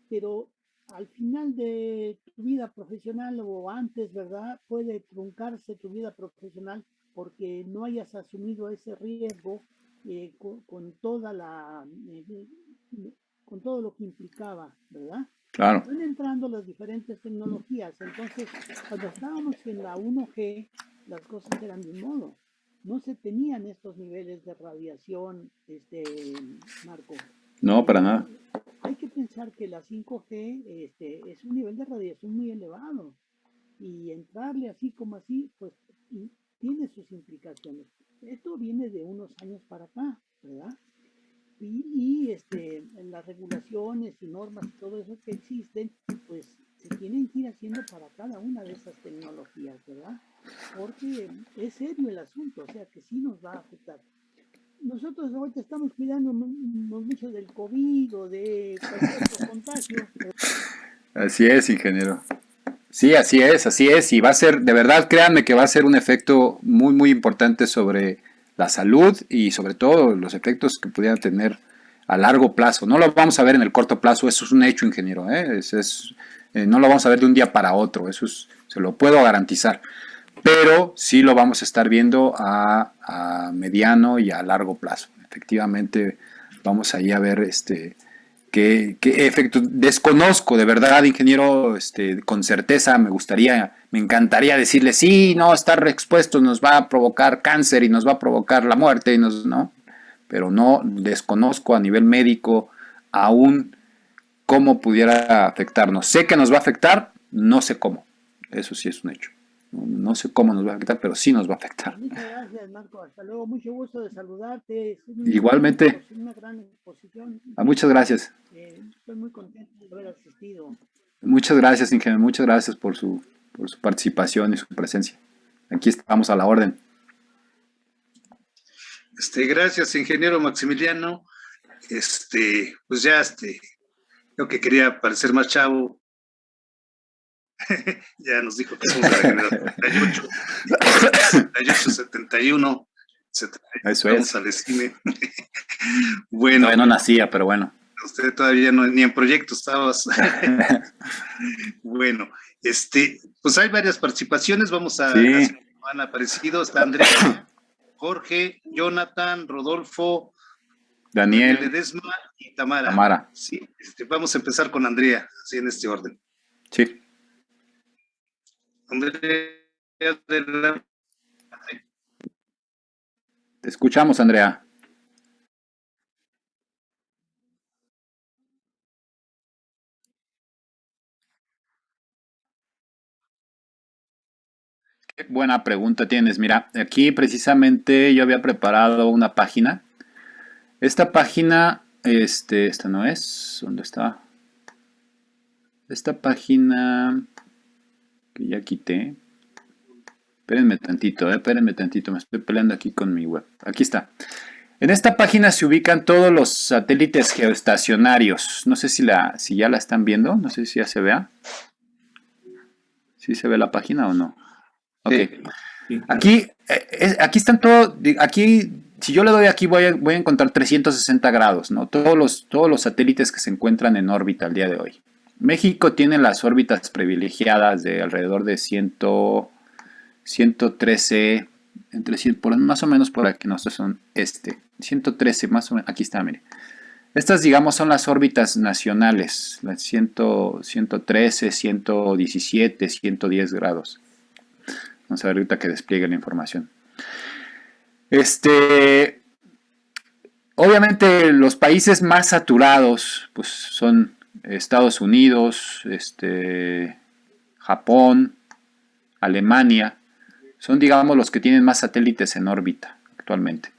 pero al final de tu vida profesional o antes, ¿verdad? Puede truncarse tu vida profesional porque no hayas asumido ese riesgo con toda con todo lo que implicaba, ¿verdad? Claro. Van entrando las diferentes tecnologías. Entonces, cuando estábamos en la 1G, las cosas eran de un modo. No se tenían estos niveles de radiación, Marco. No, para nada. Hay que pensar que la 5G es un nivel de radiación muy elevado, y entrarle así como así, pues tiene sus implicaciones. Esto viene de unos años para acá, ¿verdad? Y las regulaciones y normas y todo eso que existen, pues se tienen que ir haciendo para cada una de esas tecnologías, ¿verdad? Porque es serio el asunto, o sea que sí nos va a afectar. Nosotros ahorita estamos cuidándonos mucho del COVID o de cualquier otro contagio. Así es, ingeniero. Sí, así es, y va a ser, de verdad, créanme que va a ser un efecto muy, muy importante sobre la salud, y sobre todo los efectos que pudieran tener a largo plazo. No lo vamos a ver en el corto plazo, eso es un hecho, ingeniero, no lo vamos a ver de un día para otro, se lo puedo garantizar. Pero sí lo vamos a estar viendo a mediano y a largo plazo. Efectivamente, vamos ahí a ver ¿Qué efecto? Desconozco, de verdad, ingeniero, con certeza me encantaría decirle, sí, no, estar expuesto nos va a provocar cáncer y nos va a provocar la muerte, ¿no? Pero no desconozco a nivel médico aún cómo pudiera afectarnos. Sé que nos va a afectar, no sé cómo. Eso sí es un hecho. No sé cómo nos va a afectar, pero sí nos va a afectar. Muchas gracias, Marco. Hasta luego. Mucho gusto de saludarte. Es Igualmente. Una gran exposición. Muchas gracias. Estoy muy contento de haber asistido. Muchas gracias, ingeniero. Muchas gracias por su participación y su presencia. Aquí estamos a la orden. Gracias, ingeniero Maximiliano. Pues ya, yo que quería parecer más chavo, ya nos dijo que somos de la generación 78, 71, 71. Eso vamos es. al cine. Bueno. Todavía no nacía, pero bueno. Usted todavía no, ni en proyecto estabas. Bueno, pues hay varias participaciones, vamos a, sí. Han aparecido, está Andrea, Jorge, Jonathan, Rodolfo, Daniel, Ledesma y Tamara. Sí, vamos a empezar con Andrea, así en este orden. Sí. Andrea, te escuchamos, Andrea. Qué buena pregunta tienes. Mira, aquí precisamente yo había preparado una página. Esta página, esta no es. ¿Dónde está? Esta página que ya quité. Espérenme tantito, me estoy peleando aquí con mi web. Aquí está. En esta página se ubican todos los satélites geoestacionarios. No sé si ya la están viendo, no sé si ya se vea. ¿Sí se ve la página o no? Ok. Sí. Aquí están todos, aquí, si yo le doy aquí voy a encontrar 360 grados, ¿no? Todos los satélites que se encuentran en órbita al día de hoy. México tiene las órbitas privilegiadas de alrededor de 113, entre 100, más o menos por aquí, no, estos son 113, más o menos, aquí está, mire. Estas, digamos, son las órbitas nacionales, las 113, 117, 110 grados. Vamos a ver ahorita que despliegue la información. Obviamente los países más saturados pues, son Estados Unidos, Japón, Alemania. Son, digamos, los que tienen más satélites en órbita actualmente.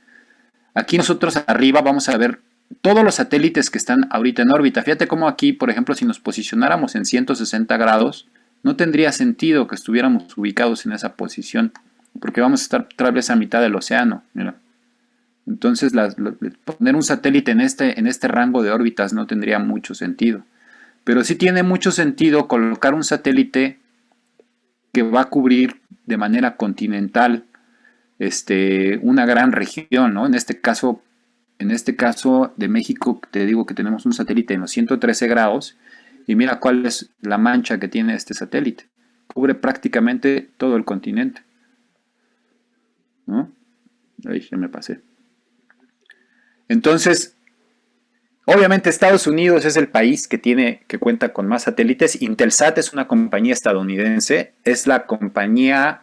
Aquí nosotros arriba vamos a ver todos los satélites que están ahorita en órbita. Fíjate cómo aquí, por ejemplo, si nos posicionáramos en 160 grados, no tendría sentido que estuviéramos ubicados en esa posición, porque vamos a estar tal vez a mitad del océano. Mira. Entonces, poner un satélite en este rango de órbitas no tendría mucho sentido. Pero sí tiene mucho sentido colocar un satélite que va a cubrir de manera continental una gran región, ¿no? En este caso de México, te digo que tenemos un satélite en los 113 grados y mira cuál es la mancha que tiene este satélite. Cubre prácticamente todo el continente, ¿no? Ahí ya me pasé. Entonces, obviamente Estados Unidos es el país que cuenta con más satélites. Intelsat es una compañía estadounidense, es la compañía,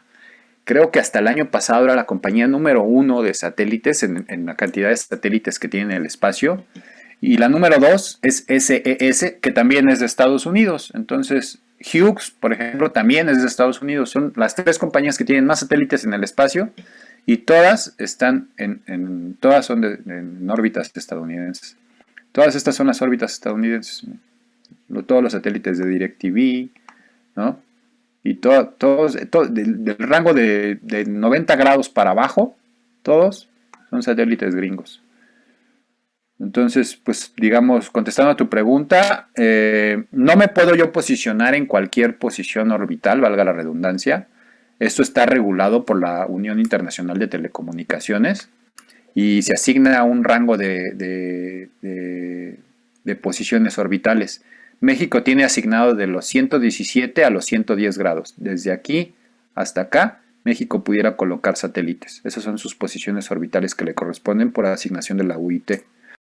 creo que hasta el año pasado era la compañía número 1 de satélites en la cantidad de satélites que tiene en el espacio. Y la número 2 es SES, que también es de Estados Unidos. Entonces, Hughes, por ejemplo, también es de Estados Unidos. Son las 3 compañías que tienen más satélites en el espacio y todas están todas son en órbitas estadounidenses. Todas estas son las órbitas estadounidenses. Todos los satélites de DirecTV, ¿no? Y todos del rango de 90 grados para abajo, todos son satélites gringos. Entonces, pues digamos, contestando a tu pregunta, no me puedo yo posicionar en cualquier posición orbital, valga la redundancia. Esto está regulado por la Unión Internacional de Telecomunicaciones y se asigna un rango de posiciones orbitales. México tiene asignado de los 117 a los 110 grados. Desde aquí hasta acá, México pudiera colocar satélites. Esas son sus posiciones orbitales que le corresponden por asignación de la UIT.